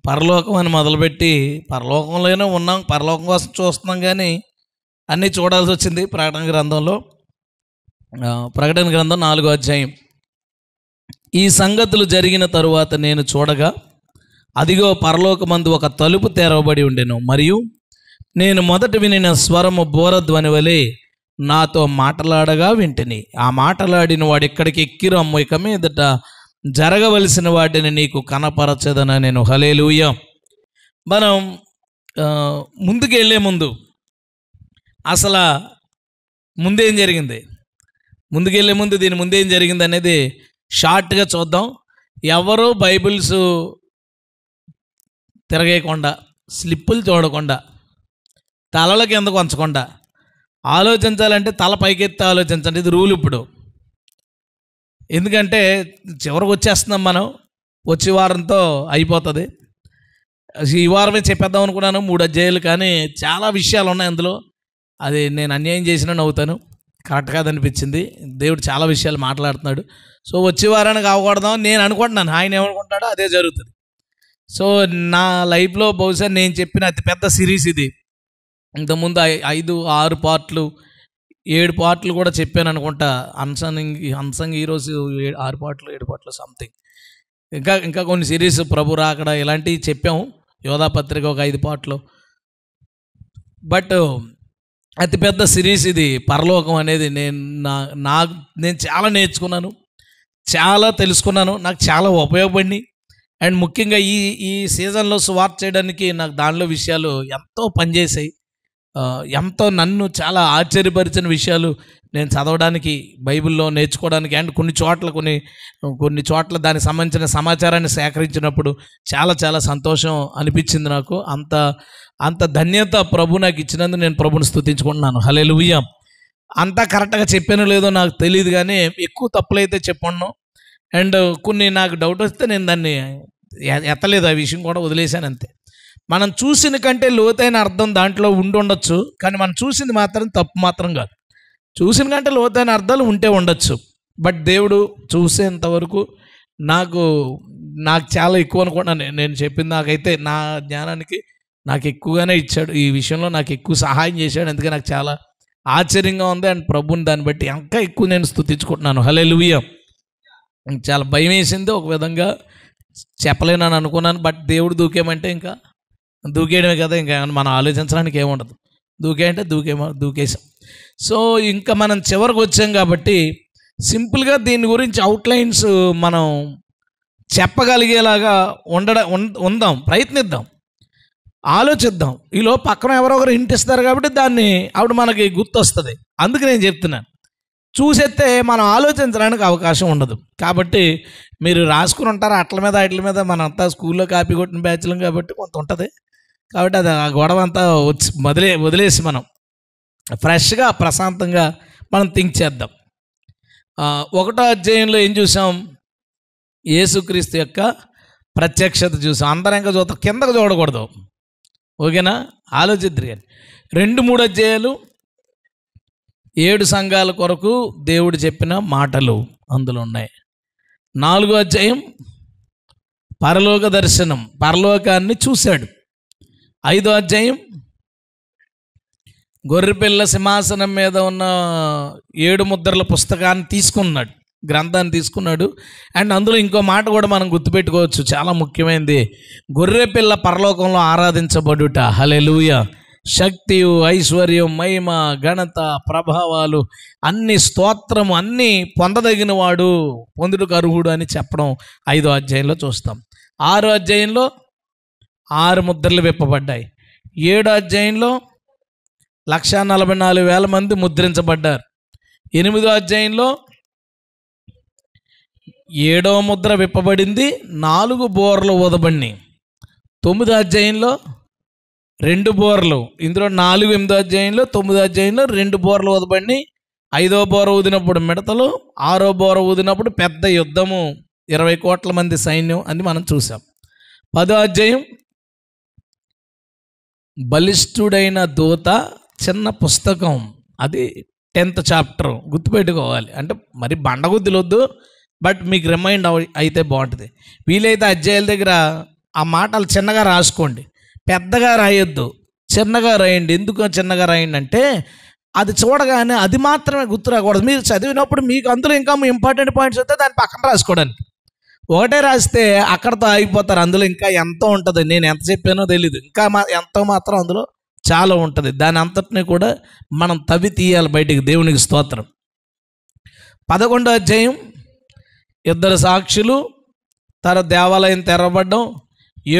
పరలోకం అని మొదలుపెట్టి పరలోకంలోనే ఉన్నాం, పరలోకం కోసం చూస్తున్నాం, కానీ అన్నీ చూడాల్సి వచ్చింది. ప్రకటన గ్రంథం 4వ అధ్యాయం. ఈ సంగతులు జరిగిన తరువాత నేను చూడగా, అదిగో పరలోకమందు ఒక తలుపు తెరవబడి ఉండెను, మరియు నేను మొదట వినిన స్వరము బోరధ్వని వలె నాతో మాటలాడగా వింటిని. ఆ మాటలాడిన వాడు ఇక్కడికి ఎక్కి రమ్ము, ఇక మీదట జరగవలసిన వాటిని నీకు కనపరచదన నేను. హల్లెలూయా. మనం ముందుకు వెళ్ళే ముందు అసలు ముందేం జరిగింది, ముందుకెళ్ళే ముందు దీని ముందేం జరిగింది అనేది షార్ట్గా చూద్దాం. ఎవరో బైబిల్స్ తిరగేయకుండా, స్లిప్పులు చూడకుండా, తలల కిందకు ఉంచకుండా ఆలోచించాలంటే తల పైకెత్తి ఆలోచించండి. ఇది రూల్ ఇప్పుడు. ఎందుకంటే చివరికి వచ్చేస్తున్నాం మనం, వచ్చే వారంతో అయిపోతుంది. ఈ వారమే చెప్పేద్దాం అనుకున్నాను 3 అధ్యాయాలు, కానీ చాలా విషయాలు ఉన్నాయి అందులో. అది నేను అన్యాయం చేసినా నవ్వుతాను, కరెక్ట్ కాదనిపించింది. దేవుడు చాలా విషయాలు మాట్లాడుతున్నాడు. సో వచ్చే వారానికి అవకూడదాం నేను అనుకుంటున్నాను, ఆయన ఏమనుకుంటాడో అదే జరుగుతుంది. సో నా లైఫ్లో బహుశా నేను చెప్పిన అతిపెద్ద సిరీస్ ఇది. ఇంతకుముందు 5-6 పార్ట్లు 7 పార్ట్లు కూడా చెప్పాను అనుకుంటా. అన్సంగ్ ఈరోజు 6 పార్ట్లు 7 పార్ట్లు సంథింగ్. ఇంకా కొన్ని సిరీస్ ప్రభు రాకడ ఇలాంటివి చెప్పాము. యోధా పత్రిక ఒక 5 పార్ట్లు. బట్ అతిపెద్ద సిరీస్ ఇది పరలోకం అనేది. నేను చాలా నేర్చుకున్నాను, చాలా తెలుసుకున్నాను, నాకు చాలా ఉపయోగపడి. అండ్ ముఖ్యంగా ఈ సీజన్లో సువార్త చేయడానికి నాకు దానిలో విషయాలు ఎంతో పనిచేసాయి. ఎంతో నన్ను చాలా ఆశ్చర్యపరిచిన విషయాలు నేను చదవడానికి, బైబిల్లో నేర్చుకోవడానికి, అండ్ కొన్ని చోట్ల దానికి సంబంధించిన సమాచారాన్ని సేకరించినప్పుడు చాలా చాలా సంతోషం అనిపించింది నాకు. అంత ధన్యత ప్రభు నాకు ఇచ్చినందుకు నేను ప్రభుని స్తుతించుకుంటున్నాను. హల్లెలూయా. అంతా కరెక్ట్గా చెప్పానో లేదో నాకు తెలియదు, కానీ ఎక్కువ తప్పులైతే చెప్పను. అండ్ కొన్ని నాకు డౌట్ వస్తే నేను దాన్ని ఎత్తలేదు, ఆ విషయం కూడా వదిలేశాను అంతే. మనం చూసిన కంటే లోతైన అర్థం దాంట్లో ఉండొచ్చు, కానీ మనం చూసింది మాత్రం తప్పు మాత్రం కాదు. చూసిన కంటే లోతైన అర్థాలు ఉంటే ఉండొచ్చు, బట్ దేవుడు చూసేంతవరకు నాకు చాలా ఎక్కువ అనుకుంటున్నాను. నేను చెప్పింది నాకైతే నా జ్ఞానానికి నాకు ఎక్కువగానే ఇచ్చాడు. ఈ విషయంలో నాకు ఎక్కువ సహాయం చేశాడు. అందుకే నాకు చాలా ఆశ్చర్యంగా ఉంది. అండ్ ప్రభుని దాన్ని బట్టి ఇంకా ఎక్కువ నేను స్తుతించుకుంటున్నాను. హల్లెలూయా. చాలా భయం వేసింది, ఒక విధంగా చెప్పలేనని అనుకున్నాను. బట్ దేవుడు దూకేమంటే ఇంకా దూకేయడమే కదా, ఇంకా మనం ఆలోచించడానికి ఏముండదు. దూకేయంటే దూకేసాం. సో ఇంకా మనం చివరికి వచ్చాం కాబట్టి సింపుల్గా దీని గురించి అవుట్లైన్స్ మనం చెప్పగలిగేలాగా ఉందాం, ప్రయత్నిద్దాం, ఆలోచిద్దాం. ఈలో పక్కన ఎవరో ఒకరు ఇంటిస్తారు కాబట్టి దాన్ని ఆవిడ మనకి గుర్తొస్తుంది. అందుకు నేను చెప్తున్నాను, చూసేస్తే మనం ఆలోచించడానికి అవకాశం ఉండదు. కాబట్టి మీరు రాసుకుని ఉంటారు అట్ల మీద మనంతా స్కూల్లో కాపీ కొట్టిన బ్యాచ్లం కాబట్టి కొంత ఉంటుంది. కాబట్టి అది ఆ గొడవ అంతా వదిలేసి మనం ఫ్రెష్గా ప్రశాంతంగా మనం థింక్ చేద్దాం. 1వ అధ్యాయంలో ఏం చూసాం? యేసుక్రీస్తు యొక్క ప్రత్యక్షత చూసాం. అందరం ఇంకా చూద్దాం, కిందకు చూడకూడదు, ఓకేనా? ఆలోచిద్దరు. 2-3 అధ్యాయాలు 7 సంఘాల కొరకు దేవుడు చెప్పిన మాటలు అందులో ఉన్నాయి. 4వ అధ్యాయం పరలోక దర్శనం, పరలోకాన్ని చూశాడు. 5వ అధ్యాయం గొర్రెపిల్ల సింహాసనం మీద ఉన్న 7 ముద్రల పుస్తకాన్ని గ్రంథాన్ని తీసుకున్నాడు. అండ్ అందులో ఇంకో మాట కూడా మనం గుర్తుపెట్టుకోవచ్చు, చాలా ముఖ్యమైనది. గొర్రెపిల్ల పరలోకంలో ఆరాధించబడుట. హల్లెలూయా. శక్తియు, ఐశ్వర్యం, మహిమ, ఘనత, ప్రభావాలు, అన్ని స్తోత్రము అన్నీ పొందదగిన వాడు, పొందుటకు అర్హుడు అని చెప్పడం 5వ అధ్యాయంలో చూస్తాం. 6వ అధ్యాయంలో 6 ముద్రలు విప్పబడ్డాయి. 7వ అధ్యాయంలో 1,44,000 మంది ముద్రించబడ్డారు. 8వ అధ్యాయంలో 7వ ముద్ర విప్పబడింది, 4 బోర్లు ఊదబడినాయి. 9వ అధ్యాయంలో 2 బోర్లు, ఇందులో 4, 8వ అధ్యాయంలో 9వ అధ్యాయంలో 2 బోర్లు ఊదబడినాయి. 5వ బోర ఊదినప్పుడు మిడతలు, 6వ బోర ఊదినప్పుడు పెద్ద యుద్ధము, 20 కోట్ల మంది సైన్యం అని మనం చూసాం. 10వ అధ్యాయం బలిష్ఠుడైన దూత, చిన్న పుస్తకం, అది 10th చాప్టర్. గుర్తుపెట్టుకోవాలి, అంటే మరి బండగుద్దులొద్దు, బట్ మీకు రిమైండ్ అయితే బాగుంటుంది. వీలైతే అధ్యాయాల దగ్గర ఆ మాటలు చిన్నగా రాసుకోండి, పెద్దగా రాయొద్దు, చిన్నగా రాయండి. ఎందుకు చిన్నగా రాయండి అంటే అది చూడగానే అది మాత్రమే గుర్తు రాకూడదు. మీరు చదివినప్పుడు మీకు అందులో ఇంకా ఇంపార్టెంట్ పాయింట్స్ వస్తే దాన్ని పక్కన రాసుకోవడానికి. ఒకటే రాస్తే అక్కడతో ఆగిపోతారు. అందులో ఇంకా ఎంతో ఉంటుంది, నేను ఎంత చెప్పానో తెలీదు, ఇంకా ఎంతో మాత్రం అందులో చాలా ఉంటుంది. దాని అంతటిని కూడా మనం తవ్వి తీయాలి బయటికి. దేవునికి స్తోత్రం. 11వ అధ్యాయం, ఇద్దరు సాక్షులు, తర్వాత దేవాలయం తెరవబడ్డం,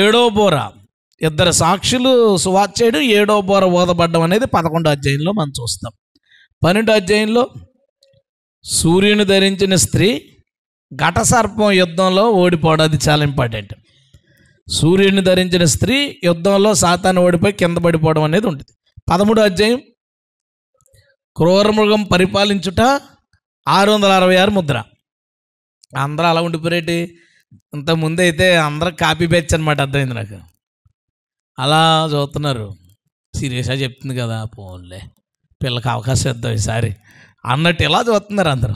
7వ బోర, ఇద్దరు సాక్షులు సువార్త చేయడం, 7వ బోర ఊదబడ్డం అనేది 11వ అధ్యాయంలో మనం చూస్తాం. 12వ అధ్యాయంలో సూర్యుని ధరించిన స్త్రీ ఘటసర్పం యుద్ధంలో ఓడిపోవడం, అది చాలా ఇంపార్టెంట్. సూర్యుని ధరించిన స్త్రీ యుద్ధంలో సాతాను ఓడిపోయి కింద పడిపోవడం అనేది ఉంటుంది. 13వ అధ్యాయం క్రూరమృగం పరిపాలించుట, 666 ముద్ర. అందరూ అలా ఉండిపోయేటి. ఇంతకుముందు అయితే అందరూ కాపీ బ్యాచ్ అనమాట, అర్థమైంది నాకు. అలా చదువుతున్నారు, సీరియస్గా చెప్తుంది కదా, పోన్లే పిల్లకి అవకాశం ఇద్దాం ఈసారి అన్నట్టు ఇలా చదువుతున్నారు అందరూ.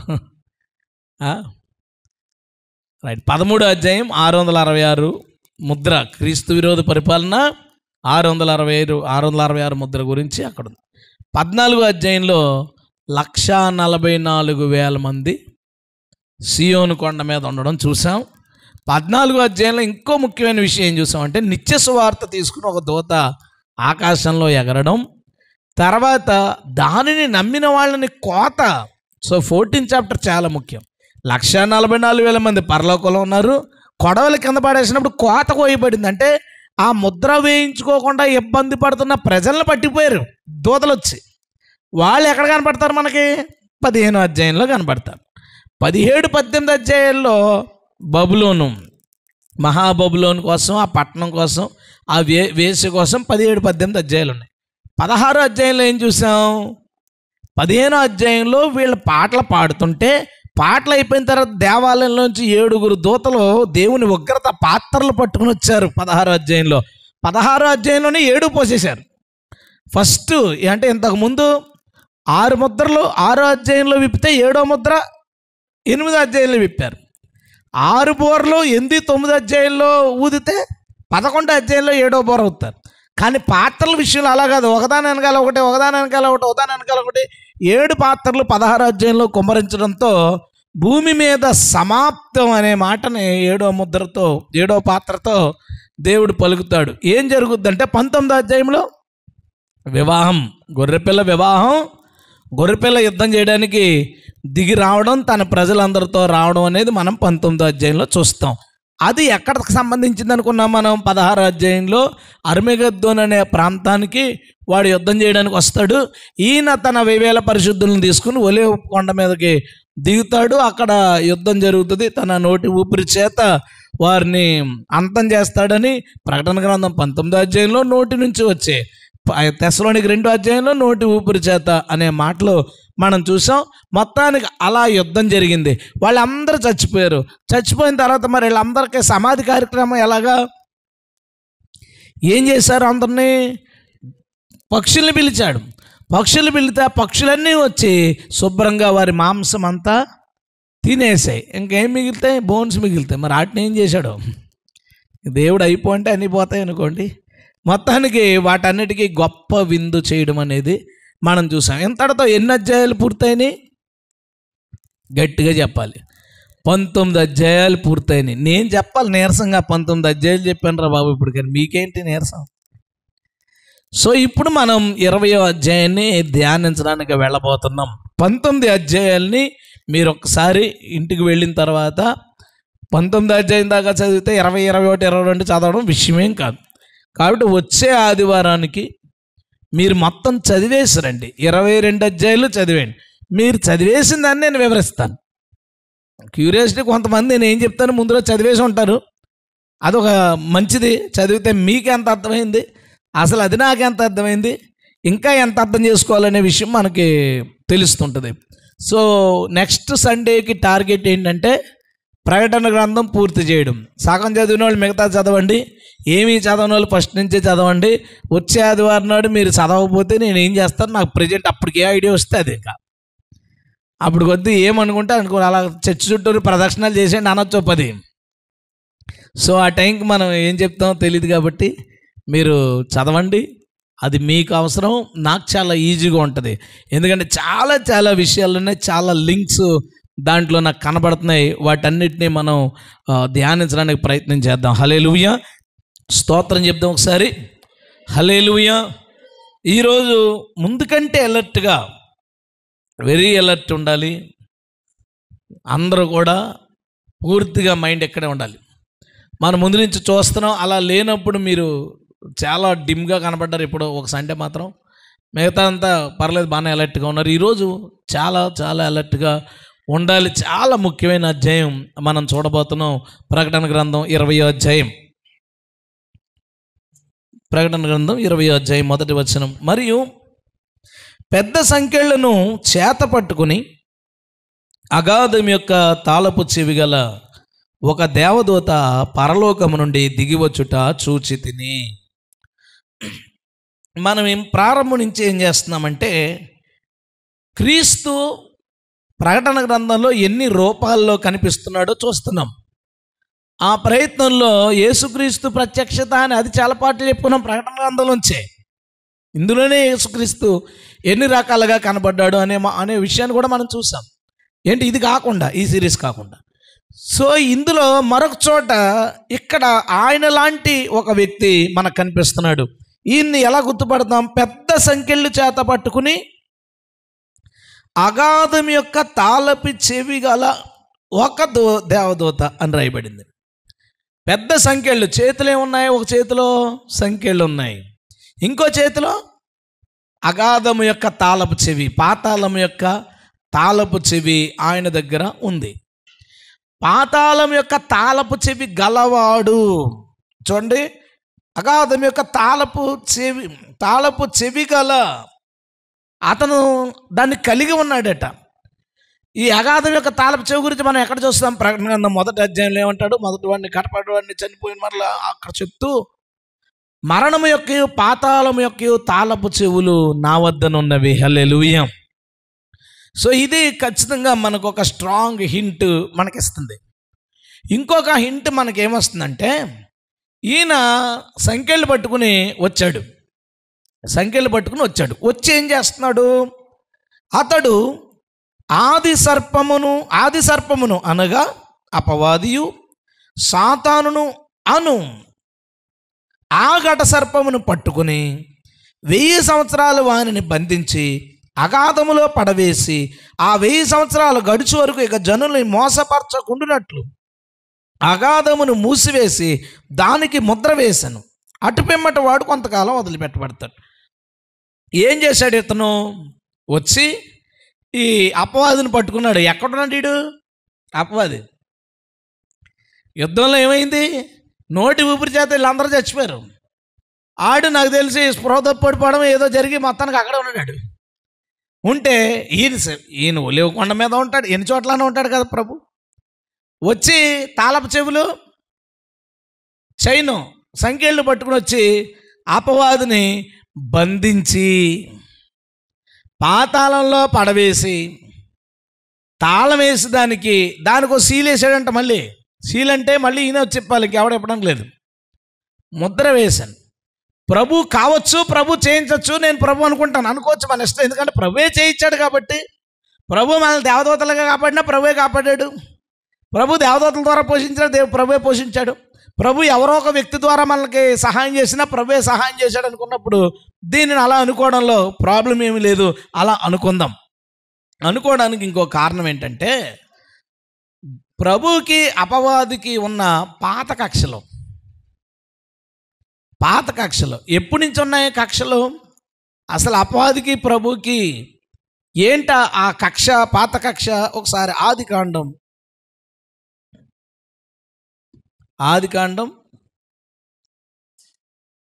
రైట్. 13వ అధ్యాయం 666 ముద్ర, క్రీస్తు విరోధ పరిపాలన, 666 ముద్ర గురించి అక్కడ ఉంది. 14వ అధ్యాయంలో 144,000 మంది సియోను కొండ మీద ఉండడం చూసాం. 14వ అధ్యాయంలో ఇంకో ముఖ్యమైన విషయం ఏం చూసామంటే నిత్య సువార్త తీసుకుని ఒక దూత ఆకాశంలో ఎగరడం, తర్వాత దానిని నమ్మిన వాళ్ళని కోత. సో 14th చాప్టర్ చాలా ముఖ్యం. 144,000 మంది పరలోకంలో ఉన్నారు. కొడవలి కింద పడేసినప్పుడు కోత కోయబడింది. అంటే ఆ ముద్ర వేయించుకోకుండా ఇబ్బంది పడుతున్న ప్రజలను పట్టిపోయారు దూతలు వచ్చి. వాళ్ళు ఎక్కడ కనపడతారు మనకి? 15వ అధ్యాయంలో కనపడతారు. 17, 18 అధ్యాయాల్లో బబులోను, మహాబబులోను కోసం, ఆ పట్టణం కోసం, ఆ వేసి కోసం 17, 18 అధ్యాయాలు ఉన్నాయి. 16వ అధ్యాయంలో ఏం చూసాం? 15వ అధ్యాయంలో వీళ్ళు పాటలు పాడుతుంటే, పాటలు అయిపోయిన తర్వాత దేవాలయంలోంచి 7 దూతలు దేవుని ఉగ్రత పాత్రలు పట్టుకుని వచ్చారు. 16వ అధ్యాయంలో 16వ అధ్యాయంలోనే 7 పోసేశారు. ఫస్ట్ అంటే ఇంతకుముందు 6 ముద్రలు 6వ అధ్యాయంలో విప్పితే 7వ ముద్ర 8వ అధ్యాయంలో విప్పారు. 6 బోర్లు 8, 9 అధ్యాయంలో ఊదితే 11వ అధ్యాయంలో 7వ బోర అవుతారు. కానీ పాత్రల విషయంలో అలా కాదు, ఒకదాని వెనకాల ఒకటి, ఒకదాని వెనకాల ఒకటి, ఒకదాని వెనకాల ఒకటి, 7 పాత్రలు 16వ అధ్యాయంలో కుమ్మరించడంతో భూమి మీద సమాప్తం అనే మాటని 7వ ముద్రతో, 7వ పాత్రతో దేవుడు పలుకుతాడు. ఏం జరుగుద్దంటే 19వ అధ్యాయంలో వివాహం, గొర్రెపిల్ల వివాహం, గొర్రెపిల్ల యుద్ధం చేయడానికి దిగి రావడం, తన ప్రజలందరితో రావడం అనేది మనం 19వ అధ్యాయంలో చూస్తాం. అది ఎక్కడికి సంబంధించింది అనుకున్నాం మనం? 16వ అధ్యాయంలో అర్మగెద్దోన్ అనే ప్రాంతానికి వాడు యుద్ధం చేయడానికి వస్తాడు. ఈయన తన 1000 పరిశుద్ధులను తీసుకుని ఒలీవ కొండ మీదకి దిగుతాడు. అక్కడ యుద్ధం జరుగుతుంది. తన నోటి ఊపిరి చేత వారిని అంతం చేస్తాడని ప్రకటన గ్రంథం 19వ అధ్యాయంలో నోటి నుంచి వచ్చే, తెస్సలోనికీ 2వ అధ్యాయంలో నోటి ఊపిరి చేత అనే మాటలు మనం చూసాం. మొత్తానికి అలా యుద్ధం జరిగింది. వాళ్ళందరూ చచ్చిపోయారు. చచ్చిపోయిన తర్వాత మరి వీళ్ళందరికీ సమాధి కార్యక్రమం ఎలాగా? ఏం చేశారు? అందరినీ పక్షుల్ని పిలిచాడు. పక్షులు పిలితే ఆ పక్షులన్నీ వచ్చి శుభ్రంగా వారి మాంసం అంతా తినేసాయి. ఇంకేం మిగులుతాయి? బోన్స్ మిగులుతాయి. మరి వాటిని ఏం చేశాడు దేవుడు? అయిపోతే అన్నీ పోతాయి అనుకోండి. మొత్తానికి వాటన్నిటికీ గొప్ప విందు చేయడం అనేది మనం చూసాం. ఇంతటితో ఎన్ని అధ్యాయాలు పూర్తయినాయి? గట్టిగా చెప్పాలి, 19 అధ్యాయాలు పూర్తయినాయి. నేను చెప్పాలి నీరసంగా 19 అధ్యాయాలు చెప్పాను రా బాబు ఇప్పుడు, కానీ మీకేంటి నీరసం? సో ఇప్పుడు మనం 20వ అధ్యాయాన్ని ధ్యానించడానికి వెళ్ళబోతున్నాం. 19 అధ్యాయాల్ని మీరు ఒక్కసారి ఇంటికి వెళ్ళిన తర్వాత 19 అధ్యాయం దాకా చదివితే 20, 21, 22 చదవడం విషయమేం కాదు. కాబట్టి వచ్చే ఆదివారానికి మీరు మొత్తం చదివేసిరండి. 22 అధ్యాయాలు చదివేయండి. మీరు చదివేసిన దాన్ని నేను వివరిస్తాను. క్యూరియాసిటీ కొంతమంది నేను ఏం చెప్తాను ముందులో చదివేసి ఉంటారు. అదొక మంచిది. చదివితే మీకు ఎంత అర్థమైంది, అసలు అది నాకు ఎంత అర్థమైంది, ఇంకా ఎంత అర్థం చేసుకోవాలనే విషయం మనకి తెలుస్తుంటుంది. సో నెక్స్ట్ సండేకి టార్గెట్ ఏంటంటే ప్రకటన గ్రంథం పూర్తి చేయడం. సగం చదివిన వాళ్ళు మిగతా చదవండి, ఏమీ చదవని వాళ్ళు ఫస్ట్ నుంచే చదవండి. వచ్చే ఆదివారం నాడు మీరు చదవకపోతే నేను ఏం చేస్తాను, నాకు ప్రజెంట్ అప్పటికి ఏ ఐడియా వస్తే అది ఇంకా అప్పుడు కొద్ది ఏమనుకుంటే అనుకో, అలా చర్చి చుట్టూరు ప్రదక్షిణాలు చేసేయండి అనొచ్చు 10. సో ఆ టైంకి మనం ఏం చెప్తామో తెలియదు కాబట్టి మీరు చదవండి. అది మీకు అవసరం, నాకు చాలా ఈజీగా ఉంటుంది. ఎందుకంటే చాలా చాలా విషయాలు ఉన్నాయి, చాలా లింక్స్ దాంట్లో నాకు కనబడుతున్నాయి. వాటన్నిటినీ మనం ధ్యానించడానికి ప్రయత్నం చేద్దాం. హల్లెలూయా, స్తోత్రం చెప్దాం ఒకసారి. హల్లెలూయా. ఈరోజు ముందు కంటే అలర్ట్గా, వెరీ అలర్ట్ ఉండాలి. అందరూ కూడా పూర్తిగా మైండ్ ఎక్కడే ఉండాలి. మనం ముందు నుంచి చూస్తున్నాం, అలా లేనప్పుడు మీరు చాలా డిమ్గా కనపడ్డారు. ఇప్పుడు ఒక సండే మాత్రం, మిగతా అంతా పర్లేదు, బాగానే అలర్ట్గా ఉన్నారు. ఈరోజు చాలా చాలా అలర్ట్గా ఉండాలి. చాలా ముఖ్యమైన అధ్యాయం మనం చూడబోతున్నాం. ప్రకటన గ్రంథం 20వ అధ్యాయం. ప్రకటన గ్రంథం 20వ అధ్యాయం 1వ వచనం. మరియు పెద్ద సంఖ్యలను చేత పట్టుకుని అగాధం యొక్క తాళపు చెవి గల ఒక దేవదూత పరలోకము నుండి దిగివచ్చుట చూచి తిని. మనం ప్రారంభం నుంచి ఏం చేస్తున్నామంటే, క్రీస్తు ప్రకటన గ్రంథంలో ఎన్ని రూపాల్లో కనిపిస్తున్నాడో చూస్తున్నాం. ఆ ప్రయత్నంలో యేసుక్రీస్తు ప్రత్యక్షత అని అది చాలా పాటలు చెప్పుకున్నాం ప్రకటన గ్రంథంలోంచే. ఇందులోనే యేసుక్రీస్తు ఎన్ని రకాలుగా కనబడ్డాడు అనే విషయాన్ని కూడా మనం చూసాం. ఏంటి, ఇది కాకుండా, ఈ సిరీస్ కాకుండా. సో ఇందులో మరొక చోట ఇక్కడ ఆయన లాంటి ఒక వ్యక్తి మనకు కనిపిస్తున్నాడు. ఈయన్ని ఎలా గుర్తుపడతాం? పెద్ద సంఖ్యలు చేత పట్టుకుని అగాధం యొక్క తాళపు చెవి గల ఒక దేవదూత అని రాయబడింది. పెద్ద సంఖ్యలు, చేతులు ఏమున్నాయి? ఒక చేతిలో సంఖ్యలు ఉన్నాయి, ఇంకో చేతిలో అగాధము యొక్క తాళపు చెవి, పాతాళం యొక్క తాళపు చెవి ఆయన దగ్గర ఉంది. పాతాళం యొక్క తాళపు చెవి గలవాడు, చూడండి, అగాధం యొక్క తాళపు చెవి గల అతను దాన్ని కలిగి ఉన్నాడట. ఈ అగాధం యొక్క తాళపు చెవి గురించి మనం ఎక్కడ చూస్తాం? ప్రకటన గ్రంథం 1వ అధ్యాయంలో ఏమంటాడు? మొదటి వాడిని, కడపటి వాడిని, చనిపోయిన మరలా అక్కడ చెప్తూ, మరణము యొక్క పాతాళము యొక్క తాళపు చెవులు నా వద్దనున్నవి. హల్లెలూయా. సో ఇది ఖచ్చితంగా మనకు ఒక స్ట్రాంగ్ హింట్ మనకిస్తుంది. ఇంకొక హింట్ మనకేమొస్తుందంటే, ఈయన సంఖ్యలు పట్టుకుని వచ్చాడు. వచ్చి ఏం చేస్తున్నాడు? అతడు ఆది సర్పమును అనగా అపవాదియు సాతానును అను ఆ ఘట సర్పమును పట్టుకుని 1000 సంవత్సరాలు వానిని బంధించి అగాధములో పడవేసి ఆ 1000 సంవత్సరాలు గడుచు వరకు ఇక జనుల్ని మోసపరచకుండునట్లు అగాధమును మూసివేసి దానికి ముద్ర వేశాను. అటు పిమ్మట వాడు కొంతకాలం వదిలిపెట్టబడతాడు. ఏం చేశాడు ఇతను? వచ్చి ఈ అపవాదిని పట్టుకున్నాడు. ఎక్కడున్నాడు వీడు? అపవాది. యుద్ధంలో ఏమైంది? నోటి ఊపిరి చేత వీళ్ళందరూ చచ్చిపోయారు. ఆడు నాకు తెలిసి స్పృహ తప్పిపోవడం ఏదో జరిగి మొత్తానికి అక్కడే ఉన్నాడు. ఉంటే ఈయన ఒలివ కొండ మీద ఉంటాడు, ఎన్ని చోట్లనే ఉంటాడు కదా ప్రభు. వచ్చి తాళపు చెవులు, చైను, సంఖ్యలు పట్టుకుని వచ్చి అపవాదిని బంధించి పాతాళంలో పడవేసి తాళం వేసి దానికి ఒక సీల్ వేసాడంట. మళ్ళీ సీల్ అంటే మళ్ళీ ఈయన వచ్చి చెప్పాలి, ఎవడ చెప్పడం లేదు. ముద్ర వేశాను. ప్రభు కావచ్చు, ప్రభు చేయించవచ్చు, నేను ప్రభు అనుకోవచ్చు, మన ఇష్టం. ఎందుకంటే ప్రభువే చేయించాడు కాబట్టి. ప్రభు మనల్ని దేవదూతలుగా కాపాడినా ప్రభువే కాపాడాడు. ప్రభు దేవదూతల ద్వారా పోషించాడు, ప్రభువే పోషించాడు. ప్రభు ఎవరో ఒక వ్యక్తి ద్వారా మనకి సహాయం చేసినా ప్రభువే సహాయం చేశాడు అనుకున్నప్పుడు దీనిని అలా అనుకోవడంలో ప్రాబ్లం ఏమీ లేదు. అలా అనుకుందాం. అనుకోవడానికి ఇంకో కారణం ఏంటంటే, ప్రభుకి అపవాదికి ఉన్న పాత కక్షలు ఎప్పటి నుంచి ఉన్నాయి? కక్షలు అసలు అపవాదికి ప్రభుకి ఏంట ఆ కక్ష, పాత కక్ష? ఒకసారి ఆదికాండం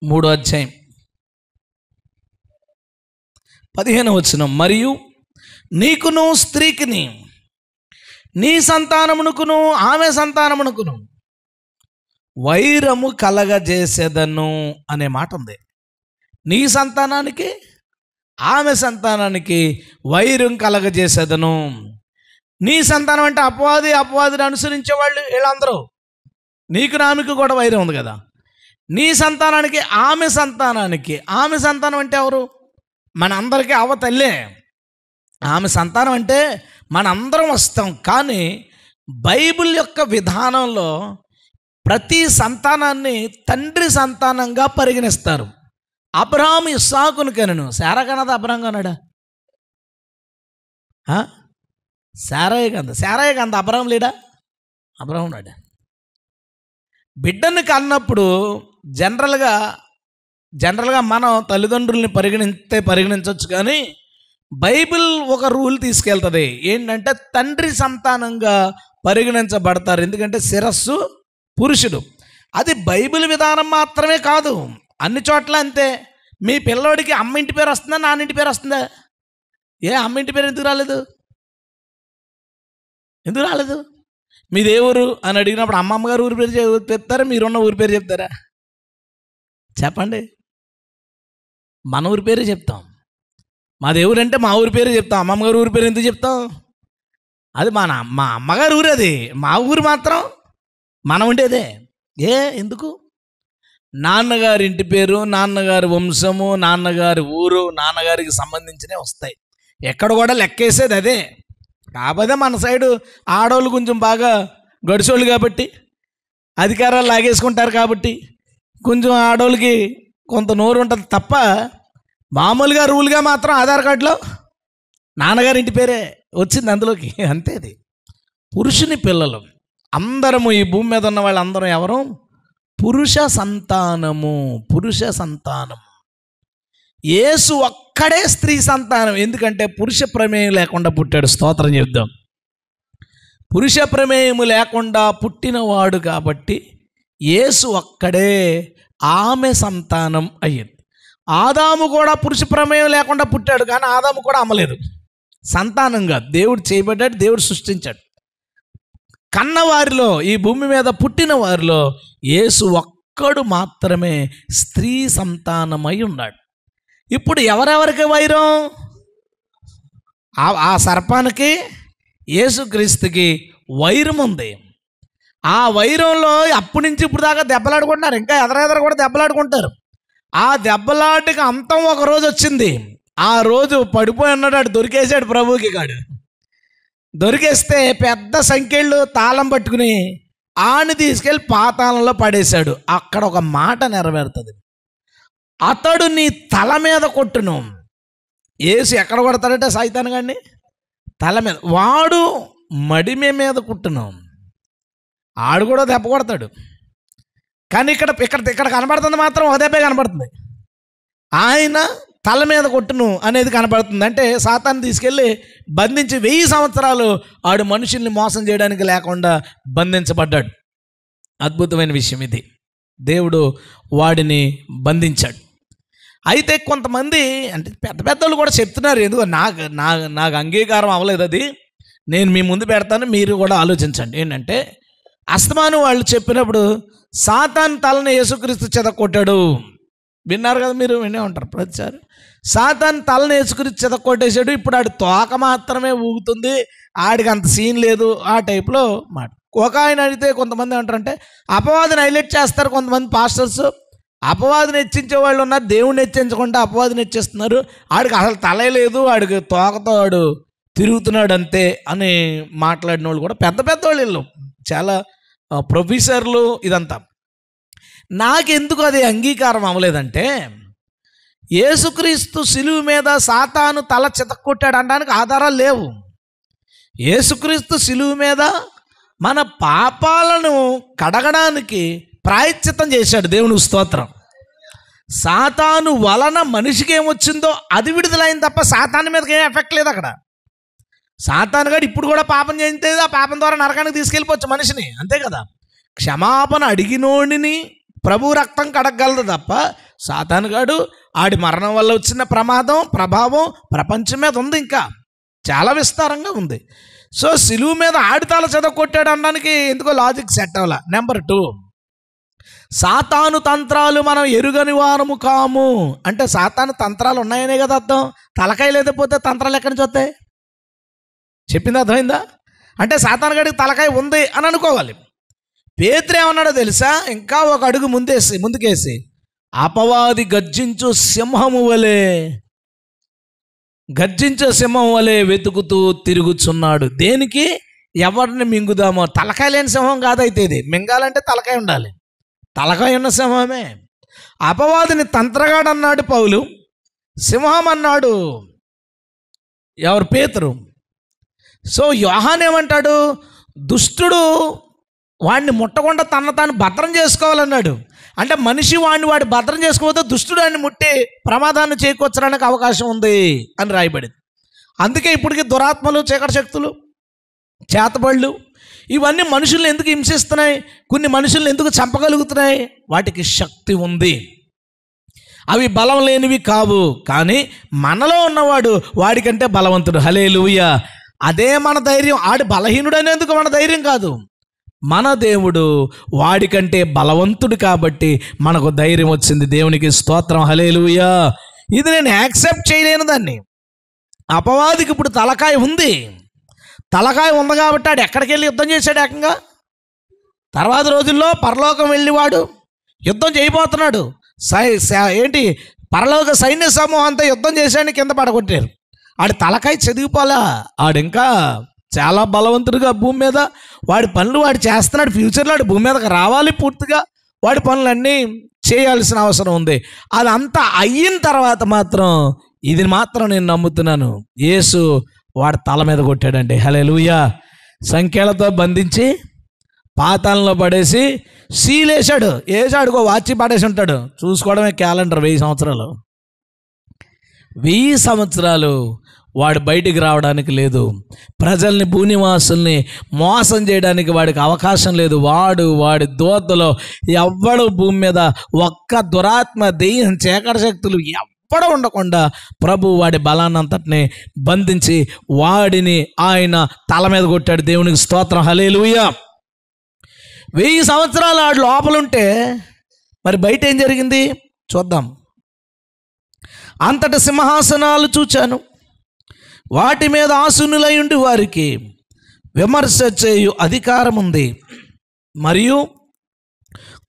3వ అధ్యాయం 15వ వచనం. మరియు నీకును స్త్రీకిని నీ సంతానమునకును ఆమె సంతానమునకును వైరము కలగజేసేదను అనే మాట ఉంది. నీ సంతానానికి ఆమె సంతానానికి వైరం కలగజేసేదను. నీ సంతానం అంటే అపవాదిని అనుసరించే వాళ్ళు వీళ్ళందరూ. నీకు నామికి కూడా వైరం ఉంది కదా. నీ సంతానానికి ఆమె సంతానానికి, ఆమె సంతానం అంటే ఎవరు? మన అందరికీ అవ్వ తల్లే. ఆమె సంతానం అంటే మనందరం వస్తాం. కానీ బైబిల్ యొక్క విధానంలో ప్రతి సంతానాన్ని తండ్రి సంతానంగా పరిగణిస్తారు. అబ్రహాము ఇస్సాకును కనెను. శారా కన్నది అబ్రహాం కన్నాడా? శారాయే కంద అబ్రహాం లేడా? అబ్రహాం నాడా? బిడ్డను కన్నప్పుడు జనరల్గా మనం తల్లిదండ్రుల్ని పరిగణించవచ్చు. కానీ బైబిల్ ఒక రూల్ తీసుకెళ్తుంది. ఏంటంటే తండ్రి సంతానంగా పరిగణించబడతారు. ఎందుకంటే శిరస్సు పురుషుడు. అది బైబిల్ విధానం మాత్రమే కాదు, అన్ని చోట్ల అంతే. మీ పిల్లోడికి అమ్మ ఇంటి పేరు వస్తుందా, నాన్న ఇంటి పేరు వస్తుందా? అమ్మ ఇంటి పేరు ఎందుకు రాలేదు? మీది ఏ ఊరు అని అడిగినప్పుడు అమ్మమ్మ గారు ఊరి పేరు చెప్తారా, మీరున్న ఊరి పేరు చెప్తారా? చెప్పండి. మన ఊరి పేరే చెప్తాం. మాది ఊరు అంటే మా ఊరి పేరే చెప్తాం. అమ్మమ్మ గారు ఊరి పేరు ఎందుకు చెప్తాం? అది మా అమ్మగారు ఊరు, అది మా ఊరు మాత్రం మనం ఉండేదే. ఎందుకు? నాన్నగారి ఇంటి పేరు, నాన్నగారి వంశము, నాన్నగారి ఊరు, నాన్నగారికి సంబంధించినవి వస్తాయి. ఎక్కడ కూడా లెక్కేసేది అదే. కాకపోతే మన సైడు ఆడవాళ్ళు కొంచెం బాగా గడిచోళ్ళు కాబట్టి, అధికారాలు లాగేసుకుంటారు కాబట్టి కొంచెం ఆడవాళ్ళకి కొంత నోరు ఉంటుంది తప్ప, మామూలుగా రూల్గా మాత్రం ఆధార్ కార్డులో నాన్నగారి ఇంటి పేరే వచ్చింది అందులోకి, అంతే. అది పురుషుని పిల్లలు అందరము, ఈ భూమి మీద ఉన్న వాళ్ళందరం ఎవరు? పురుష సంతానము. యేసు ఒక్కడే స్త్రీ సంతానం. ఎందుకంటే పురుష ప్రమేయం లేకుండా పుట్టాడు. స్తోత్రం చెప్దాం. పురుష ప్రమేయము లేకుండా పుట్టినవాడు కాబట్టి యేసు ఒక్కడే ఆమె సంతానం అయ్యింది. ఆదాము కూడా పురుష ప్రమేయం లేకుండా పుట్టాడు, కానీ ఆదాము కూడా అమ్మలేదు. సంతానంగా దేవుడు చేయబడ్డాడు, దేవుడు సృష్టించాడు. కన్నవారిలో, ఈ భూమి మీద పుట్టిన వారిలో యేసు ఒక్కడు మాత్రమే స్త్రీ సంతానమై ఉన్నాడు. ఇప్పుడు ఎవరెవరికి వైరం? ఆ సర్పానికి యేసుక్రీస్తుకి వైరం ఉంది. ఆ వైరంలో అప్పటి నుంచి ఇప్పుడు దాకా దెబ్బలాడుకుంటున్నారు. ఇంకా ఎదరెదర కూడా దెబ్బలాడుకుంటారు. ఆ దెబ్బలాటకి అంతం ఒక రోజు వచ్చింది. ఆ రోజు పడిపోయి ఉన్నాడు, అటు దొరికేశాడు ప్రభువుకి. కాడు దొరికేస్తే పెద్ద సంఖ్యలు తాళం పట్టుకుని ఆని తీసుకెళ్ళి పాతాళంలో పడేశాడు. అక్కడ ఒక మాట నెరవేరుతుంది. అతడు నీ తల మీద కొట్టును. యేసు ఎక్కడ కొడతాడంటే సైతాను గాడిని తల మీద, వాడు మడిమె మీద కొట్టును. ఆడు కూడా దెబ్బ కొడతాడు. కానీ ఇక్కడ కనబడుతుంది మాత్రం ఒక దెబ్బే కనబడుతుంది. ఆయన తల మీద కొట్టును అనేది కనబడుతుంది. అంటే సాతాను తీసుకెళ్ళి బంధించి 1000 సంవత్సరాలు ఆడు మనుషుల్ని మోసం చేయడానికి లేకుండా బంధించబడ్డాడు. అద్భుతమైన విషయం ఇది. దేవుడు వాడిని బంధించాడు. అయితే కొంతమంది అంటే పెద్దలు కూడా చెప్తున్నారు, ఎందుకో నాకు అంగీకారం అవ్వలేదు. అది నేను మీ ముందు పెడతాను, మీరు కూడా ఆలోచించండి. ఏంటంటే అస్తమాను వాళ్ళు చెప్పినప్పుడు సాతాను తలని యేసుక్రీస్తు చెదకొట్టాడు. విన్నారు కదా, మీరు వినే ఉంటారు ప్రతిసారి. సాతాను తలని యేసుక్రీస్తు చెదకొట్టేశాడు, ఇప్పుడు ఆడి తోక మాత్రమే ఊగుతుంది, ఆడికి అంత సీన్ లేదు, ఆ టైప్లో మాట. ఒక ఆయన అడిగితే కొంతమంది ఏమంటారంటే అపవాదిని హైలైట్ చేస్తారు కొంతమంది పాస్టర్స్. అపవాదిని హెచ్చించే వాళ్ళు ఉన్నారు, దేవుడిని హెచ్చించకుండా అపవాదిని హెచ్చిస్తున్నారు. ఆడికి అసలు తలే లేదు, ఆడికి తోకతో ఆడు తిరుగుతున్నాడు అంతే అని మాట్లాడిన వాళ్ళు కూడా పెద్ద వాళ్ళు వీళ్ళు, చాలా ప్రొఫెసర్లు. ఇదంతా నాకెందుకు అది అంగీకారం అవ్వలేదంటే, యేసుక్రీస్తు శిలువ మీద సాతాను తల చితక్కొట్టాడు అనడానికి ఆధారాలు లేవు. యేసుక్రీస్తు శిలువ మీద మన పాపాలను కడగడానికి ప్రాయశ్చిత్తం చేశాడు. దేవునికి స్తోత్రం. సాతాను వలన మనిషికి ఏమొచ్చిందో అది విడుదలైంది తప్ప సాతాను మీదకి ఏం ఎఫెక్ట్ లేదు. అక్కడ సాతాను గాడు ఇప్పుడు కూడా పాపం చేస్తే ఆ పాపం ద్వారా నరకానికి తీసుకెళ్ళిపోవచ్చు మనిషిని, అంతే కదా. క్షమాపణ అడిగినోడిని ప్రభు రక్తం కడగలదు తప్ప సాతాను గాడు ఆడి మరణం వల్ల వచ్చిన ప్రభావం ప్రపంచం మీద ఉంది, ఇంకా చాలా విస్తారంగా ఉంది. సో సిలువు మీద ఆడితాల చెదకొట్టాడు అనడానికి ఎందుకో లాజిక్ సెట్ అవ్వాల. నెంబర్ 2, సాతాను తంత్రాలు మనం ఎరుగని వారము కాము. అంటే సాతాను తంత్రాలు ఉన్నాయనే కదా అర్థం. తలకాయ లేకపోతే తంత్రాలు ఎక్కడి నుంచి వస్తాయి? చెప్పింది అర్థమైందా? అంటే సాతాను గడికి తలకాయ ఉంది అని అనుకోవాలి. పేతురు ఏమన్నాడో తెలుసా? ఇంకా ఒక అడుగు ముందుకేసి అపవాది గర్జించు సింహం వలె వెతుకుతూ తిరుగుచున్నాడు. దేనికి? ఎవరిని మింగుదామో. తలకాయ లేని సింహం కాదైతే ఇది. మింగాలంటే తలకాయ ఉండాలి. తలకాయ ఉన్న సింహమే. అపవాదిని తంత్రగాడు అన్నాడు పౌలు, సింహం అన్నాడు ఎవరు? పేతురు. సో యోహాను ఏమంటాడు? దుష్టుడు వాడిని ముట్టకుండా తన తాను భద్రం చేసుకోవాలన్నాడు. అంటే మనిషి వాడు భద్రం చేసుకోకపోతే దుష్టుడు వాడిని ముట్టి ప్రమాదాన్ని చేకూర్చడానికి అవకాశం ఉంది అని రాయబడింది. అందుకే ఇప్పటికీ దురాత్మలు, చీకటి శక్తులు, చేతబళ్ళు ఇవన్నీ మనుషుల్ని ఎందుకు హింసిస్తున్నాయి? కొన్ని మనుషుల్ని ఎందుకు చంపగలుగుతున్నాయి? వాటికి శక్తి ఉంది. అవి బలం లేనివి కావు. కానీ మనలో ఉన్నవాడు వాడికంటే బలవంతుడు. హల్లెలూయా. అదే మన ధైర్యం. ఆడు బలహీనుడు అనేందుకు మన ధైర్యం కాదు. మన దేవుడు వాడికంటే బలవంతుడు కాబట్టి మనకు ధైర్యం వచ్చింది. దేవునికి స్తోత్రం. హల్లెలూయా. ఇది నేను యాక్సెప్ట్ చేయలేను దాన్ని. అపవాదికి ఇప్పుడు తలకాయ ఉంది. తలకాయ ఉంది కాబట్టి ఆడు ఎక్కడికి వెళ్ళి యుద్ధం చేశాడు? ఏకంగా తర్వాత రోజుల్లో పరలోకం వెళ్ళివాడు యుద్ధం చేయబోతున్నాడు. పరలోక సైన్య సమూహం అంతా యుద్ధం చేశాడని కింద పడగొట్టారు. ఆడి తలకాయ చదివిపోలా. ఆడింకా చాలా బలవంతుడిగా భూమి మీద వాడి పనులు వాడు చేస్తున్నాడు. ఫ్యూచర్లో వాడి భూమి మీదకి రావాలి. పూర్తిగా వాడి పనులన్నీ చేయాల్సిన అవసరం ఉంది. అదంతా అయిన తర్వాత మాత్రం ఇది మాత్రం నేను నమ్ముతున్నాను, యేసు వాడి తల మీద కొట్టాడండి. హల్లెలూయా. సంఖ్యలతో బంధించి పాతాళంలో పడేసి సీలేశాడు. ఏసాడుకో వాచి పడేసి ఉంటాడు. చూసుకోవడమే క్యాలెండర్. 1000 సంవత్సరాలు. 1000 సంవత్సరాలు వాడు బయటికి రావడానికి లేదు. ప్రజల్ని, భూనివాసుల్ని మోసం చేయడానికి వాడికి అవకాశం లేదు. వాడి దూతలో ఎవ్వడు భూమి మీద ఒక్క దురాత్మ, దెయ్యం, చీకటి శక్తులు ఎవ్వడ ఉండకుండా ప్రభు వాడి బలాన్నంతటిని బంధించి వాడిని ఆయన తల మీద కొట్టాడు. దేవునికి స్తోత్రం. హల్లెలూయా. 1000 సంవత్సరాలు ఆడు లోపలుంటే మరి బయట ఏం జరిగింది చూద్దాం. అంతట సింహాసనాలు చూచాను, వాటి మీద ఆసీనులై ఉండి వారికి విమర్శ చేయు అధికారం ఉంది. మరియు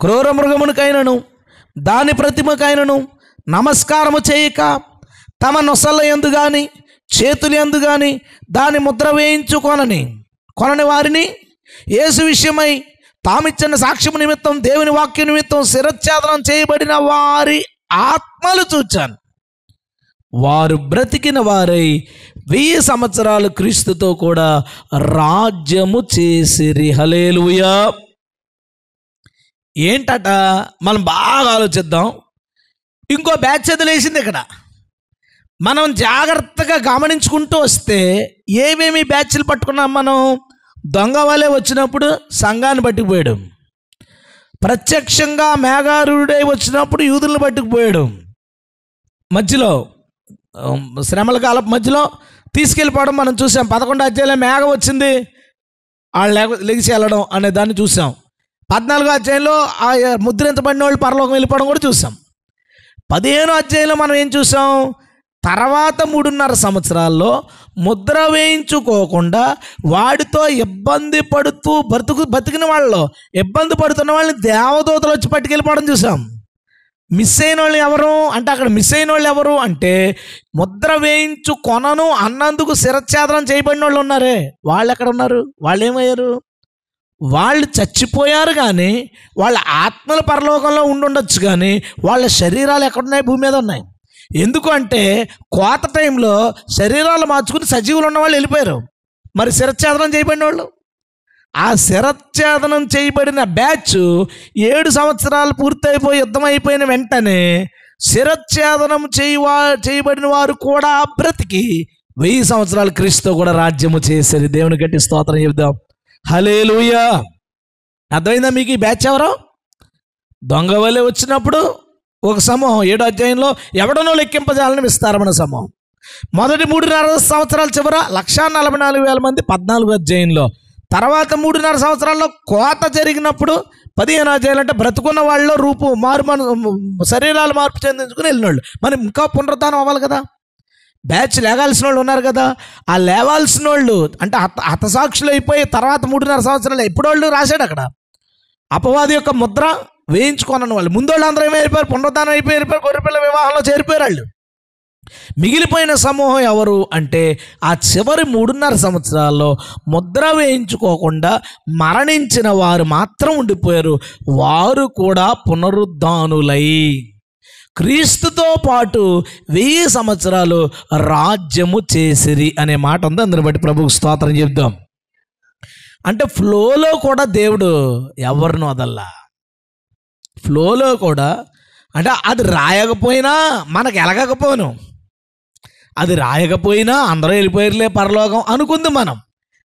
క్రూర మృగమునికైనను దాని ప్రతిమకైనను నమస్కారము చేయక తమ నొసల యందు గాని చేతుల యందు గాని దాని ముద్ర కొనని వారిని యేసు విషయమై తామిచ్చిన సాక్ష్యము నిమిత్తం, దేవుని వాక్య నిమిత్తం శిరచ్ఛేదనం చేయబడిన వారి ఆత్మలు చూచాను. వారు బ్రతికిన వారై 1000 సంవత్సరాలు క్రీస్తుతో కూడా రాజ్యము చేసిరి. హల్లెలూయా. ఏంటట? మనం బాగా ఆలోచిద్దాం. ఇంకో బ్యాచ్ వదిలేసింది ఇక్కడ. మనం జాగ్రత్తగా గమనించుకుంటూ వస్తే ఏమేమి బ్యాచ్లు పట్టుకున్నాం మనం? దొంగ వలె వచ్చినప్పుడు సంఘాన్ని పట్టుకుపోయాడు. ప్రత్యక్షంగా మేఘారుడై వచ్చినప్పుడు యూదులను పట్టుకుపోయాడు. మధ్యలో శ్రమల కాలం మధ్యలో తీసుకెళ్ళిపోవడం మనం చూసాం. 11 అధ్యాయంలో మేఘం వచ్చింది, వాళ్ళు లెగిసి వెళ్ళడం అనే దాన్ని చూసాం. 14 అధ్యాయంలో ఆ ముద్రించబడిన వాళ్ళు పరలోకం వెళ్ళిపోవడం కూడా చూసాం. 15 అధ్యాయంలో మనం ఏం చూసాం? తర్వాత 3.5 సంవత్సరాల్లో ముద్ర వేయించుకోకుండా వాడితో ఇబ్బంది పడుతూ బతికిన వాళ్ళలో ఇబ్బంది పడుతున్న వాళ్ళని దేవదూతలు వచ్చి పట్టుకెళ్ళిపోవడం చూసాం. మిస్ అయిన వాళ్ళు ఎవరు అంటే, అక్కడ మిస్ అయిన వాళ్ళు ఎవరు అంటే, ముద్ర వేయించు కొనను అన్నందుకు శిరచ్ఛేదనం చేయబడిన వాళ్ళు ఉన్నారే, వాళ్ళు ఎక్కడ ఉన్నారు? వాళ్ళు ఏమయ్యారు? వాళ్ళు చచ్చిపోయారు. కానీ వాళ్ళ ఆత్మల పరలోకంలో ఉండొచ్చు, కానీ వాళ్ళ శరీరాలు ఎక్కడున్నాయి? భూమి మీద ఉన్నాయి. ఎందుకు అంటే కోత టైంలో శరీరాలు మార్చుకుని సజీవులు ఉన్న వాళ్ళు వెళ్ళిపోయారు. మరి శిరచ్ఛేదనం చేయబడిన వాళ్ళు, ఆ శిరచ్ఛేదనం చేయబడిన బ్యాచ్ 7 సంవత్సరాలు పూర్తయిపోయి యుద్ధం అయిపోయిన వెంటనే శిరచ్ఛేదనం చేయబడిన వారు కూడా బ్రతికి 1000 సంవత్సరాలు క్రీస్తుతో కూడా రాజ్యము చేశారు. దేవుని గట్టి స్తోత్రం చెప్దాం. హల్లెలూయా. అర్థమైందా మీకు? ఈ బ్యాచ్ ఎవరో? దొంగ వలె వచ్చినప్పుడు ఒక సమూహం. 7వ అధ్యాయంలో ఎవడనో లెక్కింపజాలని విస్తారమైన సమూహం. మొదటి 3.5 సంవత్సరాల చివర 1,44,000 మంది 14వ అధ్యాయంలో. తర్వాత 3.5 సంవత్సరాల్లో కోత జరిగినప్పుడు 15వ అధ్యాయులు అంటే బ్రతుకున్న వాళ్ళలో శరీరాలు మార్పు చెందించుకుని వెళ్ళిన వాళ్ళు. మరి ఇంకా పునరుద్ధానం అవ్వాలి కదా. బ్యాచ్ లేగాల్సిన వాళ్ళు ఉన్నారు కదా. ఆ లేవాల్సిన వాళ్ళు అంటే హతసాక్షులు అయిపోయి తర్వాత 3.5 సంవత్సరాలు ఎప్పుడు వాళ్ళు రాశాడు అక్కడ. అపవాది యొక్క ముద్ర వేయించుకోనని వాళ్ళు ముందోళ్ళు అందరూ ఏమైపోయారు, పునరుద్ధానం అయిపోయారు, గొర్రెపిల్ల వివాహంలో చేరిపోయారు. వాళ్ళు మిగిలిపోయిన సమూహం ఎవరు అంటే ఆ చివరి 3.5 సంవత్సరాల్లో ముద్ర వేయించుకోకుండా మరణించిన వారు మాత్రం ఉండిపోయారు. వారు కూడా పునరుద్ధానులై క్రీస్తుతో పాటు 1000 సంవత్సరాలు రాజ్యము చేసిరి అనే మాట ఉంది. అందుని బట్టి ప్రభువుకు స్తోత్రం చెప్దాం. అంటే ఫ్లోలో కూడా దేవుడు ఎవరిని వదల్లా. ఫ్లోలో కూడా అంటే అది రాయకపోయినా మనకు ఎలగకపోను, అది రాయకపోయినా అందరూ వెళ్ళిపోయారులే పరలోకం అనుకుంది మనం.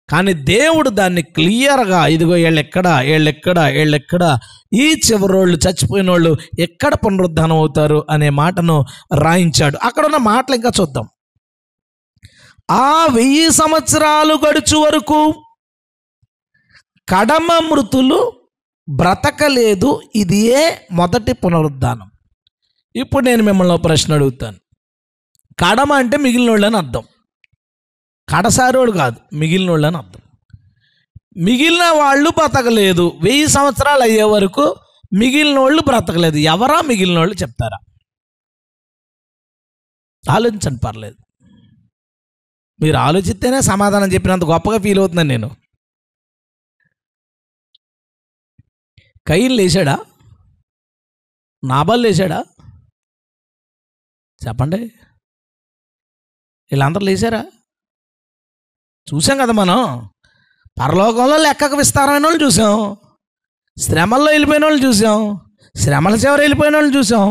కానీ దేవుడు దాన్ని క్లియర్గా ఇదిగో వీళ్ళెక్కడ ఈ చివరోళ్ళు చచ్చిపోయిన వాళ్ళు ఎక్కడ పునరుద్ధానం అవుతారు అనే మాటను రాయించాడు. అక్కడ ఉన్న మాటలు ఇంకా చూద్దాం. ఆ 1000 సంవత్సరాలు గడుచు వరకు కడమ మృతులు బ్రతకలేదు, ఇదియే మొదటి పునరుద్ధానం. ఇప్పుడు నేను మిమ్మల్ని ప్రశ్న అడుగుతాను. కడమ అంటే మిగిలిన వాళ్ళు అని అర్థం, కడసారోడు కాదు, మిగిలిన వాళ్ళు అని అర్థం. మిగిలిన వాళ్ళు బ్రతకలేదు, 1000 సంవత్సరాలు అయ్యే వరకు మిగిలిన వాళ్ళు బ్రతకలేదు. ఎవరా మిగిలిన వాళ్ళు చెప్తారా? ఆలోచించండి, పర్లేదు. మీరు ఆలోచిస్తేనే సమాధానం చెప్పినంత గొప్పగా ఫీల్ అవుతున్నాను నేను. కయీను లేచాడా? నాబాలు లేచాడా? చెప్పండి. వీళ్ళందరూ లేచారా? చూసాం కదా మనం. పరలోకంలో లెక్కకు విస్తారమైన వాళ్ళు చూసాం, శ్రమల్లో వెళ్ళిపోయిన వాళ్ళు చూసాం, శ్రమల చివర వెళ్ళిపోయిన వాళ్ళు చూసాం,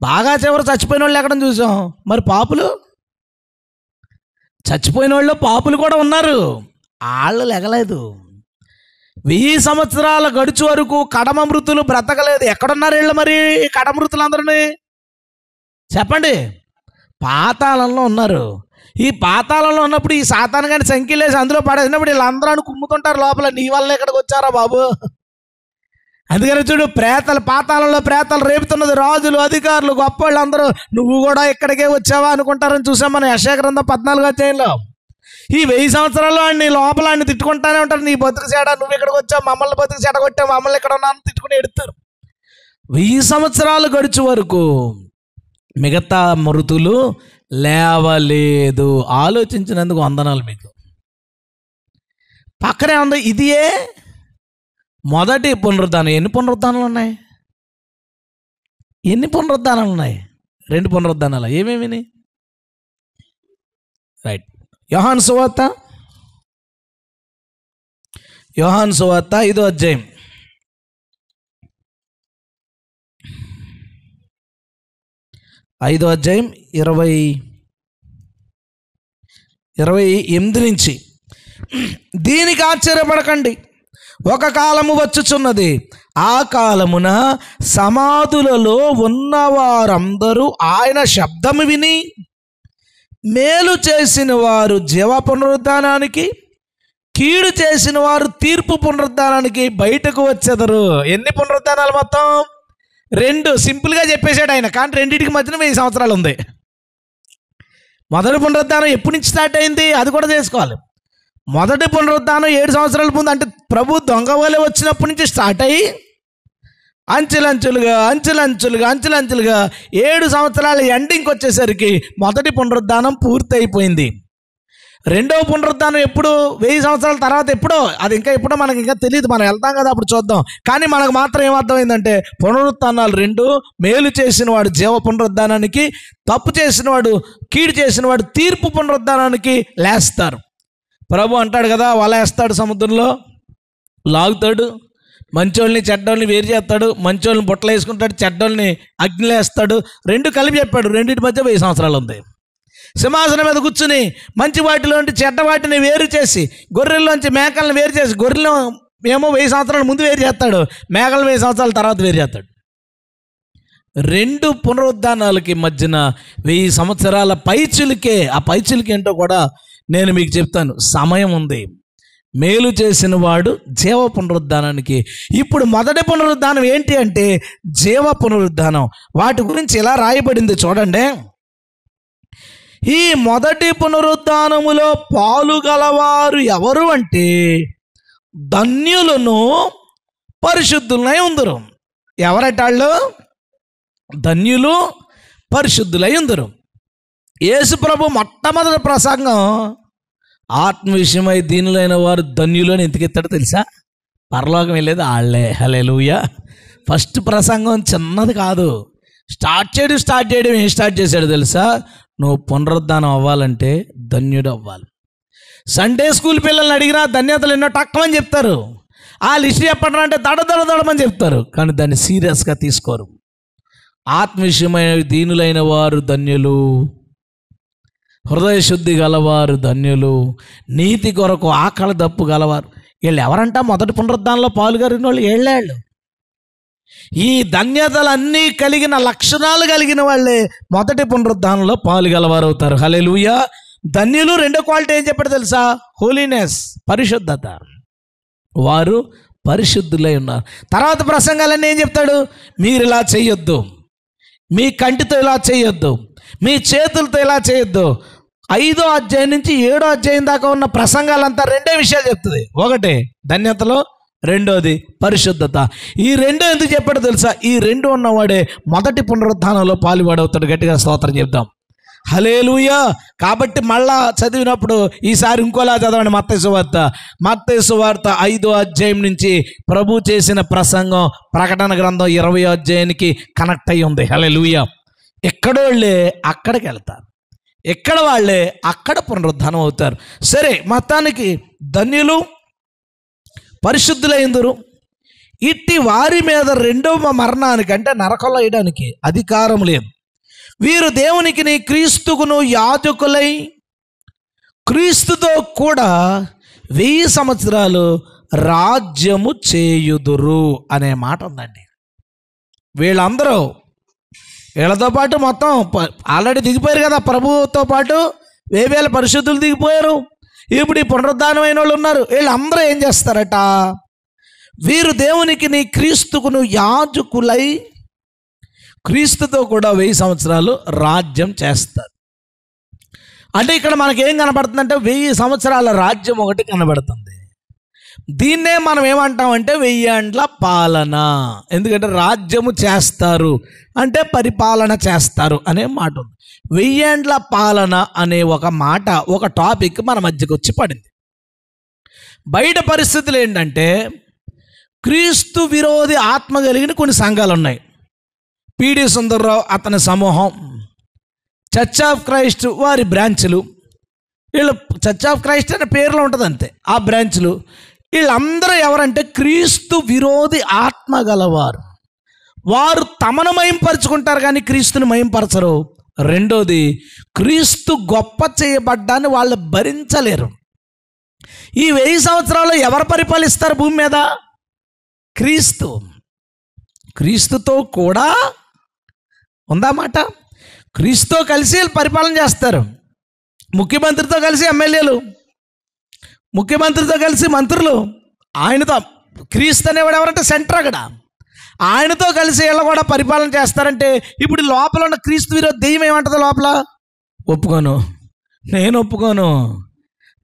బాగా చివర చచ్చిపోయిన వాళ్ళు ఎక్కడ చూసాం. మరి పాపులు, చచ్చిపోయిన వాళ్ళు పాపులు కూడా ఉన్నారు, వాళ్ళు లెగలేదు. 1000 సంవత్సరాల గడుచు వరకు కడమ మృతులు బ్రతకలేదు. ఎక్కడున్నారు వీళ్ళు మరి? కడమ మృతులందరినీ చెప్పండి. పాతాళంలో ఉన్నారు. ఈ పాతాళంలో ఉన్నప్పుడు ఈ సాతాను కానీ సంఖ్యలేసి అందులో పడేసినప్పుడు వీళ్ళందరూ కుమ్ముతుంటారు లోపల, నీ వల్ల ఇక్కడికి వచ్చారా బాబు. అందుకని చూడు, ప్రేతలు పాతాళంలో ప్రేతలు రేపుతున్నది, రాజులు అధికారులు గొప్ప వాళ్ళు అందరూ నువ్వు కూడా ఇక్కడికే వచ్చావా అనుకుంటారని చూసాం మనం యెషయా గ్రంథం 14వ అధ్యాయంలో. ఈ 1000 సంవత్సరాల్లో ఆయన లోపల ఆయన తిట్టుకుంటానే ఉంటారు. నీ బతుకు చెడ, నువ్వు ఇక్కడికి వచ్చావు, మమ్మల్ని బతుకు చెడ కొట్టావు, మమ్మల్ని ఇక్కడ ఉన్నాను తిట్టుకుని ఎడుతారు. 1000 సంవత్సరాలు గడుచు వరకు మిగతా మృతులు లేవలేదు. ఆలోచించినందుకు వందనాలు మీకు. పక్కనే ఉంది, ఇదియే మొదటి పునరుద్ధానం. ఎన్ని పునరుద్ధానాలు ఉన్నాయి? ఎన్ని పునరుద్ధానాలు ఉన్నాయి? 2 పునరుద్ధానాలు. ఏమేమి? రైట్. యోహాను సువార్త 5వ అధ్యాయం 28 నుంచి, దీనికి ఆశ్చర్యపడకండి, ఒక కాలము వచ్చుచున్నది, ఆ కాలమున సమాధులలో ఉన్నవారందరూ ఆయన శబ్దము విని మేలు చేసిన వారు జీవ పునరుద్ధానానికి, కీడు చేసిన వారు తీర్పు పునరుద్ధానానికి బయటకు వచ్చేదరు. ఎన్ని పునరుద్ధానాలు? మొత్తం 2. సింపుల్గా చెప్పేశాడు ఆయన, కానీ రెండింటికి మధ్యన 1000 సంవత్సరాలు ఉంది. మొదటి పునరుద్ధానం ఎప్పటి నుంచి స్టార్ట్ అయింది అది కూడా తెలుసుకోవాలి. మొదటి పునరుద్ధానం 7 సంవత్సరాల ముందు, అంటే ప్రభు దొంగ వలె వచ్చినప్పటి నుంచి స్టార్ట్ అయ్యి అంచెలంచెలుగా 7 సంవత్సరాల ఎండింగ్కి వచ్చేసరికి మొదటి పునరుద్ధానం పూర్తి అయిపోయింది. రెండవ పునరుద్ధానం ఎప్పుడు? 1000 సంవత్సరాల తర్వాత ఎప్పుడో, అది ఇంకా ఎప్పుడో మనకి ఇంకా తెలియదు, మనం వెళ్తాం కదా అప్పుడు చూద్దాం. కానీ మనకు మాత్రం ఏమర్థమైందంటే పునరుత్థానాలు 2. మేలు చేసిన వాడు జీవ పునరుద్ధానానికి, తప్పు చేసిన వాడు, కీడు చేసిన వాడు తీర్పు పునరుద్ధానానికి లేస్తారు. ప్రభు అంటాడు కదా, వల వేస్తాడు సముద్రంలో, లాగుతాడు, మంచోళ్ళని చెడ్డోళ్ళని వేరు చేస్తాడు, మంచోళ్ళని బుట్టలు వేసుకుంటాడు, చెడ్డోళ్ళని అగ్నిలో వేస్తాడు. 2 కలిపి చెప్పాడు. రెండింటి మధ్య 1000 సంవత్సరాలు ఉంది. సింహాసనం మీద కూర్చుని మంచి వాటిలోంటి చెడ్డ వాటిని వేరు చేసి, గొర్రెల్లోంచి మేకలను వేరు చేసి, గొర్రెలు ఏమో 1000 సంవత్సరాల ముందు వేరు చేస్తాడు, మేకలు 1000 సంవత్సరాల తర్వాత వేరు చేస్తాడు. 2 పునరుద్ధానాలకి మధ్యన 1000 సంవత్సరాల పైచిలుకే. ఆ పైచిలుకి ఏంటో కూడా నేను మీకు చెప్తాను. సమయం ఉంది. మేలు చేసిన వాడు జీవ పునరుద్ధానానికి. ఇప్పుడు మొదటి పునరుద్ధానం ఏంటి అంటే జీవ పునరుద్ధానం. వాటి గురించి ఎలా రాయబడింది చూడండి. ఈ మొదటి పునరుద్ధానములో పాలుగలవారు ఎవరు అంటే ధన్యులను, పరిశుద్ధులై ఉందురు. ఎవరటాళ్ళు? ధన్యులు, పరిశుద్ధులై ఉందురు. యేసు ప్రభు మొట్టమొదటి ప్రసంగం ఆత్మ విషయమై దీనులైన వారు ధన్యులు అని ఎందుకెత్తాడో తెలుసా? పరలోకం వెళ్ళేది వాళ్ళే. హల్లెలూయా. ఫస్ట్ ప్రసంగం చిన్నది కాదు. స్టార్ట్ చేయడం ఏం స్టార్ట్ చేశాడు తెలుసా? నువ్వు పునరుద్ధానం అవ్వాలంటే ధన్యుడు అవ్వాలి. సండే స్కూల్ పిల్లల్ని అడిగినా ధన్యతలు ఎన్నో టక్కమని చెప్తారు. ఆ లిస్ట్ చెప్పండి అంటే దడమని చెప్తారు, కానీ దాన్ని సీరియస్గా తీసుకోరు. ఆత్మ విషయమైన దీనులైన వారు ధన్యులు, హృదయ శుద్ధి గలవారు ధన్యులు, నీతి కొరకు ఆకలి దప్పు గలవారు. వీళ్ళు ఎవరంట? మొదటి పునరుద్ధానంలో పాల్గొరిన వాళ్ళు ఏళ్ళేళ్ళు. ఈ ధన్యతలన్నీ కలిగిన లక్షణాలు కలిగిన వాళ్ళే మొదటి పునరుద్ధానంలో పాలుగలవారు అవుతారు. హల్లెలూయా. ధన్యులు రెండో క్వాలిటీ ఏం చెప్పాడు తెలుసా? హోలీనెస్, పరిశుద్ధత. వారు పరిశుద్ధులై ఉన్నారు. తర్వాత ప్రసంగాలన్నీ ఏం చెప్తాడు? మీరు ఇలా చేయొద్దు, మీ కంటితో ఇలా చేయొద్దు, మీ చేతులతో ఇలా చేయొద్దు. 5వ అధ్యాయం నుంచి 7వ అధ్యాయం దాకా ఉన్న ప్రసంగాలంతా రెండే విషయాలు చెప్తుంది. ఒకటి ధన్యతలో, రెండోది పరిశుద్ధత. ఈ రెండు ఎందుకు చెప్పాడో తెలుసా? ఈ రెండు ఉన్నవాడే మొదటి పునరుద్ధానంలో పాలువాడవుతాడు. గట్టిగా స్తోత్రం చెప్దాం. హల్లెలూయా. కాబట్టి మళ్ళా చదివినప్పుడు ఈసారి ఇంకోలా చదవండి. మత్తయి సువార్త 5వ అధ్యాయం నుంచి ప్రభు చేసిన ప్రసంగం ప్రకటన గ్రంథం 20వ అధ్యాయానికి కనెక్ట్ అయ్యి ఉంది. హల్లెలూయా. ఎక్కడోళ్ళే అక్కడికి వెళ్తారు, ఎక్కడ వాళ్ళే అక్కడ పునరుద్ధానం అవుతారు. సరే, మొత్తానికి ధన్యులు, పరిశుద్ధులైందురు. ఇట్టి వారి మీద రెండవ మరణానికి అంటే నరకంలో వేయడానికి అధికారం లేదు. వీరు దేవునికి క్రీస్తుకును యాజకులై క్రీస్తుతో కూడా 1000 సంవత్సరాలు రాజ్యము చేయుదురు అనే మాట ఉందండి. వీళ్ళతో పాటు మొత్తం ఆల్రెడీ దిగిపోయారు కదా, ప్రభువుతో పాటు 1000 పరిశుద్ధులు దిగిపోయారు. ఇప్పుడు ఈ పునరుద్ధానమైన వాళ్ళు ఉన్నారు. వీళ్ళందరూ ఏం చేస్తారట? వీరు దేవునికి క్రీస్తుకును యాజకులై క్రీస్తుతో కూడా 1000 సంవత్సరాలు రాజ్యం చేస్తారు. అంటే ఇక్కడ మనకేం కనబడుతుందంటే 1000 సంవత్సరాల రాజ్యం ఒకటి కనబడుతుంది. దీన్నే మనం ఏమంటామంటే 1000 ఏండ్ల పాలన. ఎందుకంటే రాజ్యము చేస్తారు అంటే పరిపాలన చేస్తారు అనే మాట ఉంది. 1000 ఏండ్ల పాలన అనే ఒక మాట, ఒక టాపిక్ మన మధ్యకు వచ్చి పడింది. బయట పరిస్థితులు ఏంటంటే క్రీస్తు విరోధి ఆత్మ కలిగిన కొన్ని సంఘాలు ఉన్నాయి. పిడి సుందర్రావు అతని సమూహం, చర్చ్ ఆఫ్ క్రైస్ట్ వారి బ్రాంచ్లు, వీళ్ళు చర్చ్ ఆఫ్ క్రైస్ట్ అనే పేర్లో ఉంటుంది అంతే, ఆ బ్రాంచ్లు. వీళ్ళందరూ ఎవరంటే క్రీస్తు విరోధి ఆత్మ గలవారు. వారు తమను మహింపరుచుకుంటారు కానీ క్రీస్తుని మహింపరచరు. రెండోది, క్రీస్తు గొప్ప చేయబడ్డాన్ని వాళ్ళు భరించలేరు. ఈ 1000 సంవత్సరాలు ఎవరు పరిపాలిస్తారు భూమి మీద? క్రీస్తుతో కూడా ఉందన్నమాట. క్రీస్తుతో కలిసి పరిపాలన చేస్తారు. ముఖ్యమంత్రితో కలిసి ఎమ్మెల్యేలు, ముఖ్యమంత్రితో కలిసి మంత్రులు, ఆయనతో క్రీస్తు అనేవాడు ఎవరంటే సెంటర్ అక్కడ, ఆయనతో కలిసి వీళ్ళు కూడా పరిపాలన చేస్తారంటే ఇప్పుడు లోపల ఉన్న క్రీస్తు విరోధి దెయ్యం ఏమంటుంది? లోపల నేను ఒప్పుకోను,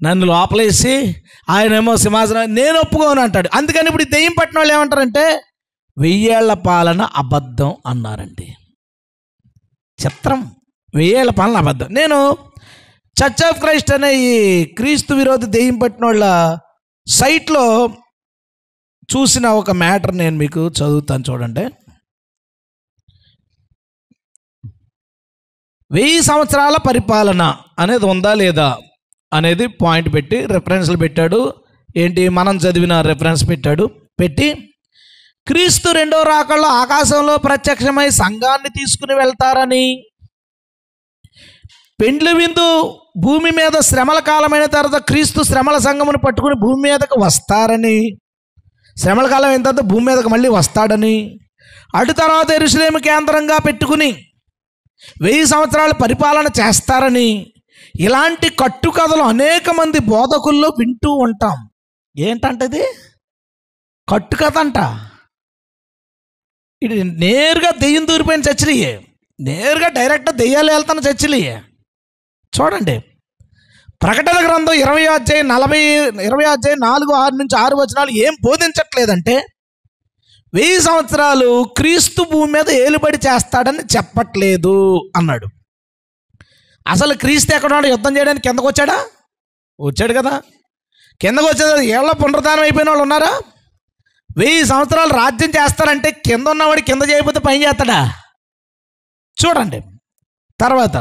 నన్ను లోపలేసి ఆయనేమో సింహాసనం, నేను ఒప్పుకోను అంటాడు. అందుకని ఇప్పుడు దెయ్యం పట్టిన వాళ్ళు ఏమంటారంటే 1000 ఏళ్ల పాలన అబద్ధం అన్నారండి. చిత్రం, 1000 ఏళ్ల పాలన అబద్ధం. నేను చర్చ్ ఆఫ్ క్రైస్ట్ అనే ఈ క్రీస్తు విరోధి దెయ్యం పట్టిన వాళ్ళ సైట్లో చూసిన ఒక మ్యాటర్ నేను మీకు చదువుతాను, చూడండి. 1000 సంవత్సరాల పరిపాలన అనేది ఉందా లేదా అనేది పాయింట్ పెట్టి రెఫరెన్స్లు పెట్టాడు. ఏంటి? మనం చదివిన రెఫరెన్స్ పెట్టి క్రీస్తు రెండో రాకల్లో ఆకాశంలో ప్రత్యక్షమై సంఘాన్ని తీసుకుని వెళ్తారని, పెండ్లి విందు భూమి మీద శ్రమల కాలమైన తర్వాత క్రీస్తు శ్రమల సంఘమును పట్టుకుని భూమి మీదకు వస్తారని, శ్రమల కాలం అయిన తర్వాత భూమి మీదకు మళ్ళీ వస్తాడని, అటు తర్వాత యెరూషలేము కేంద్రంగా పెట్టుకుని 1000 సంవత్సరాలు పరిపాలన చేస్తారని, ఇలాంటి కట్టుకథలు అనేక మంది బోధకుల్లో వింటూ ఉంటాం. ఏంటంటది? కట్టుకథ అంట. ఇది నేరుగా దెయ్యం దూరిపోయిన చర్చిలయ్యే, నేరుగా డైరెక్ట్గా దెయ్యాలు వెళ్తున్న చర్చిలయ్యే. చూడండి, ప్రకటన గ్రంథం 20వ అధ్యాయం 4, 6 నుంచి 6 వచనాలు ఏం బోధించట్లేదంటే 1000 సంవత్సరాలు క్రీస్తు భూమి మీద ఏలుబడి చేస్తాడని చెప్పట్లేదు అన్నాడు. అసలు క్రీస్తు ఎక్కడున్నాడు? యుద్ధం చేయడానికి కిందకు వచ్చాడా? వచ్చాడు కదా. కిందకు వచ్చేది ఏళ్ళ పునరుద్ధానం అయిపోయిన వాళ్ళు ఉన్నారా? 1000 సంవత్సరాలు రాజ్యం చేస్తారంటే కింద ఉన్నవాడు కింద చేయకపోతే పైన చేస్తాడా? చూడండి. తర్వాత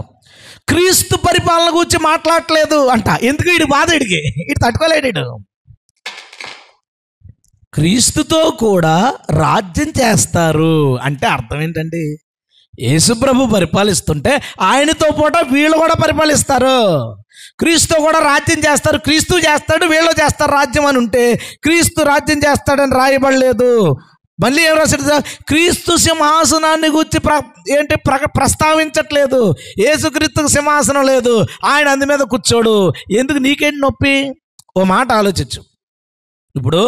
క్రీస్తు పరిపాలన గురించి మాట్లాడట్లేదు అంట. ఎందుకు? వీడి బాధ, వీడు తట్టుకోలేడు. క్రీస్తుతో కూడా రాజ్యం చేస్తారు అంటే అర్థం ఏంటండి? యేసుప్రభు పరిపాలిస్తుంటే ఆయనతో పాటు వీళ్ళు కూడా పరిపాలిస్తారు. క్రీస్తు కూడా రాజ్యం చేస్తారు. క్రీస్తు చేస్తాడు, వీళ్ళు చేస్తారు రాజ్యం అని ఉంటే క్రీస్తు రాజ్యం చేస్తాడని రాయబడలేదు. మళ్ళీ ఏం రాశాడు? క్రీస్తు సింహాసనాన్ని గురించి ప్రస్తావించట్లేదు. యేసుక్రీస్తుకు సింహాసనం లేదు, ఆయన అందు మీద కూర్చోడు. ఎందుకు? నీకేంటి నొప్పి? ఓ మాట ఆలోచించు. ఇప్పుడు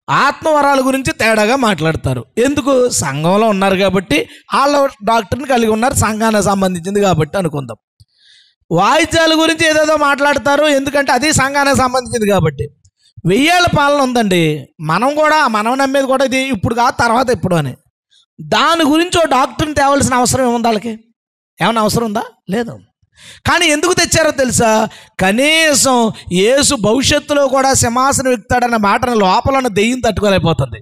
ఆత్మవరాల గురించి తేడాగా మాట్లాడతారు. ఎందుకు? సంఘంలో ఉన్నారు కాబట్టి, వాళ్ళ డాక్టర్ని కలిగి ఉన్నారు, సంఘానికి సంబంధించింది కాబట్టి అనుకుందాం. వాయిద్యాల గురించి ఏదేదో మాట్లాడతారు, ఎందుకంటే అది సంఘానికి సంబంధించింది కాబట్టి. 1000 ఏళ్ల పాలన ఉందండి. మనం నమ్మేది కూడా ఇది ఇప్పుడు కాదు, తర్వాత ఎప్పుడు అని. దాని గురించి ఓ డాక్టర్ని తేవాల్సిన అవసరం ఏముంది? వాళ్ళకి ఏమైనా అవసరం ఉందా? లేదు. కానీ ఎందుకు తెచ్చారో తెలుసా? కనీసం యేసు భవిష్యత్తులో కూడా సింహాసనం ఎక్కుతాడన్న మాటను లోపల ఉన్న దెయ్యం తట్టుకోలేకపోతుంది.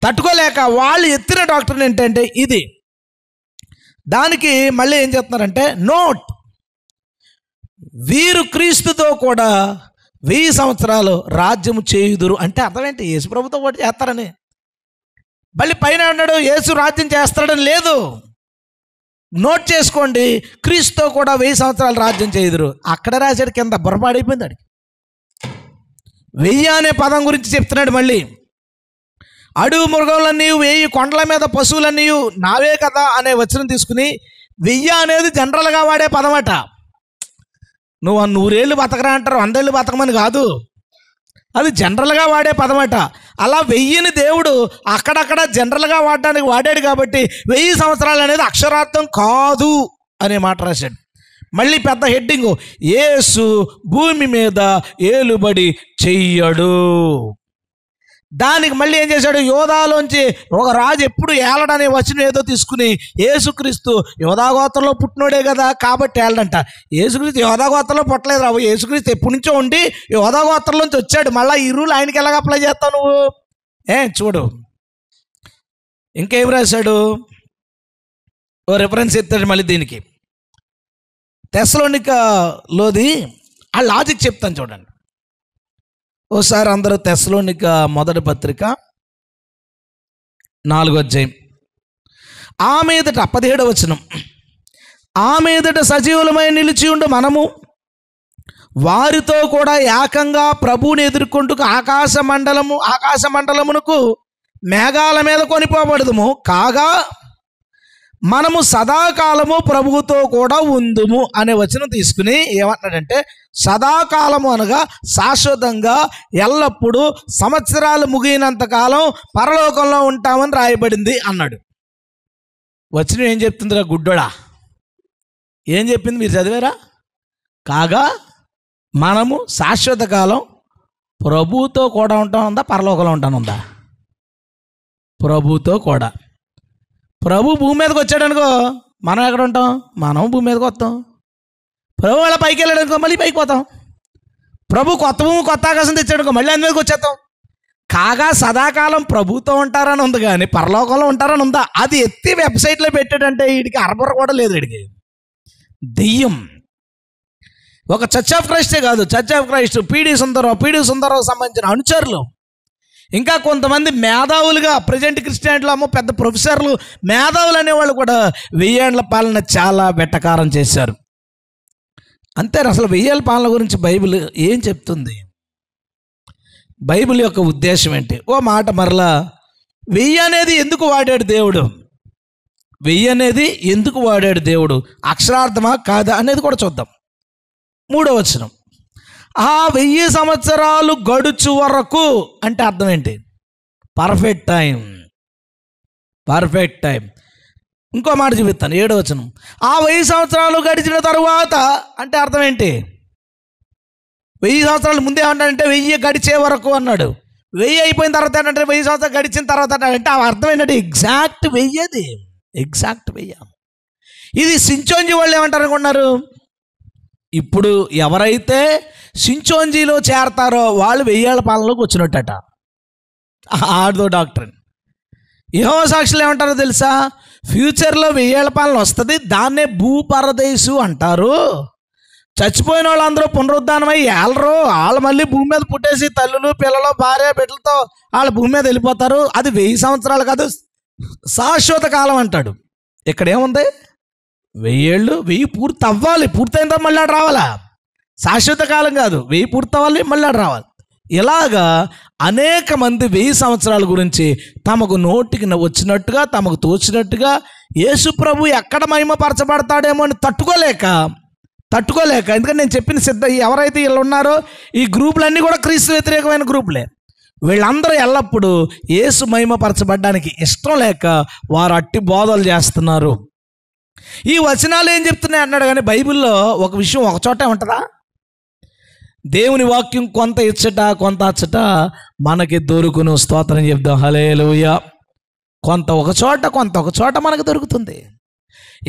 తట్టుకోలేక వాళ్ళు ఎత్తిన డాక్టర్ని ఏంటంటే ఇది. దానికి మళ్ళీ ఏం చెప్తున్నారంటే, నోట్, వీరు క్రీస్తుతో కూడా 1000 సంవత్సరాలు రాజ్యము చేయుదురు అంటే అర్థం ఏంటి? యేసు ప్రభుతో పాటు చేస్తారని. మళ్ళీ పైన అన్నాడు యేసు రాజ్యం చేస్తాడని లేదు. నోట్ చేసుకోండి, క్రీస్తుతో కూడా 1000 సంవత్సరాలు రాజ్యం చేయుదురు. అక్కడ రాశాడు, కింద బొరపాడైపోయింది అడిగి. 1000 అనే పదం గురించి చెప్తున్నాడు. మళ్ళీ అడుగు మృగములన్నీ, 1000 కొండల మీద పశువులన్నీ నావే కదా అనే వచనం తీసుకుని 1000 అనేది జనరల్గా వాడే పదమట. నువ్వు 100 ఏళ్ళు బతకరా అంటారు, 100 ఏళ్ళు బతకమని కాదు, అది జనరల్గా వాడే పదమట. అలా 1000ని దేవుడు అక్కడక్కడ జనరల్గా వాడాడు కాబట్టి 1000 సంవత్సరాలు అనేది అక్షరార్థం కాదు అనే మాట రాశాడు. మళ్ళీ పెద్ద హెడ్డింగు, యేసు భూమి మీద ఏలుబడి చెయ్యడు. దానికి మళ్ళీ ఏం చేశాడు? యోధాలోంచి ఒక రాజు ఎప్పుడు ఏలడనే వచనం ఏదో తీసుకుని యేసుక్రీస్తు యోధాగోత్రంలో పుట్టినోడే కదా కాబట్టి ఏలడంట. యేసుక్రీస్తు యోధాగోత్రంలో పుట్టలేదు రావు. యేసుక్రీస్తు ఎప్పటి నుంచో ఉండి యోధాగోత్రంలోంచి వచ్చాడు. మళ్ళీ ఈ రూల్ ఆయనకి ఎలాగ అప్లై చేస్తావు నువ్వు? చూడు ఇంకేం రాశాడు, ఓ రిఫరెన్స్ ఎత్తాడు మళ్ళీ దీనికి. తెస్సలోనికలోది ఆ లాజిక్ చెప్తాను చూడండి. ఓసారి అందరూ తెస్సలోనిక మొదటి పత్రిక 4వ అధ్యాయం ఆ మీదట 17వ వచనం, ఆ మీదట సజీవులమై నిలిచి ఉండు మనము వారితో కూడా ఏకంగా ప్రభువుని ఎదుర్కొంటూ ఆకాశ మండలమునకు మేఘాల మీద కొనిపోబడదుము. కాగా మనము సదాకాలము ప్రభువుతో కూడా ఉందుము అనే వచనం తీసుకుని ఏమంటున్నాడంటే, సదాకాలము అనగా శాశ్వతంగా ఎల్లప్పుడూ సంవత్సరాలు ముగినంత కాలం పరలోకంలో ఉంటామని రాయబడింది అన్నాడు. వచనం ఏం చెప్తుందిరా గుడ్డోడా? ఏం చెప్పింది? మీరు చదివారా? కాగా మనము శాశ్వత కాలం ప్రభువుతో కూడా ఉంటానుందా, పరలోకంలో ఉంటానుందా? ప్రభువుతో కూడా. ప్రభు భూమి మీదకి వచ్చాడనుకో, మనం ఎక్కడ ఉంటాం? మనం భూమి మీదకి వస్తాం. ప్రభు అలా పైకి వెళ్ళాడనుకో, మళ్ళీ పైకి పోతాం. ప్రభు కొత్త భూమి కొత్త ఆకాశం తెచ్చాడనుకో, మళ్ళీ అందు మీదకి వచ్చేస్తాం. కాగా సదాకాలం ప్రభుతో ఉంటారని ఉంది, కానీ పరలోకంలో ఉంటారని ఉందా? అది ఎత్తి వెబ్సైట్లో పెట్టాడంటే వీడికి అరబుర్ర కూడా లేదు. వీడికి దెయ్యం. ఒక చర్చ్ ఆఫ్ క్రైస్టే కాదు, church of Christ, PD Sundara Rao సంబంధించిన అనుచరులు, ఇంకా కొంతమంది మేధావులుగా ప్రజెంట్ క్రిస్టియానిటీలో పెద్ద ప్రొఫెసర్లు, మేధావులు అనేవాళ్ళు కూడా 1000 ఏళ్ల పాలన చాలా వెట్టకారం చేశారు. అంతే. అసలు 1000 ఏళ్ల పాలన గురించి బైబిల్ ఏం చెప్తుంది? బైబిల్ యొక్క ఉద్దేశం ఏంటి? ఓ మాట మరలా, 1000 అనేది ఎందుకు వాడాడు దేవుడు? 1000 అనేది ఎందుకు వాడాడు దేవుడు? అక్షరార్థమా కాదా అనేది కూడా చూద్దాం. 3వ వచనం, ఆ 1000 సంవత్సరాలు గడుచు వరకు అంటే అర్థం ఏంటి? Perfect time. ఇంకో మాట చూపిస్తాను, 7వ వచనం, ఆ 1000 సంవత్సరాలు గడిచిన తరువాత అంటే అర్థం ఏంటి? 1000 సంవత్సరాలు ముందే ఏమంటాడంటే 1000 గడిచే వరకు అన్నాడు. 1000 అయిపోయిన తర్వాత ఏంటంటే 1000 సంవత్సరాలు గడిచిన తర్వాత అంటే ఆ అర్థం ఏంటంటే ఎగ్జాక్ట్ 1000 అది, ఎగ్జాక్ట్ 1000. ఇది సించోంజి వాళ్ళు ఏమంటారు అనుకున్నారు? ఇప్పుడు ఎవరైతే సించోంజీలో చేరతారో వాళ్ళు 1000 ఏళ్ల పాలనలోకి వచ్చినట్టట. ఆడదో డాక్టర్. యెహోవా సాక్షులు ఏమంటారో తెలుసా? ఫ్యూచర్లో 1000 ఏళ్ల పాలన వస్తుంది, దాన్నే భూపరదేశు అంటారు. చచ్చిపోయిన వాళ్ళందరూ పునరుద్ధానమై ఏలరు, వాళ్ళు మళ్ళీ భూమి మీద పుట్టేసి తల్లులు పిల్లలు భార్య బిడ్డలతో వాళ్ళు భూమి మీద వెళ్ళిపోతారు. అది 1000 సంవత్సరాలు కాదు, శాశ్వత కాలం అంటాడు. ఇక్కడ ఏముంది? 1000 ఏళ్ళు, 1000 పూర్తి అవ్వాలి, పూర్తయిన తర్వాత మళ్ళీ రావాలా? శాశ్వత కాలం కాదు, 1000 పూర్తి అవ్వాలి, మళ్ళీ రావాలి. ఇలాగా అనేక మంది 1000 సంవత్సరాల గురించి తమకు నోటికి వచ్చినట్టుగా, తమకు తోచినట్టుగా యేసు ప్రభు ఎక్కడ మహిమపరచబడతాడేమో అని తట్టుకోలేక, ఎందుకంటే నేను చెప్పిన ఎవరైతే వీళ్ళు ఉన్నారో ఈ గ్రూపులన్నీ కూడా క్రీస్తు వ్యతిరేకమైన గ్రూపులే. వీళ్ళందరూ ఎల్లప్పుడూ యేసు మహిమపరచబడ్డానికి ఇష్టం లేక వారు అట్టి బోధలు చేస్తున్నారు. ఈ వచనాలు ఏం చెప్తున్నాయి అన్నాడు. కానీ బైబిల్లో ఒక విషయం ఒక చోటే ఉంటుందా? దేవుని వాక్యం కొంత ఇచ్చట కొంత అచ్చట మనకి దొరుకును. స్తోత్రం చెప్దాం, హల్లెలూయా. కొంత ఒక చోట, కొంత ఒక చోట మనకు దొరుకుతుంది.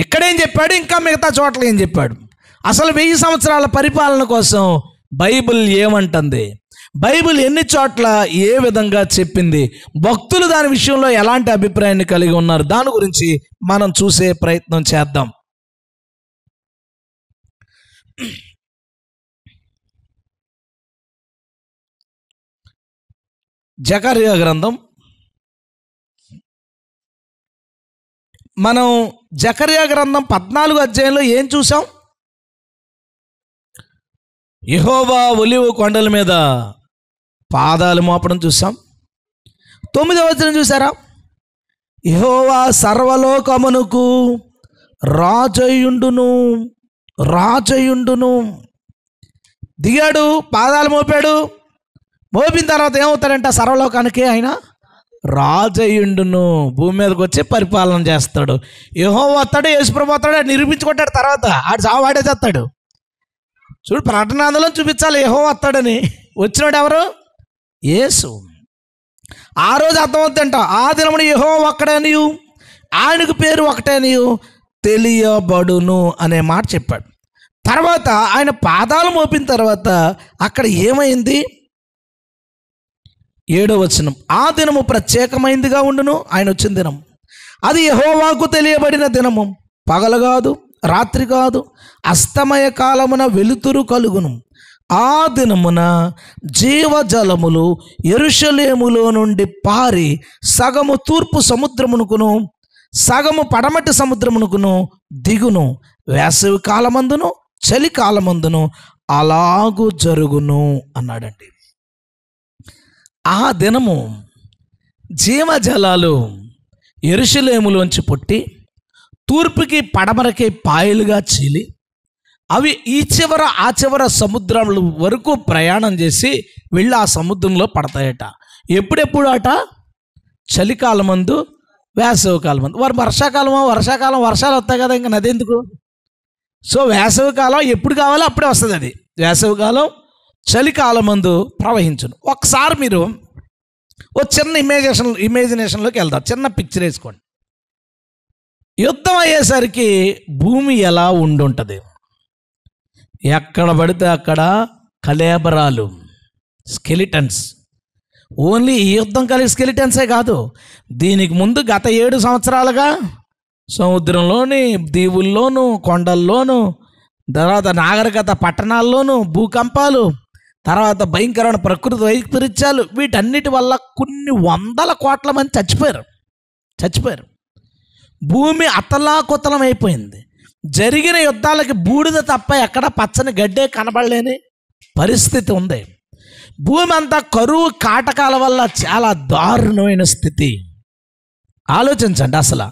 ఇక్కడేం చెప్పాడు, ఇంకా మిగతా చోట్ల ఏం చెప్పాడు? అసలు 1000 సంవత్సరాల పరిపాలన కోసం బైబిల్ ఏమంటుంది? బైబిల్ ఎన్ని చోట్ల ఏ విధంగా చెప్పింది? భక్తులు దాని విషయంలో ఎలాంటి అభిప్రాయాన్ని కలిగి ఉన్నారు? దాని గురించి మనం చూసే ప్రయత్నం చేద్దాం. జకర్యా గ్రంథం, మనం జకర్యా గ్రంథం 14 అధ్యాయంలో ఏం చూసాం? యెహోవా ఒలీవ కొండల మీద పాదాలు మోపడం చూసాం. 9వ వచనం చూసారా? యెహోవా సర్వలోకమునకు రాజయుండును దిగాడు, పాదాలు మోపాడు. మోపిన తర్వాత ఏమవుతాడంట? సర్వలోకానికి ఆయన రాజయుండును, భూమి మీదకి వచ్చి పరిపాలన చేస్తాడు. యెహోవా వస్తాడు, యేసుప్రభు వస్తాడు, నిరూపించుకుంటాడు. తర్వాత ఆడు చావు వాడే చేస్తాడు. చూడు, ప్రకటనలో చూపించాలి యెహోవా వస్తాడని. వచ్చినాడు ఎవరు? యేసు. ఆ రోజు అర్థమవుతుందంట, ఆ దినమున యెహోవా ఒక్కడనియు ఆయనకు పేరు ఒకటేనియు తెలియబడును అనే మాట చెప్పాడు. తర్వాత ఆయన పాదాలు మోపిన తర్వాత అక్కడ ఏమైంది? 7వ వచనం, ఆ దినము ప్రత్యేకమైందిగా ఉండును. ఆయన వచ్చిన దినం అది యెహోవాకు తెలియబడిన దినము, పగలు కాదు రాత్రి కాదు, అస్తమయ కాలమున వెలుతురు కలుగును. ఆ దినమున జీవజలములు యెరూషలేములో నుండి పారి సగము తూర్పు సముద్రమునకును సగము పడమటి సముద్రమునకును దిగును. వేసవి కాలమందును చలికాలమందును అలాగూ జరుగును అన్నాడండి. ఆ దినము జీవజలాలు యెరూషలేములోంచి పుట్టి తూర్పుకి పడమరకి పాయలుగా చీలి అవి ఈ చివర ఆ చివర సముద్రముల వరకు ప్రయాణం చేసి వెళ్ళి ఆ సముద్రంలో పడతాయట. ఎప్పుడెప్పుడు అట? చలికాలమందు, వేసవి కాలమందు. వర్షాకాలం వర్షాలు వస్తాయి కదా, ఇంకా నది ఎందుకు? సో వేసవి కాలం ఎప్పుడు కావాలో అప్పుడే వస్తుంది. అది వేసవి కాలం, చలికాలమందు ప్రవహించును. ఒకసారి మీరు ఓ చిన్న ఇమేజినేషన్లోకి వెళ్తారు. చిన్న పిక్చర్ వేసుకోండి. యుద్ధం అయ్యేసరికి భూమి ఎలా ఉండుంటుంది? ఎక్కడ పడితే అక్కడ కళేబరాలు, స్కెలిటన్స్. ఓన్లీ ఈ యుద్ధం కలిగి స్కెలిటన్సే కాదు, దీనికి ముందు గత 7 సంవత్సరాలుగా సముద్రంలోని, దీవుల్లోనూ, కొండల్లోనూ, తర్వాత నాగరికత పట్టణాల్లోనూ భూకంపాలు, తర్వాత భయంకరమైన ప్రకృతి వైపరీత్యాలు, వీటన్నిటి వల్ల కొన్ని 100 కోట్ల మంది చచ్చిపోయారు. భూమి అతలాకుతలం అయిపోయింది. జరిగిన యుద్ధాలకి బూడిద తప్ప ఎక్కడ పచ్చని గడ్డే కనబడలేని పరిస్థితి ఉంది. భూమి అంతా కరువు కాటకాల వల్ల చాలా దారుణమైన స్థితి. ఆలోచించండి, అసలు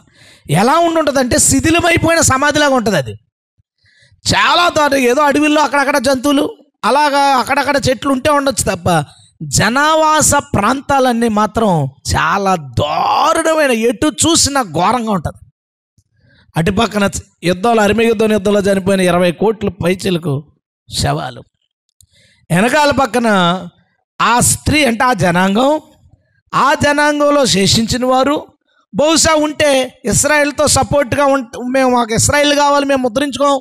ఎలా ఉంటుందంటే శిథిలమైపోయిన సమాధిలాగా ఉంటుంది. అది చాలా దారుణం. ఏదో అడవిల్లో అక్కడక్కడ జంతువులు, అలాగా అక్కడక్కడ చెట్లు ఉంటే ఉండొచ్చు తప్ప జనావాస ప్రాంతాలన్నీ మాత్రం చాలా దారుణమైన, ఎటు చూసినా ఘోరంగా ఉంటుంది. అటుపక్కన యుద్ధంలో, అర్మగెద్దోను యుద్ధంలో చనిపోయిన 20 కోట్ల పైచిలకు శవాలు, వెనకాల పక్కన ఆ స్త్రీ అంటే ఆ జనాంగంలో శేషించిన వారు బహుశా ఉంటే ఇశ్రాయేల్తో సపోర్ట్గా మేము మాకు ఇశ్రాయేల్ కావాలి, మేము ముద్రించుకోం,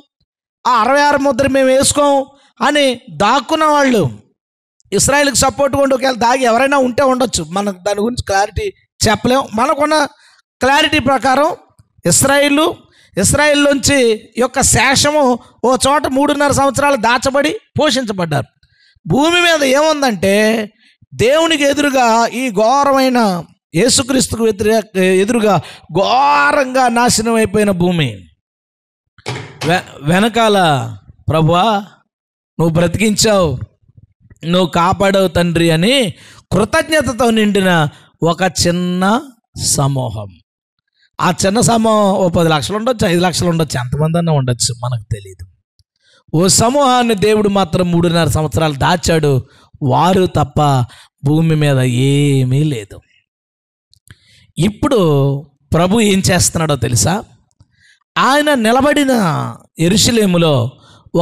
ఆ 66 ముద్ర మేము వేసుకోం అని దాక్కున్న వాళ్ళు, ఇశ్రాయేల్కి సపోర్ట్గా ఉండి ఒకవేళ దాగి ఎవరైనా ఉంటే ఉండొచ్చు. మనకు దాని గురించి క్లారిటీ చెప్పలేం. మనకున్న క్లారిటీ ప్రకారం ఇశ్రాయేల్లోంచి యొక్క శేషము ఓ చోట 3.5 సంవత్సరాలు దాచబడి పోషించబడ్డారు. భూమి మీద ఏముందంటే దేవునికి ఎదురుగా ఈ ఘోరమైన యేసుక్రీస్తుకు ఎదురుగా ఘోరంగా నాశనం అయిపోయిన భూమి. వెనకాల ప్రభువా నువ్వు బ్రతికించావు, నువ్వు కాపాడవు తండ్రి అని కృతజ్ఞతతో నిండిన ఒక చిన్న సమూహం. ఆ చిన్న సమూహం ఓ 10 లక్షలు ఉండొచ్చు, 5 లక్షలు ఉండొచ్చు, ఎంతమంది అన్నా ఉండొచ్చు, మనకు తెలియదు. ఓ సమూహాన్ని దేవుడు మాత్రం 3.5 సంవత్సరాలు దాచాడు. వారు తప్ప భూమి మీద ఏమీ లేదు. ఇప్పుడు ప్రభు ఏం చేస్తున్నాడో తెలుసా? ఆయన నిలబడిన యెరూషలేములో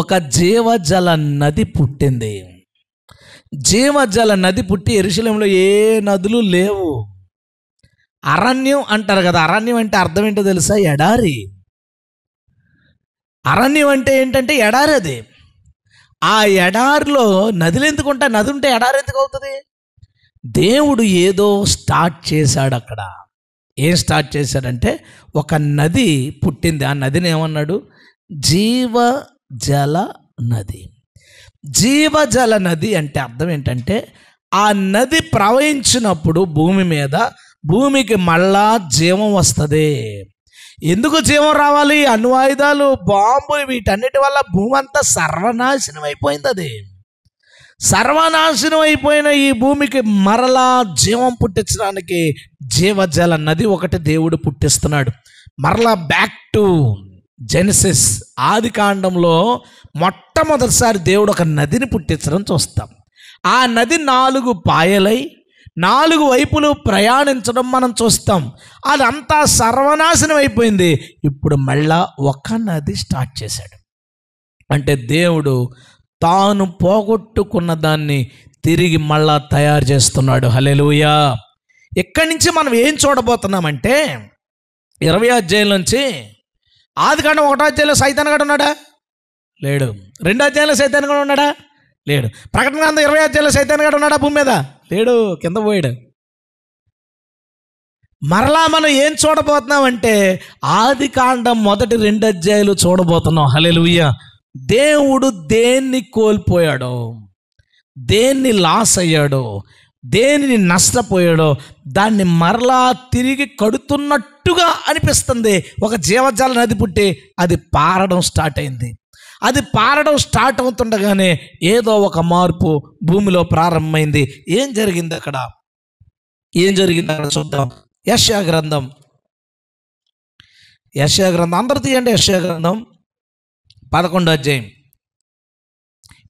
ఒక జీవజల నది పుట్టింది. జీవజల నది పుట్టి యెరూషలేములో ఏ నదులు లేవు. అరణ్యం అంటారు కదా, అరణ్యం అంటే అర్థం ఏంటో తెలుసా? ఎడారి. అరణ్యం అంటే ఏంటంటే ఎడారి. అది ఆ ఎడారిలో నదులు ఎందుకు ఉంటాయి? నది ఉంటే ఎడారి ఎందుకు అవుతుంది? దేవుడు ఏదో స్టార్ట్ చేశాడు అక్కడ. ఏం స్టార్ట్ చేశాడంటే ఒక నది పుట్టింది. ఆ నదిని ఏమన్నాడు? జీవజల నది. జీవజల నది అంటే అర్థం ఏంటంటే ఆ నది ప్రవహించినప్పుడు భూమికి మళ్ళా జీవం వస్తుంది. ఎందుకు జీవం రావాలి? అణ్వాయుధాలు, బాంబులు, వీటన్నిటి వల్ల భూమి అంతా సర్వనాశనం అయిపోయింది. అది సర్వనాశనం అయిపోయిన ఈ భూమికి మరలా జీవం పుట్టించడానికి జీవజల నది ఒకటి దేవుడు పుట్టిస్తున్నాడు. మరలా బ్యాక్ టు జెనసిస్, ఆది కాండంలో మొట్టమొదటిసారి దేవుడు ఒక నదిని పుట్టించడం చూస్తాం. ఆ నది 4 పాయలై 4 వైపులు ప్రయాణించడం మనం చూస్తాం. అదంతా సర్వనాశనం అయిపోయింది. ఇప్పుడు మళ్ళా ఒక నది స్టార్ట్ చేశాడు. అంటే దేవుడు తాను పోగొట్టుకున్న దాన్ని తిరిగి మళ్ళా తయారు చేస్తున్నాడు. హల్లెలూయా. ఇక్కడి నుంచి మనం ఏం చూడబోతున్నామంటే 20వ అధ్యాయం నుంచి, ఆదికాండం 1వ అధ్యాయంలో సైతాన్ గడు ఉన్నాడా? లేడు. 2వ అధ్యాయంలో సైతాన్ గడు ఉన్నాడా? లేడు. ప్రకటన గ్రంథం 20వ అధ్యాయంలో సైతాన్ గడు ఉన్నాడా భూమి మీద? లేడు, కింద పోయాడు. మరలా మనం ఏం చూడబోతున్నామంటే ఆదికాండం మొదటి 2 అధ్యాయాలు చూడబోతున్నాం. హల్లెలూయా. దేవుడు దేన్ని కోల్పోయాడో, దేన్ని లాస్ అయ్యాడో, దేనిని నష్టపోయాడో దాన్ని మరలా తిరిగి కడుతున్నట్టుగా అనిపిస్తుంది. ఒక జీవజాల నది పుట్టి అది పారడం స్టార్ట్ అయింది. అది పారడం స్టార్ట్ అవుతుండగానే ఏదో ఒక మార్పు భూమిలో ప్రారంభమైంది. ఏం జరిగింది అక్కడ చూద్దాం. యెషయా గ్రంథం అందరూ తీయండి. యెషయా గ్రంథం 11వ అధ్యాయం.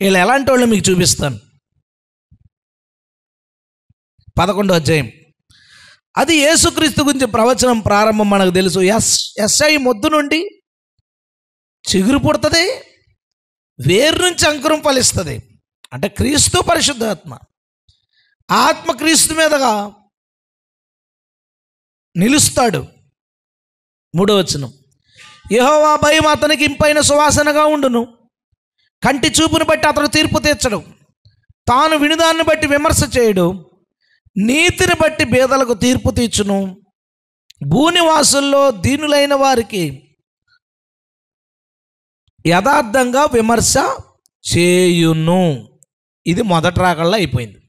వీళ్ళు ఎలాంటి వాళ్ళు మీకు చూపిస్తాను. 11వ అధ్యాయం. అది యేసుక్రీస్తు గురించి ప్రవచనం ప్రారంభం. మనకు తెలుసు, యెషయా మొద్దు నుండి చిగురు పుడుతుంది, వేరు నుంచి అంకురం ఫలిస్తుంది. అంటే క్రీస్తు పరిశుద్ధాత్మ, ఆత్మ క్రీస్తు మీదగా నిలుస్తాడు. 3వ వచనం. యెహోవా భయం అతనికి ఇంపైన సువాసనగా ఉండును, కంటి చూపును బట్టి అతడు తీర్పు తీర్చడు, తాను వినుదాన్ని బట్టి విమర్శ చేయడు, నీతిని బట్టి బేదలకు తీర్పు తీర్చును, భూనివాసుల్లో దీనులైన వారికి యథార్థంగా విమర్శ చేయును. ఇది మొదటి రాకల్లో అయిపోయింది.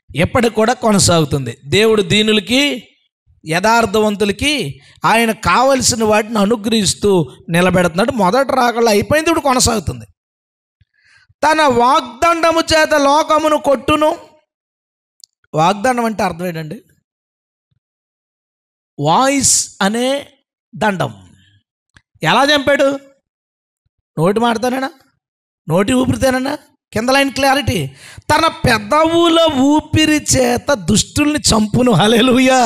ఎప్పటికి కూడా కొనసాగుతుంది. దేవుడు దీనులకి, యథార్థవంతులకి ఆయన కావలసిన వాటిని అనుగ్రహిస్తూ నిలబెడుతున్నాడు. మొదటి రాకల్లో అయిపోయింది, ఇప్పుడు కొనసాగుతుంది. తన వాగ్దండము చేత లోకమును కొట్టును. వాగ్దండం అంటే అర్థం ఏంటండి? వాయిస్ అనే దండం. ఎలా చంపాడు? నోటి మాటతోనేనా? నోటి ఊపిరితేనన్నా? కింద లైన్ క్లారిటీ. తన పెదవుల ఊపిరి చేత దుష్టుల్ని చంపును. హల్లెలూయా.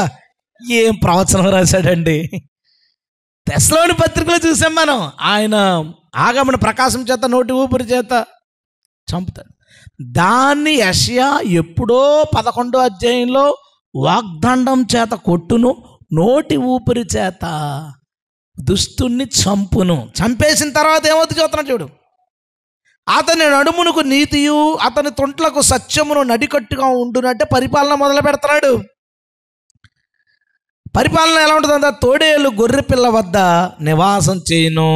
ఏం ప్రవచనం రాశాడండి. తెస్సలోని పత్రికలో చూసాం మనం. ఆయన ఆగమన ప్రకాశం చేత, నోటి ఊపిరి చేత చంపుతాడు. దాన్ని యెషయా ఎప్పుడో 11వ అధ్యాయంలో వాగ్దండం చేత కొట్టును, నోటి ఊపిరి చేత దుష్టుణ్ణి చంపును. చంపేసిన తర్వాత ఏమవుతుంది చూస్తున్నాడు చూడు. అతని నడుమునకు నీతియు అతని తొంట్లకు సత్యమును నడికట్టుగా ఉండునంటే పరిపాలన మొదలు పెడుతున్నాడు. పరిపాలన ఎలా ఉంటుందంటే తోడేలు గొర్రె పిల్ల వద్ద నివాసం చేయను.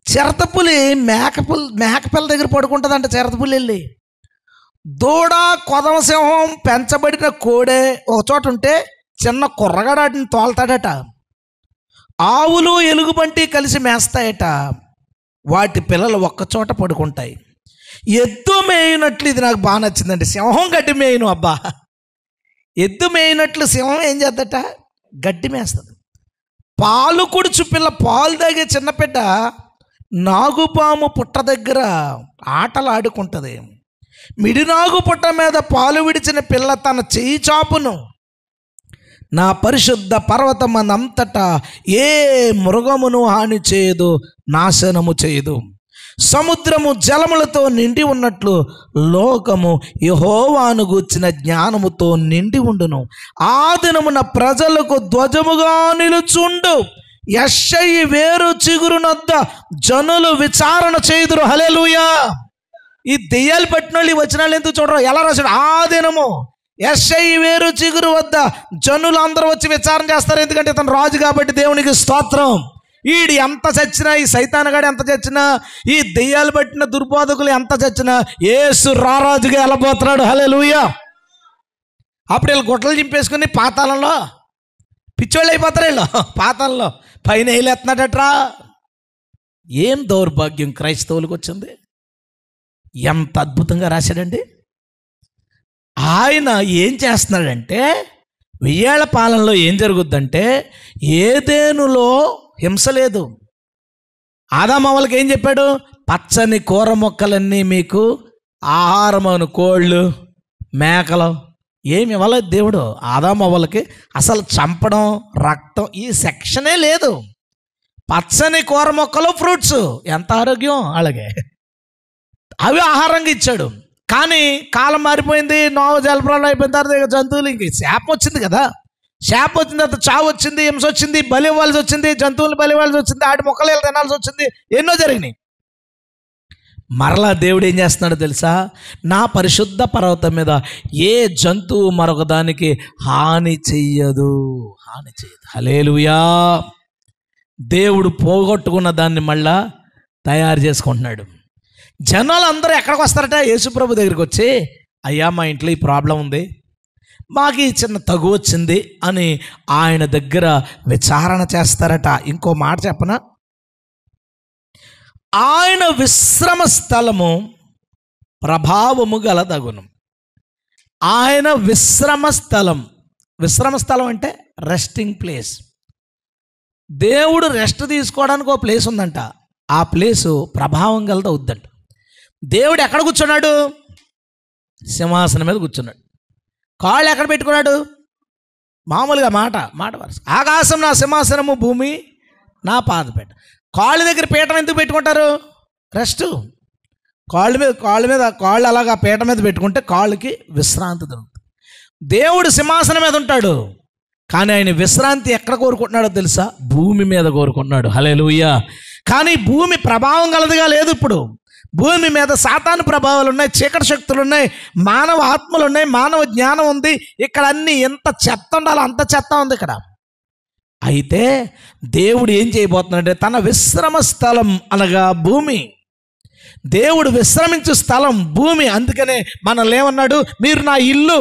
చిరతపులి మేకపిల్ల దగ్గర పడుకుంటుందంట. చిరతపులి వెళ్ళి దూడ కొదమసింహం పెంచబడిన కోడే ఒక చోట ఉంటే చిన్న కుర్రగాడాటిని తోలుతాడట. ఆవులు ఎలుగుబంటి కలిసి మేస్తాయట, వాటి పిల్లలు ఒక్కచోట పడుకుంటాయి. ఎద్దు మేయినట్లు, ఇది నాకు బాగా నచ్చిందండి, సింహం గడ్డి మేయను. అబ్బా, ఎద్దు మేయినట్లు సింహం ఏం చేద్దట, గడ్డి మేస్తుంది. పాలు కుడుచు పిల్ల, పాలు తాగే చిన్నపిడ్డ నాగుపాము పుట్ట దగ్గర ఆటలు ఆడుకుంటుంది. మిడినాగు పుట్ట మీద పాలు విడిచిన పిల్ల తన చెయ్యి చాపును. నా పరిశుద్ధ పర్వతమనంతటా ఏ మృగమును హాని చేయదు, నాశనము చేయదు. సముద్రము జలములతో నిండి ఉన్నట్లు లోకము యెహోవాను గూర్చిన జ్ఞానముతో నిండి ఉండును. ఆ దినమున ప్రజలకు ధ్వజముగా నిలుచుండు. యెషయి వేరు చిగురునొద్ద జనులు విచారణ చేయుదురు. హల్లెలూయా. ఈ దెయ్యాలు పట్టిన వాళ్ళు ఈ వచనాలు ఎందుకు చూడరు? ఎలా రాశాడు? ఆ దినము యెషయి వేరు చిగురు వద్ద జనులు అందరూ వచ్చి విచారణ చేస్తారు. ఎందుకంటే ఇతను రాజు కాబట్టి దేవునికి స్తోత్రం. ఈడు ఎంత చచ్చినా, ఈ సైతానగాడు ఎంత చచ్చినా, ఈ దెయ్యాలు పట్టిన దుర్బోధకులు ఎంత చచ్చినా యేసు రారాజుగా వెళ్ళబోతున్నాడు. హల్లెలూయా. అప్పుడు వీళ్ళు గుట్టలు చింపేసుకుని పాతాళంలో పిచ్చోళ్ళు అయిపోతారు. వీళ్ళు పాతాళంలో పైన వేలేస్తున్నాడట్రా. ఏం దౌర్భాగ్యం క్రైస్తవులకు వచ్చింది. ఎంత అద్భుతంగా రాశాడండి. ఆయన ఏం చేస్తున్నాడంటే, 1000 ఏళ్ల పాలనలో ఏం జరుగుద్దంటే, ఏదేనులో హింస లేదు. ఆదామవ్వలకి ఏం చెప్పాడు? పచ్చని కూర మొక్కలన్నీ మీకు ఆహారమను, కోళ్ళు మేకలు ఏమి ఇవ్వలేదు దేవుడు. ఆదామవ్వలకి అసలు చంపడం, రక్తం ఈ సెక్షనే లేదు. పచ్చని కూర మొక్కలు, ఫ్రూట్స్, ఎంత ఆరోగ్యం అలాగే, అవి ఆహారంగా ఇచ్చాడు. కానీ కాలం మారిపోయింది, నోవ జలప్రాణం అయిపోయిన తర్వాత జంతువులు ఇంక శాపం వచ్చింది కదా. శాపం వచ్చిన తర్వాత చావు వచ్చింది, హింస వచ్చింది, బలి ఇవ్వాల్సి వచ్చింది, జంతువులు బలి ఇవ్వాల్సి వచ్చింది, ఆడి మొక్కలు తినాల్సి వచ్చింది, ఎన్నో జరిగినాయి. మరలా దేవుడు ఏం చేస్తున్నాడో తెలుసా? నా పరిశుద్ధ పర్వతం మీద ఏ జంతువు మరొక దానికి హాని చెయ్యదు, హాని చెయ్యదు. హల్లెలూయా. దేవుడు పోగొట్టుకున్న దాన్ని మళ్ళా తయారు చేసుకుంటున్నాడు. జనాలు అందరూ ఎక్కడికి వస్తారట? యేసుప్రభు దగ్గరికి వచ్చి, అయ్యా మా ఇంట్లో ఈ ప్రాబ్లం ఉంది, మాకు ఈ చిన్న తగు వచ్చింది అని ఆయన దగ్గర విచారణ చేస్తారట. ఇంకో మాట చెప్పనా? ఆయన విశ్రమ స్థలము ప్రభావము గలదగును. ఆయన విశ్రమ స్థలం అంటే రెస్టింగ్ ప్లేస్. దేవుడు రెస్ట్ తీసుకోవడానికి ఒక ప్లేస్ ఉందంట. ఆ ప్లేసు ప్రభావం గలదవుద్దంట. దేవుడు ఎక్కడ కూర్చున్నాడు? సింహాసనం మీద కూర్చున్నాడు. కాళ్ళు ఎక్కడ పెట్టుకున్నాడు? మామూలుగా మాట వరుస. ఆకాశం నా సింహాసనము, భూమి నా పాదపీట. కాళ్ళ దగ్గర పీఠం ఎందుకు పెట్టుకుంటారు? రెస్ట్. కాళ్ళు అలాగా పీట మీద పెట్టుకుంటే కాళ్ళకి విశ్రాంతి దొరుకుతుంది. దేవుడు సింహాసనం మీద ఉంటాడు, కానీ ఆయన విశ్రాంతి ఎక్కడ కోరుకుంటున్నాడో తెలుసా? భూమి మీద కోరుకుంటున్నాడు. హల్లెలూయా. కానీ భూమి ప్రభావం గలదిగా లేదు. ఇప్పుడు భూమి మీద సాతాను ప్రభావాలు ఉన్నాయి, చీకటి శక్తులు ఉన్నాయి, మానవ ఆత్మలు ఉన్నాయి, మానవ జ్ఞానం ఉంది. ఇక్కడ అన్ని ఎంత చెత్త ఉండాలో అంత చెత్త ఉంది ఇక్కడ. అయితే దేవుడు ఏం చేయబోతున్నాడంటే, తన విశ్రమ స్థలం అనగా భూమి, దేవుడు విశ్రమించే స్థలం భూమి. అందుకనే మనల్ని ఏమన్నాడు? మీరు నా ఇల్లు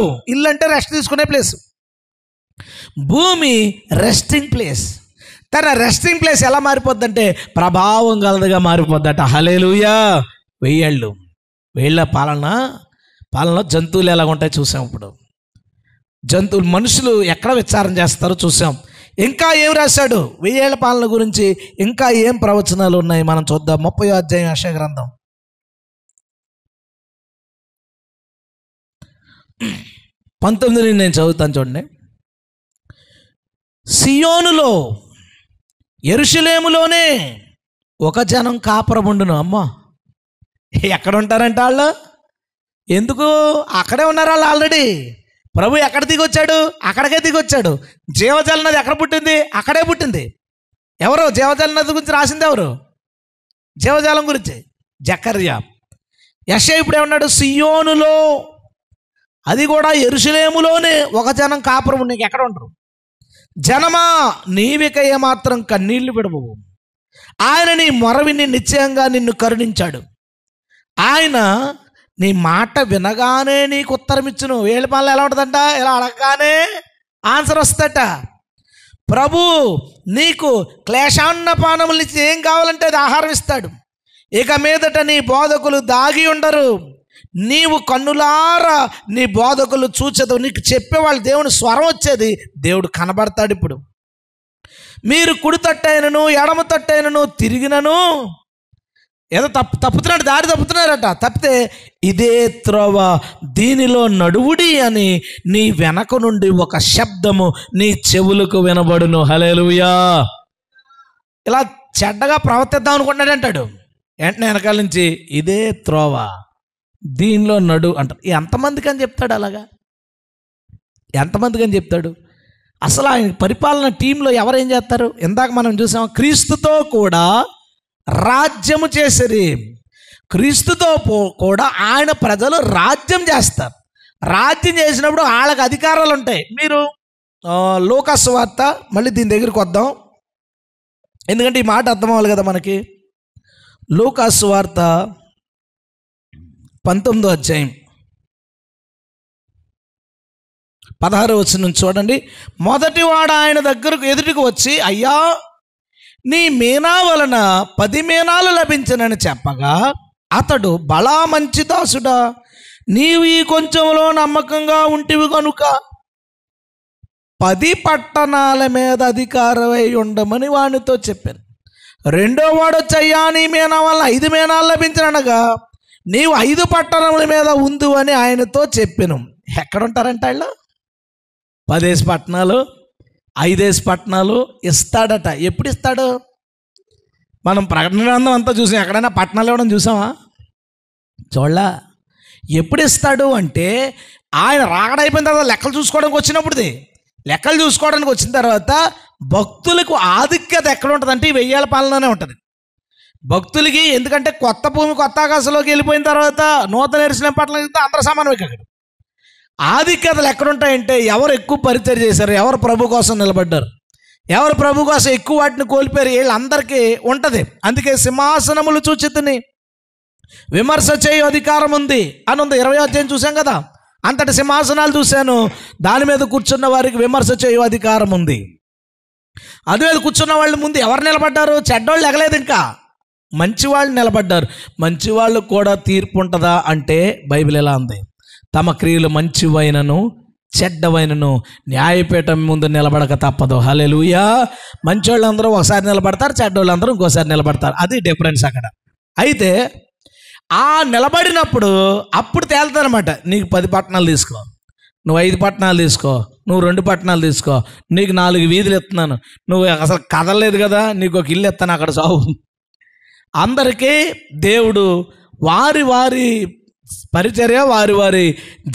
అంటే రెస్ట్ తీసుకునే ప్లేస్. భూమి రెస్టింగ్ ప్లేస్. తన రెస్టింగ్ ప్లేస్ ఎలా మారిపోద్దంటే ప్రభావం గలదిగా మారిపోద్దట. హల్లెలూయా. 1000 ఏళ్ల పాలనలో జంతువులు ఎలా ఉంటాయి చూసాం. ఇప్పుడు జంతువులు, మనుషులు ఎక్కడ విచారణ చేస్తారో చూసాం. ఇంకా ఏం రాశాడు 1000 ఏళ్ల పాలన గురించి? ఇంకా ఏం ప్రవచనాలు ఉన్నాయి మనం చూద్దాం. 30వ అధ్యాయం యెషయా గ్రంథం 19 నేను చదువుతాను చూడండి. సియోనులో, యెరూషలేములోనే ఒక జనం కాపురముండును. అమ్మా, ఎక్కడ ఉంటారంట వాళ్ళు? ఎందుకు? అక్కడే ఉన్నారు వాళ్ళు ఆల్రెడీ. ప్రభు ఎక్కడ దిగొచ్చాడు? అక్కడికే దిగొచ్చాడు. జీవజల నది ఎక్కడ పుట్టింది? అక్కడే పుట్టింది. ఎవరు జీవజల నది గురించి రాసింది? ఎవరు? జీవజాలం గురించి జకర్యా. యెషయా ఇప్పుడు ఏమన్నాడు? సియోనులో, అది కూడా యెరూషలేములోనే ఒక జనం కాపురం. నీకు ఎక్కడ ఉండరు? జనమా, నీవిక ఏమాత్రం కన్నీళ్లు విడవవు. ఆయన నీ మొర విని నిశ్చయంగా నిన్ను కరుణించాడు. ఆయన నీ మాట వినగానే నీకు ఉత్తరం ఇచ్చును. ఏళ్ళ పనులు ఎలా ఉంటుందంట? ఇలా అడగగానే ఆన్సర్ వస్తుందట. ప్రభు నీకు క్లేశాన్నపానములు ఇచ్చి ఏం కావాలంటే అది ఆహారం ఇస్తాడు. ఇక మీదట నీ బోధకులు దాగి ఉండరు. నీవు కన్నులారా నీ బోధకులు చూచదు. నీకు చెప్పేవాళ్ళు దేవుని స్వరం వచ్చేది. దేవుడు కనబడతాడు. ఇప్పుడు మీరు కుడి తట్టైనను ఎడమ తట్టైనను తిరిగినను ఏదో తప్పుతున్నాడు, దారి తప్పుతున్నారట. తప్పితే ఇదే త్రోవ, దీనిలో నడువుడి అని నీ వెనక నుండి ఒక శబ్దము నీ చెవులకు వినబడును. హల్లెలూయా. ఇలా చెడ్డగా ప్రవర్తిద్దాం అనుకుంటున్నాడు అంటాడు. వెంటనే వెనకాల నుంచి ఇదే త్రోవ, దీనిలో నడు అంటారు. ఎంతమందికి అని చెప్తాడు? అలాగా ఎంతమందికి అని చెప్తాడు? అసలు ఆయన పరిపాలన టీంలో ఎవరేం చేస్తారు? ఇందాక మనం చూసాం, క్రీస్తుతో కూడా రాజ్యము చేసిరి. క్రీస్తుతో కూడా ఆయన ప్రజలు రాజ్యం చేస్తారు. రాజ్యం చేసినప్పుడు వాళ్ళకి అధికారాలు ఉంటాయి. మీరు లూకా సువార్త, మళ్ళీ దీని దగ్గరికి వద్దాం, ఎందుకంటే ఈ మాట అర్థం అవ్వాలి కదా మనకి. లూకా సువార్త 19వ అధ్యాయం 16వ వచనం చూడండి. మొదటివాడు ఆయన దగ్గరకు ఎదుటికి వచ్చి, అయ్యా నీ మీనా వలన 10 మీనాలు లభించనని చెప్పగా, అతడు, బలా మంచి దాసుడా, నీవు ఈ కొంచెంలో నమ్మకంగా ఉంటివి కనుక 10 పట్టణాల మీద అధికారమై ఉండమని వానితో చెప్పాను. రెండో వాడు వచ్చి, అయ్యా నీ మీనా వలన 5 మీనాలు లభించనగా నీవు 5 పట్టణముల మీద ఉందు అని ఆయనతో చెప్పాను. ఎక్కడుంటారంట వాళ్ళు? 10 పట్టణాలు, 5 పట్టణాలు ఇస్తాడట. ఎప్పుడు ఇస్తాడు? మనం ప్రకటన గ్రంథం అంతా చూసాం. ఎక్కడైనా పట్టణాలు ఇవ్వడం చూసామా? చూడలా. ఎప్పుడు ఇస్తాడు అంటే ఆయన రాకడైపోయిన తర్వాత లెక్కలు చూసుకోవడానికి వచ్చినప్పుడుది. లెక్కలు చూసుకోవడానికి వచ్చిన తర్వాత భక్తులకు ఆధిక్యత ఎక్కడ ఉంటుందంటే ఈ 1000 ఏళ్ల పాలనలోనే ఉంటుంది భక్తులకి. ఎందుకంటే కొత్త భూమి, కొత్త ఆకాశంలోకి వెళ్ళిపోయిన తర్వాత నూతన యెరూషలేము పట్టణం అందరూ సమానమే. అక్కడ ఆధిక్యతలు ఎక్కడుంటాయంటే ఎవరు ఎక్కువ పరిచయం చేశారు, ఎవరు ప్రభు కోసం నిలబడ్డారు, ఎవరు ప్రభు కోసం ఎక్కువ వాటిని కోల్పోయారు, వీళ్ళందరికీ ఉంటుంది. అందుకే సింహాసనములు చూచితిని, విమర్శ చేయు అధికారం ఉంది అని ఉంది. 20వ అధ్యాయం చూసాం కదా. అంతటి సింహాసనాలు చూశాను, దాని మీద కూర్చున్న వారికి విమర్శ చేయు అధికారం ఉంది. అది మీద కూర్చున్న వాళ్ళ ముందు ఎవరు నిలబడ్డారు? చెడ్డోళ్ళు ఎగలేదు, ఇంకా మంచివాళ్ళు నిలబడ్డారు. మంచివాళ్ళు కూడా తీర్పు ఉంటుందా అంటే బైబిల్ ఎలా ఉంది? తమ క్రియలు మంచివైనను చెడ్డవైనను న్యాయపీఠం ముందు నిలబడక తప్పదు. హల్లెలూయా. మంచోళ్ళందరూ ఒకసారి నిలబడతారు, చెడ్డోళ్ళందరూ ఇంకోసారి నిలబడతారు. అది డిఫరెన్స్ అక్కడ. అయితే ఆ నిలబడినప్పుడు అప్పుడు తేలుతారనమాట. నీకు 10 పట్టణాలు తీసుకో, నువ్వు 5 పట్టణాలు తీసుకో, నువ్వు 2 పట్టణాలు తీసుకో, నీకు 4 వీధులు ఇస్తున్నాను, నువ్వు అసలు కదలలేదు కదా, నీకు ఒక ఇల్లు ఇస్తాను అక్కడ సావు. అందరికీ దేవుడు వారి వారి పరిచర్య, వారి వారి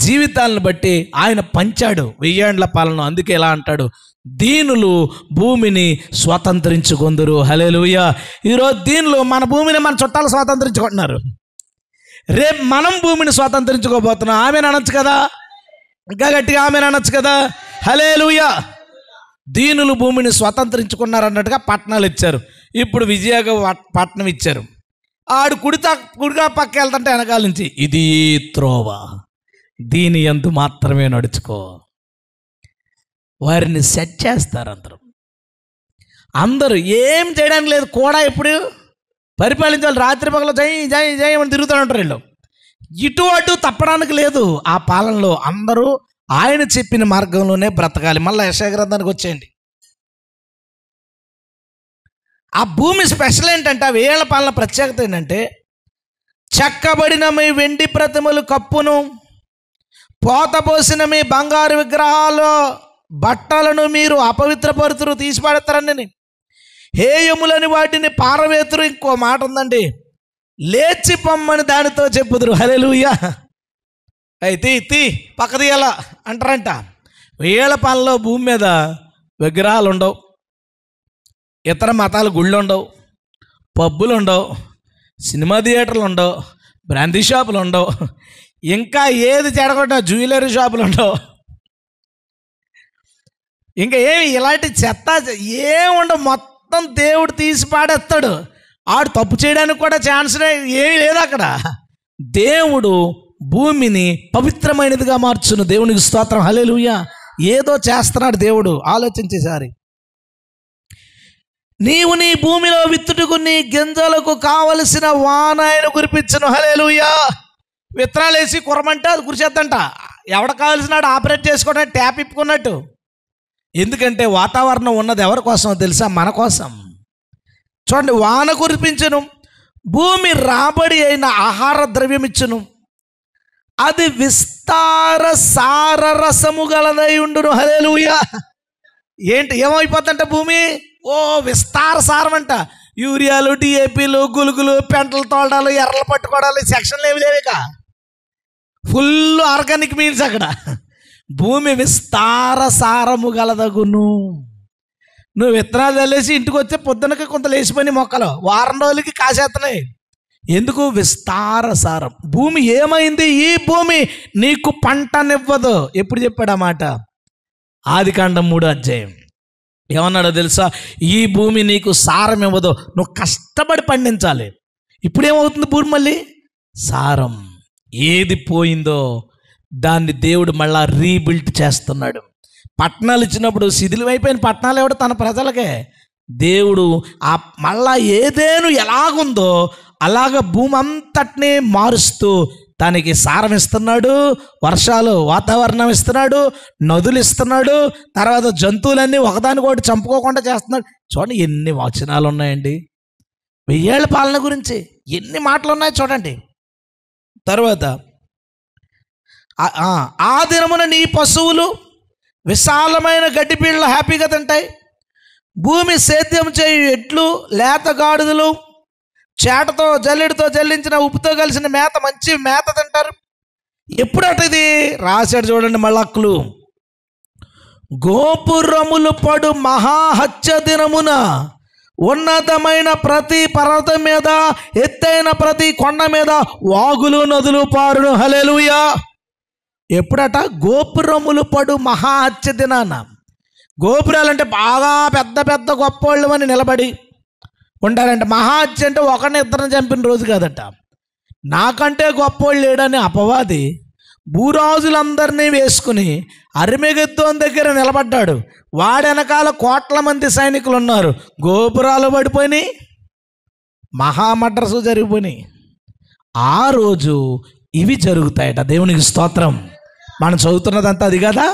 జీవితాలను బట్టి ఆయన పంచాడు 1000 ఏండ్ల పాలన. అందుకే ఎలా అంటాడు? దీనులు భూమిని స్వతంత్రించుకొందురు. హల్లెలూయా. ఈరోజు దీనులు మన భూమిని మన చుట్టాలు స్వాతంత్రించుకుంటున్నారు. రేపు మనం భూమిని స్వాతంత్రించుకోబోతున్నాం. ఆమెను అనొచ్చు కదా, ఇంకా గట్టిగా ఆమెను అనొచ్చు కదా. హల్లెలూయా. దీనులు భూమిని స్వతంత్రించుకున్నారు అన్నట్టుగా పట్టణాలు ఇచ్చారు. ఇప్పుడు విజయగా పట్టణం ఇచ్చారు. ఆడు కుడిగా పక్క వెళ్తుంటే వెనకాల నుంచి ఇది త్రోవ, దీని యందు మాత్రమే నడుచుకో. వారిని సెట్ చేస్తారు. అందరూ ఏం చేయడానికి లేదు కూడా. ఇప్పుడు పరిపాలించే వాళ్ళు రాత్రి పగలు జై జై జై అని తిరుగుతూ ఉంటారు. వీళ్ళు ఇటు అటు తప్పడానికి లేదు. ఆ పాలనలో అందరూ ఆయన చెప్పిన మార్గంలోనే బ్రతకాలి. మళ్ళీ యెషయా గ్రంథానికి వచ్చేయండి. ఆ భూమి స్పెషల్ ఏంటంటే, ఆ 1000 ఏళ్ల పాలన ప్రత్యేకత ఏంటంటే, చెక్కబడిన మీ వెండి ప్రతిమలు కప్పును, పోతపోసిన మీ బంగారు విగ్రహాలు బట్టలను మీరు అపవిత్రపరుతురు, తీసిపడతారని, హేయములని వాటిని పారవేతురు. ఇంకో మాట ఉందండి, లేచి పొమ్మని దానితో చెప్పుదురు. హల్లెలూయా. అయితే తీ పక్క తీయాల అంటారంట. 1000 పాలలో భూమి మీద విగ్రహాలు ఉండవు, ఇతర మతాల గుళ్ళు ఉండవు, పబ్బులు ఉండవు, సినిమా థియేటర్లు ఉండవు, బ్రాందీ షాపులు ఉండవు, ఇంకా ఏది చెడగొట్ట జ్యువెలరీ షాపులు ఉండవు, ఇంకా ఏమి ఇలాంటి చెత్త ఏముండవు. మొత్తం దేవుడు తీసి పాడేస్తాడు. ఆడు తప్పు చేయడానికి కూడా ఛాన్స్ ఏమీ లేదు అక్కడ. దేవుడు భూమిని పవిత్రమైనదిగా మార్చును. దేవునికి స్తోత్రం. హల్లెలూయా. ఏదో చేస్తున్నాడు దేవుడు. ఆలోచించేసారి నీవు నీ భూమిలో విత్తుటకు నీ గింజలకు కావలసిన వాన ఆయన కురిపించును. హల్లెలూయా. విత్తనాలు వేసి కురమంటే అది కురిచేద్దంట. ఎవడ కావాల్సినాడు ఆపరేట్ చేసుకోవడానికి ట్యాప్ ఇప్పుకున్నట్టు. ఎందుకంటే వాతావరణం ఉన్నది ఎవరి కోసం తెలుసా? మన కోసం. చూడండి, వాన కురిపించును, భూమి రాబడి అయిన ఆహార ద్రవ్యం ఇచ్చును, అది విస్తార సార రసము గలదై ఉండును. హల్లెలూయా. ఏంటి ఏమైపోతుందంట భూమి? ఓ విస్తార సారం అంట. యూరియాలు, డిఏపీలు, గులుగులు, పెంటలు తోడాలు, ఎర్రలు పట్టుకోవడాలు, సెక్షన్లు ఏమి లేవు. ఇక ఫుల్ ఆర్గానిక్ మీన్స్ అక్కడ. భూమి విస్తార సారము గలదగును. నువ్వు విత్తనాలు చల్లేసి ఇంటికి వచ్చే పొద్దునకి కొంత లేచిపోయి మొక్కలు వారం రోజులకి కాసేస్తున్నాయి. ఎందుకు? విస్తార సారం. భూమి ఏమైంది? ఈ భూమి నీకు పంటనివ్వదు. ఎప్పుడు చెప్పాడు ఆ మాట? ఆదికాండం 3వ అధ్యాయం. ఏమన్నాడో తెలుసా? ఈ భూమి నీకు సారం ఇవ్వదు, నువ్వు కష్టపడి పండించాలి. ఇప్పుడు ఏమవుతుంది? భూమి మళ్ళీ సారం. ఏది పోయిందో దాన్ని దేవుడు మళ్ళా రీబిల్డ్ చేస్తున్నాడు. పట్టణాలు ఇచ్చినప్పుడు శిథిలమైపోయిన పట్టణాలు ఎవడు? తన ప్రజలకే. దేవుడు ఆ మళ్ళా ఏదేను ఎలాగుందో అలాగ భూమి అంతటినీ మారుస్తూ దానికి సారం ఇస్తున్నాడు, వర్షాలు వాతావరణం ఇస్తున్నాడు, నదులు ఇస్తున్నాడు, తర్వాత జంతువులన్నీ ఒకదానికొకటి చంపుకోకుండా చేస్తున్నాడు. చూడండి ఎన్ని వచనాలు ఉన్నాయండి 1000 ఏళ్ల పాలన గురించి. ఎన్ని మాటలు ఉన్నాయి చూడండి. తర్వాత ఆ దినమున నీ పశువులు విశాలమైన గడ్డి పీళ్ళ హ్యాపీగా తింటాయి. భూమి సేద్యం చేయు ఎడ్లు, లేత గాడిదలు, చేటతో జల్లెడితో జల్లించిన ఉప్పుతో కలిసిన మేత, మంచి మేత తింటారు. ఎప్పుడట ఇది రాశాడు చూడండి మళ్ళాక్కులు. గోపురములు పడు మహాహత్య దినమున ఉన్నతమైన ప్రతి పర్వతం మీద, ఎత్తైన ప్రతి కొండ మీద వాగులు నదులు పారును. హల్లెలూయా. ఎప్పుడట? గోపురములు పడు మహాహత్య దినాన. గోపురాలంటే బాగా పెద్ద పెద్ద గొప్పోళ్ళు అని నిలబడి ఉంటారంట. మహాహత్య అంటే ఒకరిని ఇద్దరిని చంపిన రోజు కాదట. నాకంటే గొప్పోళ్ళు లేడని అపవాది భూరాజులందరినీ వేసుకుని అరిమెగెత్తోన్ దగ్గర నిలబడ్డాడు. వాడి వెనకాల కోట్ల మంది సైనికులు ఉన్నారు. గోపురాలు పడిపోయినాయి, మహామడ్రసు జరిగిపోయినాయి. ఆ రోజు ఇవి జరుగుతాయట. దేవునికి స్తోత్రం. మనం చదువుతున్నదంతా అది కదా.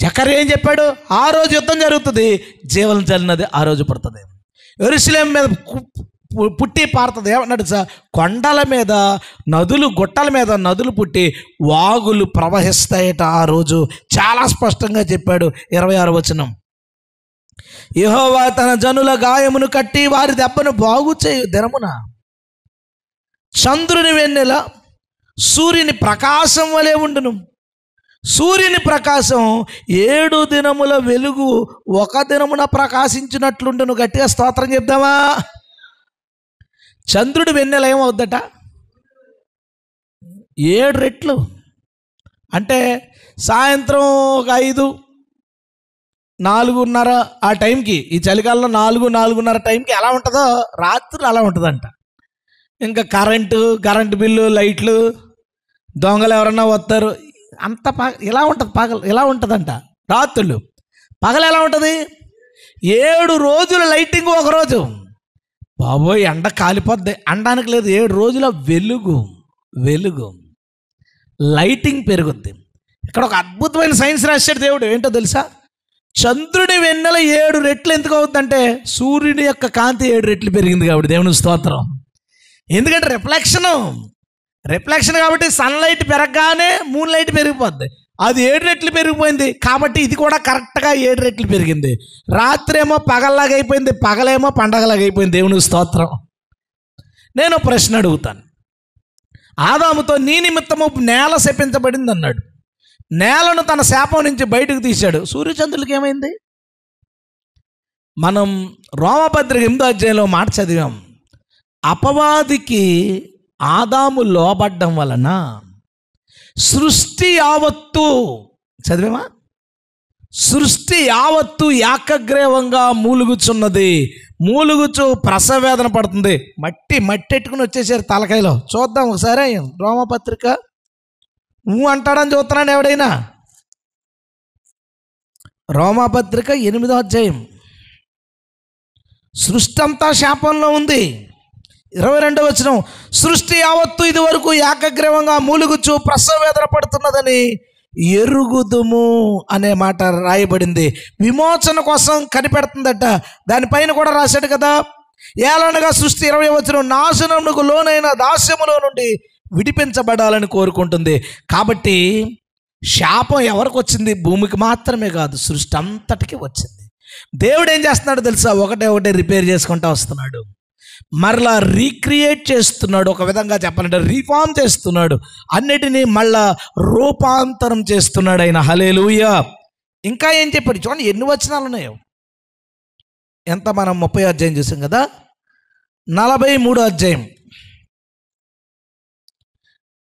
జకర్యా ఏం చెప్పాడు? ఆ రోజు యుద్ధం జరుగుతుంది, జీవం చల్లినది ఆ రోజు పడుతుంది. యెరూషలేము మీద పుట్టి పారుతుంది. ఏమన్నాడు సార్? కొండల మీద నదులు, గుట్టల మీద నదులు పుట్టి వాగులు ప్రవహిస్తాయట ఆ రోజు. చాలా స్పష్టంగా చెప్పాడు 26వ వచనం. యెహోవా తన జనుల గాయమును కట్టి వారి దెబ్బను బాగు చేయు దినమున చంద్రుని వెన్నెల సూర్యుని ప్రకాశం వలె ఉండును. సూర్యుని ప్రకాశం 7 దినముల వెలుగు 1 దినమున ప్రకాశించినట్లుండును. గట్టిగా స్తోత్రం చెప్దామా? చంద్రుడి వెన్నెల ఏమవుద్దట? 7 రెట్లు. అంటే సాయంత్రం ఒక 5, 4:30 ఆ టైంకి, ఈ చలికాలంలో 4, 4:30 టైంకి ఎలా ఉంటుందో రాత్రి అలా ఉంటుందంట. ఇంకా కరెంటు బిల్లు, లైట్లు, దొంగలు ఎవరన్నా వస్తారు, అంత ఇలా ఉంటుంది. పగలు ఎలా ఉంటుందంట రాత్రులు. పగలు ఎలా ఉంటుంది? 7 రోజుల లైటింగ్ ఒకరోజు. బాబోయ్ ఎండ కాలిపోద్ది అనడానికి లేదు. 7 రోజుల వెలుగు లైటింగ్ పెరుగుద్ది. ఇక్కడ ఒక అద్భుతమైన సైన్స్ రాశాడు దేవుడు. ఏంటో తెలుసా? చంద్రుడి వెన్నెల 7 రెట్లు ఎందుకు అవుతుందంటే సూర్యుడి యొక్క కాంతి 7 రెట్లు పెరిగింది కాబట్టి. దేవుని స్తోత్రం. ఎందుకంటే రిఫ్లెక్షన్ కాబట్టి సన్లైట్ పెరగగానే మూన్ లైట్ పెరిగిపోద్ది. అది 7 రెట్లు పెరిగిపోయింది కాబట్టి ఇది కూడా కరెక్ట్గా 7 రెట్లు పెరిగింది. రాత్రి ఏమో పగల్లాగా అయిపోయింది, పగలేమో పండగలాగా అయిపోయింది. దేవుని స్తోత్రం. నేను ప్రశ్న అడుగుతాను. ఆదాముతో నీ నిమిత్తము నేల శపించబడింది అన్నాడు. నేలను తన శాపం నుంచి బయటకు తీశాడు. సూర్యచంద్రులకి ఏమైంది? మనం రోమపత్రిక 8వ అధ్యాయంలో మాట చదివాం. అపవాదికి ఆదాము లోబడ్డం వలన సృష్టి యావత్తు చదివామా? సృష్టి యావత్తు ఏకగ్రీవంగా మూలుగుచున్నది. మూలుగుచు ప్రసవేదన పడుతుంది. మట్టి ఎట్టుకుని వచ్చేసారు తలకాయలో. చూద్దాం ఒకసారి రోమపత్రిక. అంటాడని చూస్తున్నాను ఎవడైనా. రోమపత్రిక 8వ అధ్యాయం. సృష్టి అంతా శాపంలో ఉంది. 22వ వచనం, సృష్టి యావత్తు ఇది వరకు ఏకగ్రీవంగా మూలుగుచు ప్రసవేదన పడుతున్నదని ఎరుగుదుము అనే మాట రాయబడింది. విమోచన కోసం కనిపెడుతుందట. దానిపైన కూడా రాశాడు కదా, ఏలనగా సృష్టి 20వ వచనం, నాశనమునకు లోనైన దాస్యములో నుండి విడిపించబడాలని కోరుకుంటుంది. కాబట్టి శాపం ఎవరికి వచ్చింది? భూమికి మాత్రమే కాదు, సృష్టి అంతటికి వచ్చింది. దేవుడు ఏం చేస్తున్నాడు తెలుసా? ఒకటే రిపేర్ చేసుకుంటూ వస్తున్నాడు. మరలా రీక్రియేట్ చేస్తున్నాడు. ఒక విధంగా చెప్పాలంటే రీఫార్మ్ చేస్తున్నాడు. అన్నిటినీ మళ్ళా రూపాంతరం చేస్తున్నాడు ఆయన. హల్లెలూయా. ఇంకా ఏం చెప్పాడు చూడండి, ఎన్ని వచనాలు ఉన్నాయో. ఎంత మనం 30వ అధ్యాయం చూసాం కదా, 43వ అధ్యాయం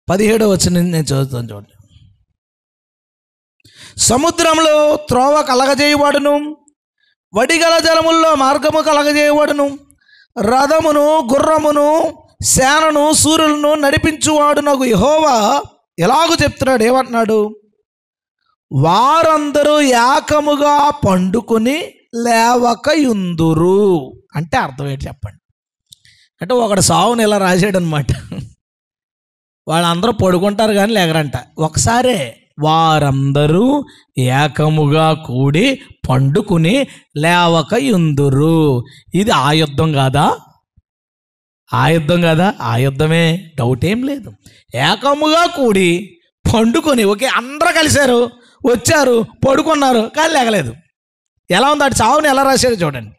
17వ వచనం నేను చదువుతాను చూడండి. సముద్రంలో త్రోవ కలగజేయవాడును, వడిగల జలముల్లో మార్గము కలగజేయవాడును, రథమును గుర్రమును సేనను సూర్యులను నడిపించువాడు నాకు యెహోవా ఎలాగూ చెప్తున్నాడు. ఏమంటున్నాడు? వారందరూ ఏకముగా పండుకొని లేవకయుందురు. అంటే అర్థం ఏంటి చెప్పండి? అంటే ఒకడు సావుని ఇలా రాశాడు అనమాట. వాళ్ళందరూ పడుకుంటారు కానీ లేగరంట. ఒకసారే వారందరూ ఏకముగా కూడి పండుకుని లేవకయుందురు. ఇది ఆయుద్ధం కాదా? ఆయుద్ధం కాదా? ఆయుద్ధమే, డౌట్ ఏం లేదు. ఏకముగా కూడి పండుకొని, ఓకే, అందరూ కలిశారు, వచ్చారు, పడుకున్నారు కానీ లేగలేదు. ఎలా ఉంది? అటు చావుని ఎలా రాశారు చూడండి.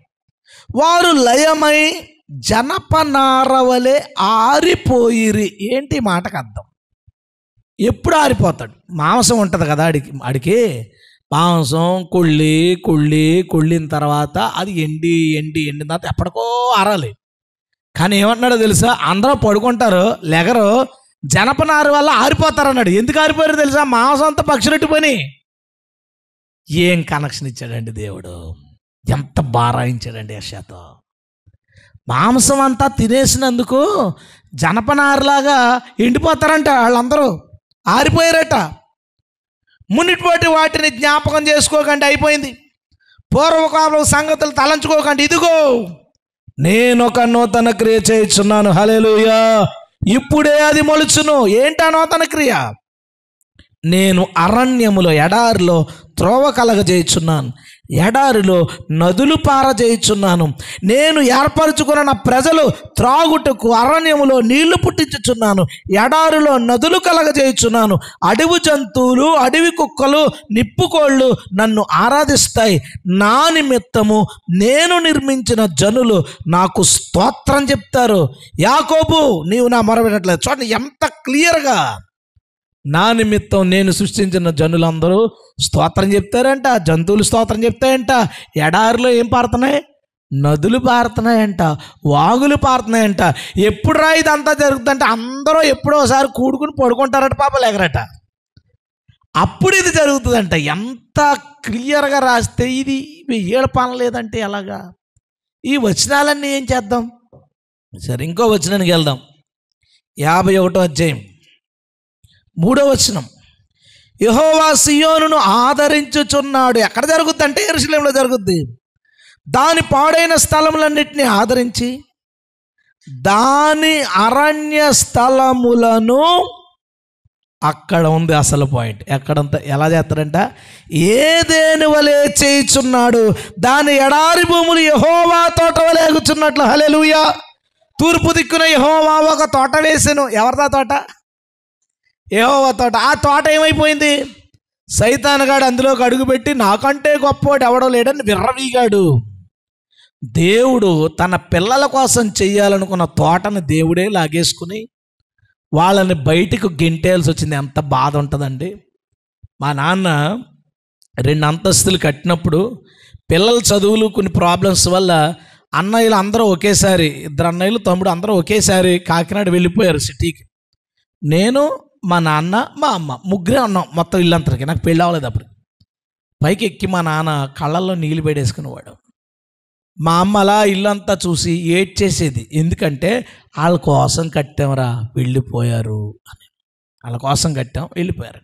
వారు లయమై జనపనారవలే ఆరిపోయిరి. ఏంటి మాటకు అర్థం? ఎప్పుడు ఆరిపోతాడు? మాంసం ఉంటుంది కదా ఆడికి మాంసం కుళ్ళిన తర్వాత అది ఎండిన తర్వాత ఎప్పటికో ఆరాలి. కానీ ఏమంటున్నాడో తెలుసా? అందరూ పడుకుంటారు, లెగరు, జనపనారు వల్ల ఆరిపోతారు అన్నాడు. ఎందుకు ఆరిపోయారు తెలుసా? మాంసం అంతా పక్షులెట్టు పని. ఏం కనెక్షన్ ఇచ్చాడండి దేవుడు! ఎంత బారాయించాడండి యెషయాతో. మాంసం అంతా తినేసినందుకు జనపనారులాగా ఎండిపోతారంట వాళ్ళందరూ, ఆరిపోయారట. మునిటిపోటి వాటిని జ్ఞాపకం చేసుకోకండి, అయిపోయింది. పూర్వకాలం సంగతులు తలంచుకోకండి. ఇదిగో నేనొక నూతన క్రియ చేయుచున్నాను. హల్లెలూయా. ఇప్పుడే అది మొలుచును. ఏంటా నూతన క్రియ? నేను అరణ్యములో ఎడారిలో త్రోవ కలగజేయుచున్నాను, ఎడారిలో నదులు పారజేయుచున్నాను. నేను ఏర్పరచుకున్న నా ప్రజలు త్రాగుటకు అరణ్యములో నీళ్లు పుట్టించుచున్నాను, ఎడారిలో నదులు కలగజేయుచున్నాను. అడవి జంతువులు, అడవి కుక్కలు, నిప్పుకోళ్ళు నన్ను ఆరాధిస్తాయి. నా నిమిత్తము నేను నిర్మించిన జనులు నాకు స్తోత్రం చెప్తారు. యాకోబు, నీవు నా మొరవినట్లేదు. చూడండి ఎంత క్లియర్గా, నా నిమిత్తం నేను సృష్టించిన జనులందరూ స్తోత్రం చెప్తారంట, జంతువులు స్తోత్రం చెప్తాయంట. ఎడారిలో ఏం పారుతున్నాయి? నదులు పారుతున్నాయంట, వాగులు పారుతున్నాయంట. ఎప్పుడు రా ఇదంతా జరుగుతుందంటే అందరూ ఎప్పుడో ఒకసారి కూడుకుని పడుకుంటారట, పాప లేకరట, అప్పుడు ఇది జరుగుతుందంట. ఎంత క్లియర్గా రాస్తే ఇది ఏడపాన లేదంటే ఎలాగా? ఈ వచనాలన్నీ ఏం చేద్దాం? సరే, ఇంకో వచనానికి వెళ్దాం. 51వ అధ్యాయం 3వ వచనం. యెహోవా సియోనును ఆదరించుచున్నాడు. ఎక్కడ జరుగుద్ది అంటే యెరూషలేములో జరుగుద్ది. దాని పాడైన స్థలములన్నిటినీ ఆదరించి దాని అరణ్య స్థలములను, అక్కడ ఉంది అసలు పాయింట్. ఎక్కడంతా ఎలా చేస్తాడంట? ఏదేని వలె చేయుచున్నాడు. దాని ఎడారి భూములు యెహోవా తోట వలె ఎగుచున్నట్లు. హల్లెలూయా. తూర్పు దిక్కున యెహోవా ఒక తోట వేసెను. ఎవరిదా తోట? యెహోవా తోట. ఆ తోట ఏమైపోయింది? సైతానుగాడు అందులోకి అడుగుపెట్టి నాకంటే గొప్పవాడు ఎవడో లేడని విర్రవీగాడు. దేవుడు తన పిల్లల కోసం చెయ్యాలనుకున్న తోటను దేవుడే లాగేసుకుని వాళ్ళని బయటకు గెంటేయాల్సి వచ్చింది. ఎంత బాధ ఉంటుందండి. మా నాన్న 2 అంతస్తులు కట్టినప్పుడు పిల్లల చదువులు కొన్ని ప్రాబ్లమ్స్ వల్ల అన్నయ్యలు అందరూ ఒకేసారి, 2 అన్నయ్యలు తమ్ముడు అందరూ ఒకేసారి కాకినాడ వెళ్ళిపోయారు సిటీకి. నేను, మా నాన్న, మా అమ్మ ముగ్గురే ఉన్నాం మొత్తం ఇల్లంతరికి. నాకు పెళ్ళి అవ్వలేదు అప్పుడు. పైకి ఎక్కి మా నాన్న కళ్ళల్లో నీళ్ళు పెడేసుకునేవాడు. మా అమ్మ అలా ఇల్లంతా చూసి ఏడ్చేసేది. ఎందుకంటే వాళ్ళ కోసం కట్టాంరా వెళ్ళిపోయారు అని. వాళ్ళ కోసం కట్టాం వెళ్ళిపోయారు.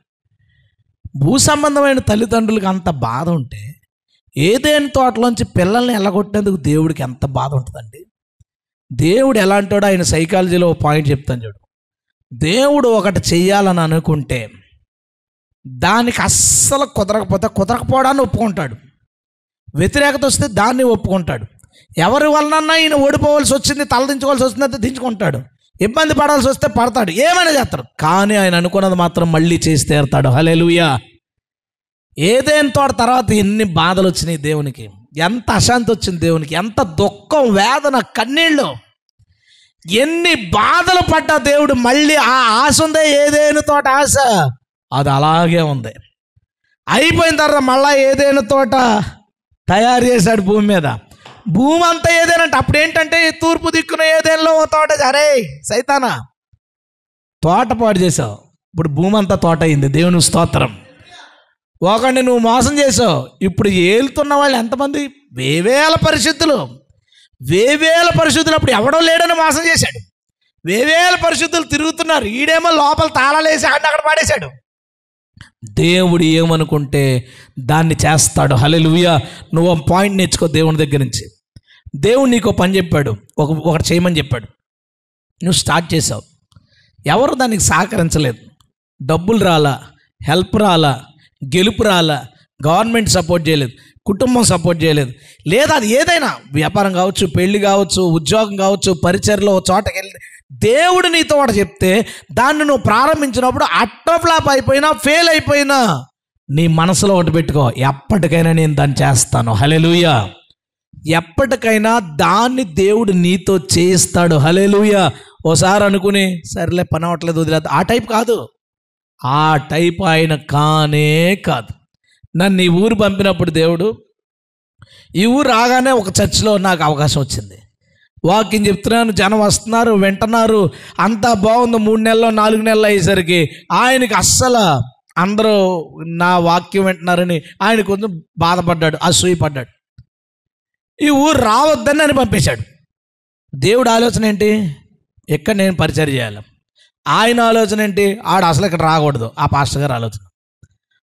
భూ సంబంధమైన తల్లిదండ్రులకు అంత బాధ ఉంటే ఏదేని తోటలోంచి పిల్లల్ని ఎల్లగొట్టేందుకు దేవుడికి ఎంత బాధ ఉంటుందండి. దేవుడు ఎలాంటాడో ఆయన సైకాలజీలో పాయింట్ చెప్తాను చూడు. దేవుడు ఒకటి చెయ్యాలని అనుకుంటే దానికి అస్సలు కుదరకపోవడాన్ని ఒప్పుకుంటాడు. వ్యతిరేకత వస్తే దాన్ని ఒప్పుకుంటాడు. ఎవరి వలనన్నా ఈయన ఓడిపోవాల్సి వచ్చింది, తలదించుకోవాల్సి వచ్చిందంటే దించుకుంటాడు. ఇబ్బంది పడాల్సి వస్తే పడతాడు, ఏమైనా చేస్తాడు. కానీ ఆయన అనుకున్నది మాత్రం మళ్ళీ చేసి తీరుతాడు. హల్లెలూయా. ఏదేని తోట తర్వాత ఎన్ని బాధలు వచ్చినాయి దేవునికి, ఎంత అశాంతి వచ్చింది దేవునికి, ఎంత దుఃఖం, వేదన, కన్నీళ్ళు, ఎన్ని బాధలు పడ్డా దేవుడు మళ్ళీ ఆ ఆశ ఉందే ఏదేని తోట ఆశ, అది అలాగే ఉంది. అయిపోయిన తర్వాత మళ్ళీ ఏదేని తోట తయారు చేశాడు భూమి మీద. భూమి అంతా ఏదేనంటే అప్పుడు ఏంటంటే తూర్పు దిక్కున ఏదేనలో ఓ తోట. అరే సైతానా, తోట పాడు చేసావు, ఇప్పుడు భూమి అంతా తోట అయింది. దేవుని స్తోత్రం. ఒకడిని నువ్వు మోసం చేసావు, ఇప్పుడు ఏలుతున్న వాళ్ళు ఎంతమంది? వేవేల పరిశుద్ధులు అప్పుడు ఎవడో లేడని మోసం చేశాడు. వేవేల పరిశుద్ధులు తిరుగుతున్నారు, ఈడేమో లోపల తాళాలేసి అక్కడ పాడేశాడు. దేవుడు ఏమనుకుంటే దాన్ని చేస్తాడు. హల్లెలూయా. నువ్వు పాయింట్ నేర్చుకో దేవుని దగ్గర నుంచి. దేవుడు నీకు పని చెప్పాడు, ఒకటి చేయమని చెప్పాడు. నువ్వు స్టార్ట్ చేసావు, ఎవరు దానికి సహకరించలేదు. డబ్బులు రాలా, హెల్ప్ రాలా, గెలుపు రాలా, గవర్నమెంట్ సపోర్ట్ చేయలేదు, కుటుంబం సపోర్ట్ చేయలేదు. లేదా అది ఏదైనా వ్యాపారం కావచ్చు, పెళ్లి కావచ్చు, ఉద్యోగం కావచ్చు, పరిచర్లో చోటకి వెళ్ళి దేవుడు నీతో ఒకటి చెప్తే దాన్ని నువ్వు ప్రారంభించినప్పుడు అట్టఫ్లాప్ అయిపోయినా, ఫెయిల్ అయిపోయినా నీ మనసులో ఒకటి పెట్టుకో, ఎప్పటికైనా నేను దాన్ని చేస్తాను. హల్లెలూయా. ఎప్పటికైనా దాన్ని దేవుడు నీతో చేయిస్తాడు. హల్లెలూయా. ఓసారి అనుకుని సరేలే పని అవ్వట్లేదు వదిలేదు, ఆ టైప్ కాదు. ఆ టైప్ ఆయన కానే కాదు. నన్ను ఈ ఊరు పంపినప్పుడు దేవుడు, ఈ ఊరు రాగానే ఒక చర్చిలో నాకు అవకాశం వచ్చింది. వాకింగ్ చెప్తున్నాను, జనం వస్తున్నారు, వింటున్నారు, అంతా బాగుంది. 3 నెలలు 4 నెలలు అయ్యేసరికి ఆయనకి అస్సలు అందరూ నా వాక్యం వింటున్నారని ఆయన కొంచెం బాధపడ్డాడు, అసూయపడ్డాడు. ఈ ఊరు రావద్దని నన్ను పంపించాడు. దేవుడు ఆలోచన ఏంటి? ఇక్కడ నేను పరిచయం చేయాలి. ఆయన ఆలోచన ఏంటి? ఆడు అసలు ఇక్కడ రాకూడదు. ఆ పాస్టర్ గారు ఆలోచన.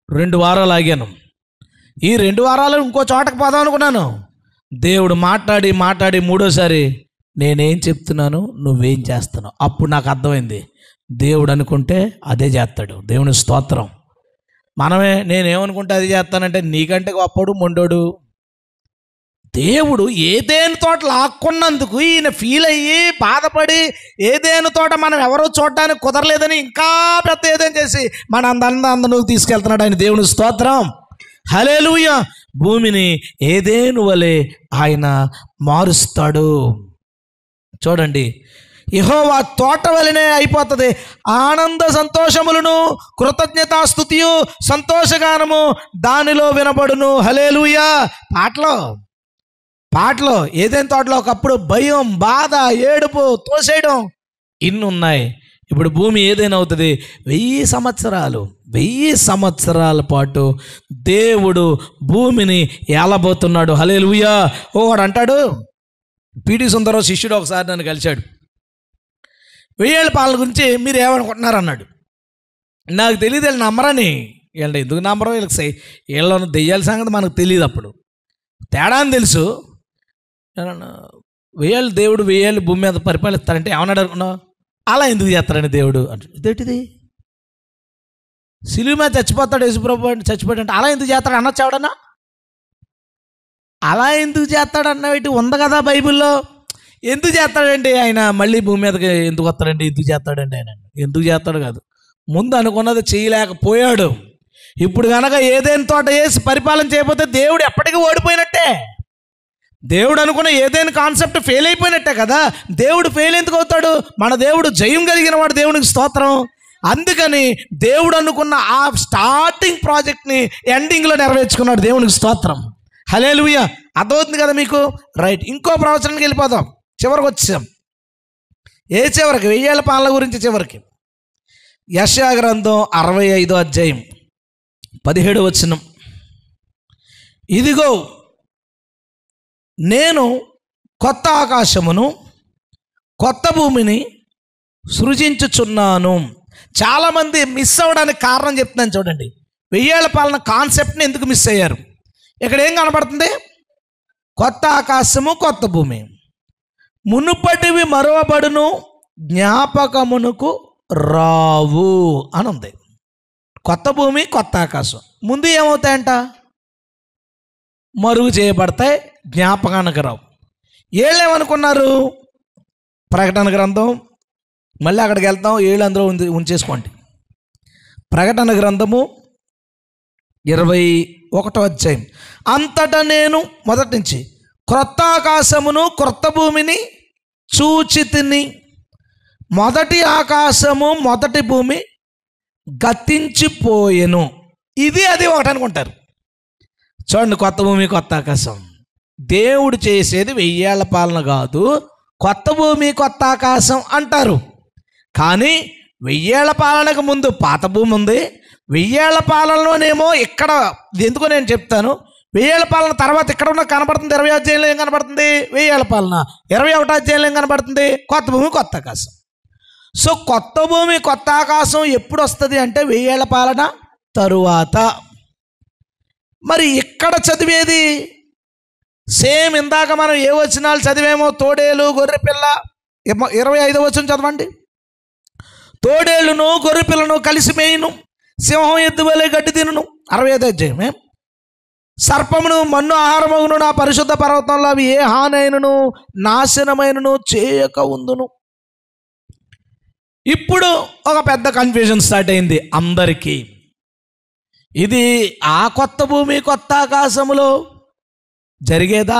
2 వారాలు ఆగాను. ఈ 2 వారాలు ఇంకో చోటకి పోదాం అనుకున్నాను. దేవుడు మాట్లాడి మూడోసారి నేనేం చెప్తున్నాను, నువ్వేం చేస్తున్నావు. అప్పుడు నాకు అర్థమైంది, దేవుడు అనుకుంటే అదే చేస్తాడు. దేవుని స్తోత్రం. నేనేమనుకుంటే అది చేస్తానంటే నీకంటే గొప్పడు మొండోడు. దేవుడు ఏదేని తోట లాక్కున్నందుకు ఈయన ఫీల్ అయ్యి బాధపడి, ఏదేని తోట మనం ఎవరో చూడడానికి కుదరలేదని ఇంకా పెద్ద ఏదేం చేసి మన అందరూ తీసుకెళ్తున్నాడు ఆయన. దేవుని స్తోత్రం. హల్లెలూయా. భూమిని ఏదేను వలె ఆయన మారుస్తాడు. చూడండి, యెహోవా తోట వలెనే అయిపోతుంది. ఆనంద సంతోషములను, కృతజ్ఞతాస్తుతియు, సంతోషగానము దానిలో వినబడును. హల్లెలూయా. పాటలో ఏదేని తోటలో ఒకప్పుడు భయం, బాధ, ఏడుపు, తోసేయడం ఇన్ని ఉన్నాయి. ఇప్పుడు భూమి ఏదైనా అవుతుంది. 1000 సంవత్సరాల పాటు దేవుడు భూమిని ఏలబోతున్నాడు. హల్లెలూయా. ఒకడు అంటాడు, పిడి సుందరరావు శిష్యుడు ఒకసారి నన్ను కలిశాడు. 1000 ఏళ్ల పాలన గురించి మీరు ఏమనుకుంటున్నారు అన్నాడు. నాకు తెలియదు వీళ్ళు నమ్మరని. వీళ్ళు ఎందుకు నమ్మరో, వీళ్ళను దెయ్యాల సంగతి మనకు తెలియదు. అప్పుడు తేడా అని తెలుసు. 1000 దేవుడు 1000 భూమి మీద పరిపాలిస్తారంటే ఏమన్నాడు అనుకున్నావు? అలా ఎందుకు చేస్తారని దేవుడు అంటాడు. ఇదేంటిది? సిలువ మీద చచ్చిపోతాడు యేసుప్రభు అంటే, చచ్చిపోయాడంటే అలా ఎందుకు చేస్తాడు అనొచ్చు ఎవడన్నా? అలా ఎందుకు చేస్తాడన్నవి ఉంది కదా బైబిల్లో. ఎందుకు చేస్తాడండి ఆయన? మళ్ళీ భూమి మీదకి ఎందుకు వస్తాడండి? ఎందుకు చేస్తాడండి ఆయన? ఎందుకు చేస్తాడు కాదు, ముందు అనుకున్నది చేయలేకపోయాడు. ఇప్పుడు కనుక ఏదేని తోట వేసి పరిపాలన చేయకపోతే దేవుడు ఎప్పటికీ ఓడిపోయినట్టే. దేవుడు అనుకున్న ఏదైనా కాన్సెప్ట్ ఫెయిల్ అయిపోయినట్టే కదా. దేవుడు ఫెయిల్ ఎందుకు అవుతాడు? మన దేవుడు జయం కలిగిన వాడు, దేవునికి స్తోత్రం. అందుకని దేవుడు అనుకున్న ఆ స్టార్టింగ్ ప్రాజెక్ట్ని ఎండింగ్లో నెరవేర్చుకున్నాడు, దేవునికి స్తోత్రం. హల్లెలూయా. అర్థమవుతుంది కదా మీకు? రైట్, ఇంకో ప్రవచనానికి వెళ్ళిపోదాం. చివరికి వచ్చాం. ఏ చివరికి? 1000 ఏళ్ల పాలన గురించి చివరికి. యెషయా గ్రంథం 65వ అధ్యాయం 17వ వచనం. ఇదిగో నేను కొత్త ఆకాశమును కొత్త భూమిని సృజించుచున్నాను. చాలామంది మిస్ అవ్వడానికి కారణం చెప్తున్నాను చూడండి. 1000 ఏళ్ల పాలన కాన్సెప్ట్ని ఎందుకు మిస్ అయ్యారు? ఇక్కడ ఏం కనబడుతుంది? కొత్త ఆకాశము కొత్త భూమి, మునుపటివి మరువబడును, జ్ఞాపకమునకు రావు అని ఉంది. కొత్త భూమి కొత్త ఆకాశం ముందు ఏమవుతాయంట? మరుగు చేయబడతాయి, జ్ఞాపకానికి రావు. ఏళ్ళేమనుకున్నారు? ప్రకటన గ్రంథం, మళ్ళీ అక్కడికి వెళ్తాం, 7 అందులో ఉంచేసుకోండి. ప్రకటన గ్రంథము 21వ అధ్యాయం. అంతటా నేను మొదటి నుంచి క్రొత్త ఆకాశమును క్రొత్త భూమిని చూచితిని. మొదటి ఆకాశము మొదటి భూమి గతించిపోయెను. ఇది అది ఒకటి అనుకుంటారు. చూడండి, కొత్త భూమి కొత్త ఆకాశం. దేవుడు చేసేది 1000 ఏళ్ల పాలన కాదు, కొత్త భూమి కొత్త ఆకాశం అంటారు. కానీ 1000 ఏళ్ల పాలనకు ముందు పాత భూమి ఉంది. 1000 ఏళ్ల పాలనలోనేమో ఇక్కడ, ఎందుకో నేను చెప్తాను. 1000 ఏళ్ల పాలన తర్వాత ఇక్కడ ఉన్న కనబడుతుంది 20వ అధ్యాయంలో ఏం కనబడుతుంది? 1000 ఏళ్ల పాలన. 21వ అధ్యాయంలో ఏం కనబడుతుంది? కొత్త భూమి కొత్త ఆకాశం. సో కొత్త భూమి కొత్త ఆకాశం ఎప్పుడు వస్తుంది అంటే 1000 ఏళ్ల పాలన తరువాత. మరి ఇక్కడ చదివేది సేమ్ ఇందాక మనం ఏ వచనాలు చదివేమో, తోడేలు గొర్రెపిల్ల. 25వ వచనం చదవండి. తోడేళ్ళును గొర్రెపిల్లను కలిసి మేయును, సింహం ఎద్దు వలె గడ్డి తినును. 65వ అధ్యాయమే. సర్పమును మన్ను ఆహారమగును, నా పరిశుద్ధ పర్వతంలో అవి ఏ హానైనను నాశనమైనను చేయక ఉందును. ఇప్పుడు ఒక పెద్ద కన్ఫ్యూజన్ స్టార్ట్ అయింది అందరికీ. ఇది ఆ కొత్త భూమి కొత్త ఆకాశములో జరిగేదా?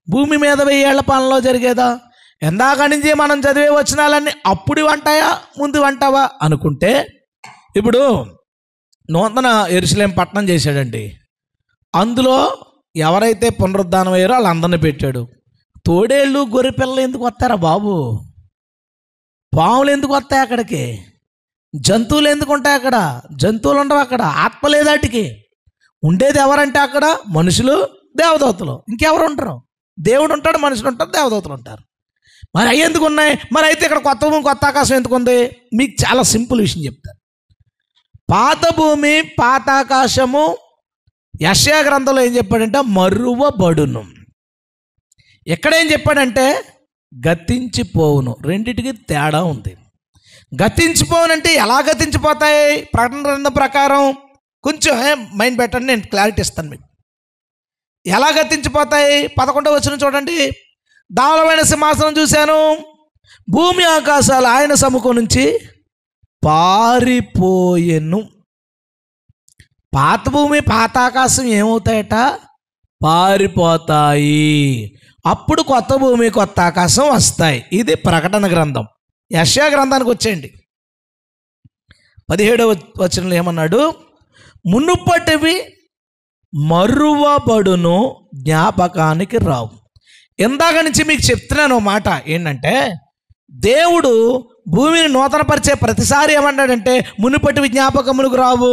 భూమి మీద 1000 ఏళ్ల పాలనలో జరిగేదా? ఎందాక నుంచి మనం చదివే వచనాలన్నీ అప్పుడు వంటాయా ముందు వంటావా అనుకుంటే, ఇప్పుడు నూతన యెరూషలేము పట్టణం చేశాడండి. అందులో ఎవరైతే పునరుద్ధానం అయ్యారో వాళ్ళందరినీ పెట్టాడు. తోడేళ్ళు గొర్రెపిల్లలు ఎందుకు వస్తారా బాబు? పాములు ఎందుకు వస్తాయి అక్కడికి? జంతువులు ఎందుకు ఉంటాయి అక్కడ? జంతువులు ఉండవు అక్కడ. ఆత్మ లేదాటికి. ఉండేది ఎవరంటే అక్కడ మనుషులు, దేవదూతలు. ఇంకెవరు ఉంటారు? దేవుడు ఉంటాడు, మనుషులు ఉంటారు, దేవదూతలు ఉంటారు. మరి అవి ఎందుకు ఉన్నాయి? మరి అయితే ఇక్కడ కొత్త భూమి కొత్త ఆకాశం ఎందుకు ఉంది? మీకు చాలా సింపుల్ విషయం చెప్తాను. పాత భూమి పాత ఆకాశము యెషయా గ్రంథంలో ఏం చెప్పాడంటే మరువబడును. ఎక్కడేం చెప్పాడంటే గతించిపోవును. రెండిటికి తేడా ఉంది. గతించిపోవునంటే ఎలా గతించిపోతాయి? ప్రకటన గ్రంథం ప్రకారం కొంచెం మైండ్ పెట్టండి, నేను క్లారిటీ ఇస్తాను మీకు. ఎలా గతించిపోతాయి? 11వ వచనం చూడండి. దారుణమైన సింహాసనం చూశాను, భూమి ఆకాశాలు ఆయన సముఖం నుంచి పారిపోయెను. పాత భూమి పాత ఆకాశం ఏమవుతాయట? పారిపోతాయి. అప్పుడు కొత్త భూమి కొత్త ఆకాశం వస్తాయి. ఇది ప్రకటన గ్రంథం. యెషయా గ్రంథానికి వచ్చేయండి. 17వ వచనంలో ఏమన్నాడు? మునుపటివి మరువబడును, జ్ఞాపకానికి రావు. ఇందాక నుంచి మీకు చెప్తున్నాను మాట ఏంటంటే, దేవుడు భూమిని నూతనపరిచే ప్రతిసారి ఏమన్నాడంటే మునుపటివి జ్ఞాపకములకు రావు,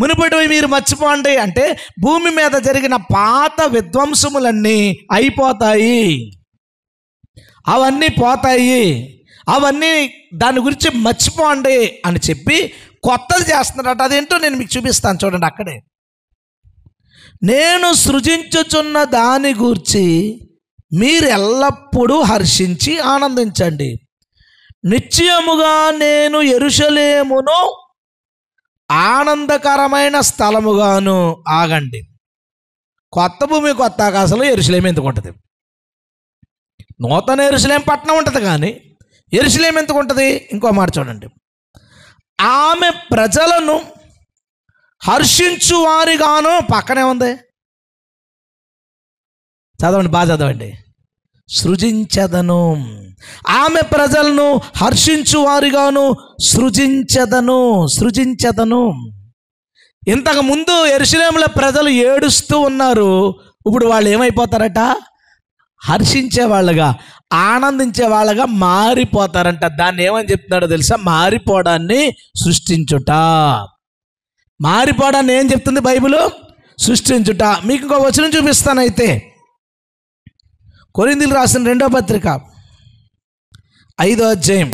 మునుపటివి మీరు మర్చిపోండి. అంటే భూమి మీద జరిగిన పాత విధ్వంసములన్నీ అయిపోతాయి, అవన్నీ పోతాయి, అవన్నీ దాని గురించి మర్చిపోండి అని చెప్పి కొత్తది చేస్తున్నారట. అదేంటో నేను మీకు చూపిస్తాను చూడండి. అక్కడే నేను సృజించుచున్న దాని గూర్చి మీరు ఎల్లప్పుడూ హర్షించి ఆనందించండి. నిశ్చయముగా నేను యెరూషలేమును ఆనందకరమైన స్థలముగాను ఆగండి. కొత్త భూమి కొత్త ఆకాశంలో యెరూషలేము ఎందుకు ఉంటుంది? నూతన యెరూషలేము పట్టణం ఉంటుంది, కానీ యెరూషలేము ఎందుకు ఉంటుంది? ఇంకో మాట చూడండి. ఆమె ప్రజలను హర్షించు వారిగాను, పక్కనే ఉంది, చదవండి, బాగా చదవండి. సృజించెదను, ఆమె ప్రజలను హర్షించు వారిగాను సృజించెదను. ఇంతకు ముందు యెరూషలేములో ప్రజలు ఏడుస్తూ ఉన్నారు. ఇప్పుడు వాళ్ళు ఏమైపోతారట? హర్షించే వాళ్ళగా, ఆనందించే వాళ్ళగా మారిపోతారంట. దాన్ని ఏమని చెప్తున్నాడో తెలుసా? మారిపోవడాన్ని సృష్టించుట. మారిపోవడాన్ని ఏం చెప్తుంది బైబిల్? సృష్టించుట. మీకు ఇంకో వచనం చూపిస్తానైతే, కొరింథీయులకు రాసిన 2వ పత్రిక 5వ అధ్యాయం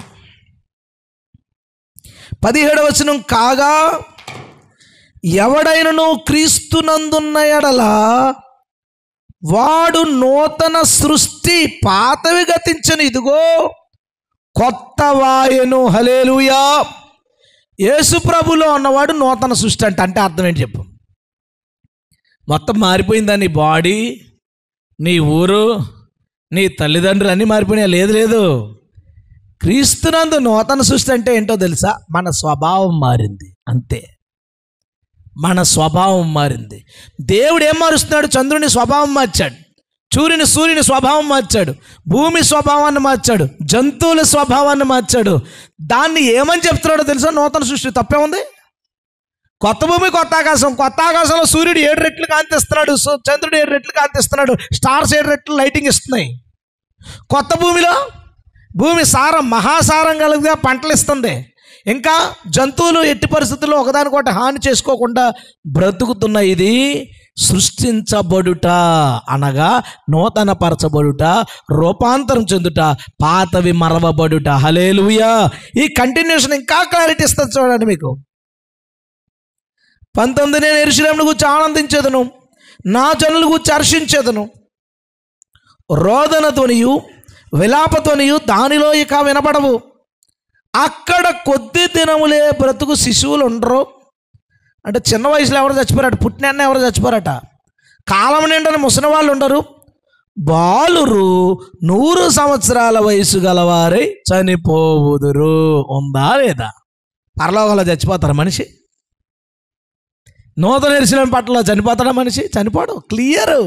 17వ వచనం, కాగా ఎవడైనను క్రీస్తునందున్న ఎడల వాడు నూతన సృష్టి, పాతవి గతించను, ఇదిగో కొత్త వాయను. హల్లెలూయా. యేసు ప్రభులో ఉన్నవాడు నూతన సృష్టి అంటే అర్థం ఏంటి చెప్పు? మొత్తం మారిపోయిందా? నీ బాడీ, నీ ఊరు, నీ తల్లిదండ్రులు అన్నీ మారిపోయినా? లేదు. క్రీస్తునందు నూతన సృష్టి అంటే ఏంటో తెలుసా? మన స్వభావం మారింది, అంతే. మన స్వభావం మారింది. దేవుడు ఏం మారుస్తున్నాడు? చంద్రుని స్వభావం మార్చాడు, సూర్యుని స్వభావం మార్చాడు, భూమి స్వభావాన్ని మార్చాడు, జంతువుల స్వభావాన్ని మార్చాడు. దాన్ని ఏమని చెప్తున్నాడో తెలుసా? నూతన సృష్టి. తప్పే ఉంది? కొత్త భూమి, కొత్త ఆకాశం. కొత్త ఆకాశంలో సూర్యుడు 7 రెట్లు కాంతిస్తున్నాడు, చంద్రుడు 7 రెట్లు కాంతిస్తున్నాడు, స్టార్స్ 7 రెట్లు లైటింగ్ ఇస్తున్నాయి. కొత్త భూమిలో భూమి సారం, మహాసారం కలిగిగా పంటలు ఇస్తుంది. ఇంకా జంతువులు ఎట్టి పరిస్థితుల్లో ఒకదానికొకటి హాని చేసుకోకుండా బ్రతుకుతున్నాయి. ఇది సృష్టించబడుట అనగా నూతన పరచబడుట, రూపాంతరం చెందుట, పాతవి మరవబడుట. హల్లెలూయా. ఈ కంటిన్యూషన్ ఇంకా క్లారిటీ ఇస్తుంది చూడండి మీకు. 19, నేను యెరూషలేమును గూర్చి ఆనందించేదను, నా జనుల గూర్చి హర్షించేదను. రోదన ధ్వనియు విలాప ధ్వనియు దానిలో ఇక వినపడవు. అక్కడ కొద్ది దినములే బ్రతుకు శిశువులు ఉండరు. అంటే చిన్న వయసులో ఎవరు చచ్చిపోరాట? పుట్టిన ఎవరు చచ్చిపోరాట? కాలం నిండని ముసలి వాళ్ళు ఉండరు. బాలురు 100 సంవత్సరాల వయసు గలవారై చనిపోవుదురు. ఉందా లేదా? పరలోకంలో చచ్చిపోతారా మనిషి? నూతన యెరూషలేము పట్టణంలో చనిపోతాడా మనిషి? చనిపోవడం క్లియర్.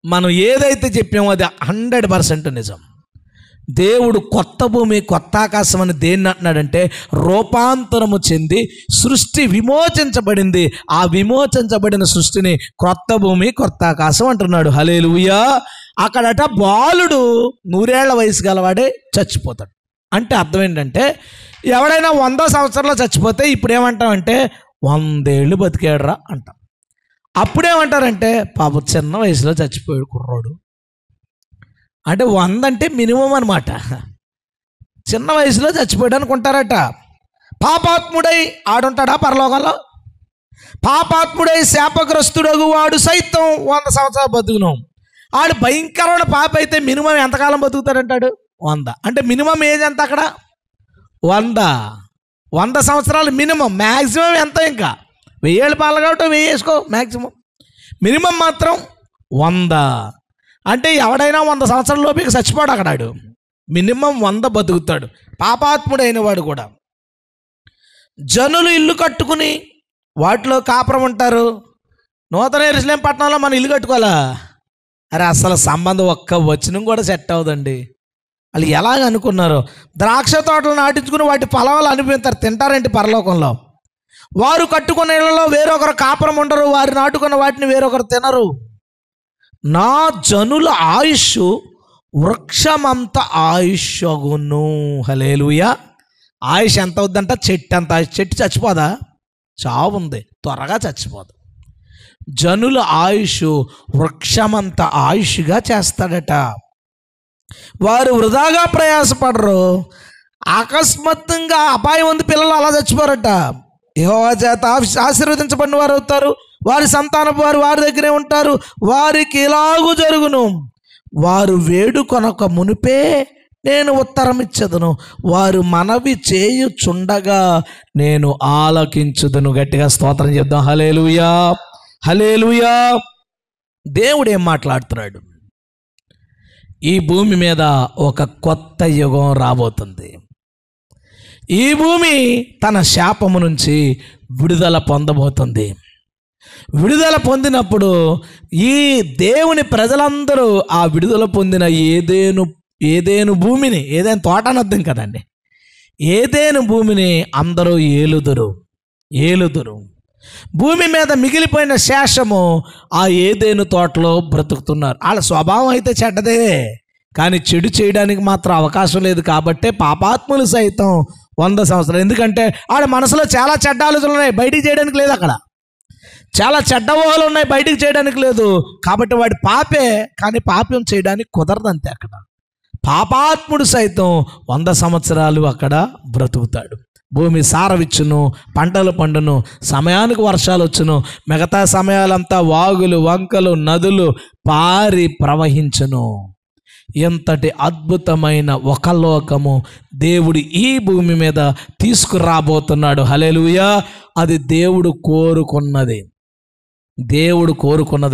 మనం ఏదైతే చెప్పామో అది 100% నిజం. దేవుడు కొత్త భూమి, కొత్త ఆకాశం అని దేన్ని అంటున్నాడంటే, రూపాంతరము చెంది సృష్టి విమోచించబడింది. ఆ విమోచించబడిన సృష్టిని కొత్త భూమి, కొత్త ఆకాశం అంటున్నాడు. హల్లెలూయా. అక్కడట బాలుడు 100 ఏళ్ల వయసు గలవాడే చచ్చిపోతాడు. అంటే అర్థం ఏంటంటే, ఎవడైనా 100 సంవత్సరాల్లో చచ్చిపోతే ఇప్పుడు ఏమంటామంటే 100 ఏళ్ళు బతికాడురా అంటాం. అప్పుడేమంటారంటే పాప చిన్న వయసులో చచ్చిపోయాడు కుర్రోడు. అంటే 100 అంటే మినిమం అనమాట. చిన్న వయసులో చచ్చిపోయాడు అనుకుంటారట. పాపాత్ముడై ఆడుంటాడా పరలోకంలో? పాపాత్ముడై శాపగ్రస్తుడగు వాడు సైతం 100 సంవత్సరాలు బతుకును. ఆడు భయంకరమైన పాప అయితే మినిమం ఎంతకాలం బతుకుతాడంటాడు? 100. అంటే మినిమం ఏజ్ ఎంత అక్కడ? 100 సంవత్సరాలు మినిమం. మ్యాక్సిమం ఎంత? ఇంకా 1000 ఏళ్ళు పాలు కాబట్టి 1000 వేసుకో మ్యాక్సిమం. మినిమం మాత్రం 100. అంటే ఎవడైనా 100 సంవత్సరాల లోపు చచ్చిపోడు అక్కడాడు. మినిమం 100 బతుకుతాడు పాపాత్ముడైన వాడు కూడా. జనులు ఇల్లు కట్టుకుని వాటిలో కాపురం ఉంటారు. నూతన యెరూషలేము పట్టణంలో మనం ఇల్లు కట్టుకోవాలా? అరే అసలు సంబంధం ఒక్క వచనం కూడా సెట్ అవ్వదండి. వాళ్ళు ఎలాగ అనుకున్నారు? ద్రాక్ష తోటలు నాటించుకుని వాటి ఫలాలు అనిపిస్తారు. తింటారేంటి పరలోకంలో? వారు కట్టుకున్న ఇళ్లలో వేరొకరు కాపురం ఉండరు, వారు నాటుకున్న వాటిని వేరొకరు తినరు. నా జనుల ఆయుష్ వృక్షమంత ఆయుష్గును. హల్లెలూయా. ఆయుష్ ఎంత అవుద్దంట? చెట్టు అంత ఆయుష్. చెట్టు చచ్చిపోదా? చావుంది, త్వరగా చచ్చిపోదు. జనుల ఆయుష్ వృక్షమంత ఆయుష్గా చేస్తాడట. వారు వృధాగా ప్రయాసపడరు. అకస్మాత్తుగా అపాయం ఉంది, పిల్లలు అలా చచ్చిపోరట. యెహోవా చేత ఆశీర్వదించబడిన వారు అవుతారు. వారి సంతానపు వారు వారి దగ్గరే ఉంటారు. వారికి ఇలాగూ జరుగును, వారు వేడుకొనక మునిపే నేను ఉత్తరం ఇచ్చదును, వారు మనవి చేయుచుండగా నేను ఆలకించుదును. గట్టిగా స్తోత్రం చెప్దాం. హల్లెలూయా, హల్లెలూయా. దేవుడు ఏం మాట్లాడుతున్నాడు? ఈ భూమి మీద ఒక కొత్త యుగం రాబోతుంది. ఈ భూమి తన శాపము నుంచి విడుదల పొందబోతుంది. విడుదల పొందినప్పుడు ఈ దేవుని ప్రజలందరూ ఆ విడుదల పొందిన ఏదేను భూమిని, ఏదైనా తోట అనర్థం కదండి, ఏదేను భూమిని అందరూ ఏలుదురు. భూమి మీద మిగిలిపోయిన శేషము ఆ ఏదేను తోటలో బ్రతుకుతున్నారు. వాళ్ళ స్వభావం అయితే చెడ్డదే, కానీ చెడు చేయడానికి మాత్రం అవకాశం లేదు. కాబట్టే పాపాత్ములు సైతం 100 సంవత్సరాలు. ఎందుకంటే ఆడ మనసులో చాలా చెడ్డ ఆలోచనలు ఉన్నాయి, బయటికి చేయడానికి లేదు. అక్కడ చాలా చెడ్డ ఊహలు ఉన్నాయి, బయటికి చేయడానికి లేదు. కాబట్టి వాడి పాపే, కానీ పాపం చేయడానికి కుదరదంతే. అక్కడ పాపాత్ముడు సైతం 100 సంవత్సరాలు అక్కడ బ్రతుకుతాడు. భూమి సారవిచ్చును, పంటలు పండును, సమయానికి వర్షాలు వచ్చును, మిగతా సమయాలంతా వాగులు, వంకలు, నదులు పారి ప్రవహించును. ఎంతటి అద్భుతమైన ఒక లోకము దేవుడు ఈ భూమి మీద తీసుకురాబోతున్నాడు. హల్లెలూయా. అది దేవుడు కోరుకున్నది.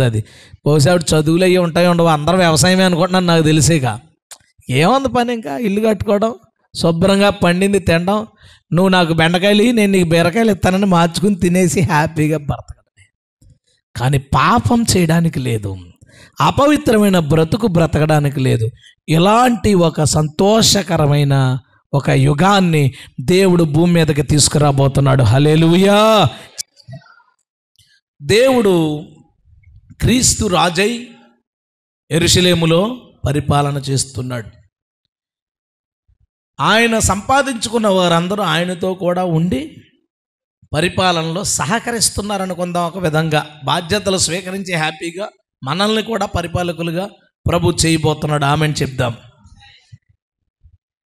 అది. బహుశా చదువులు అయ్యి ఉంటాయి ఉండవు, అందరూ వ్యవసాయమే అనుకుంటున్నాను నాకు తెలిసేగా. ఏముంది పని, ఇంకా ఇల్లు కట్టుకోవడం, శుభ్రంగా పండింది తినడం, నువ్వు నాకు బెండకాయలు, నేను నీకు బీరకాయలు ఇస్తానని మార్చుకుని తినేసి హ్యాపీగా బ్రతకడమే. కానీ పాపం చేయడానికి లేదు, అపవిత్రమైన బ్రతుకు బ్రతకడానికి లేదు. ఇలాంటి ఒక సంతోషకరమైన ఒక యుగాన్ని దేవుడు భూమి మీదకి తీసుకురాబోతున్నాడు. హల్లెలూయా. దేవుడు క్రీస్తు రాజై యెరూషలేములో పరిపాలన చేస్తున్నాడు. ఆయన సంపాదించుకున్న వారందరూ ఆయనతో కూడా ఉండి పరిపాలనలో సహకరిస్తున్నారనుకుందాం. ఒక విధంగా బాధ్యతలు స్వీకరించి హ్యాపీగా మనల్ని కూడా పరిపాలకులుగా ప్రభు చేయబోతున్నాడు. ఆమెను చెప్దాం.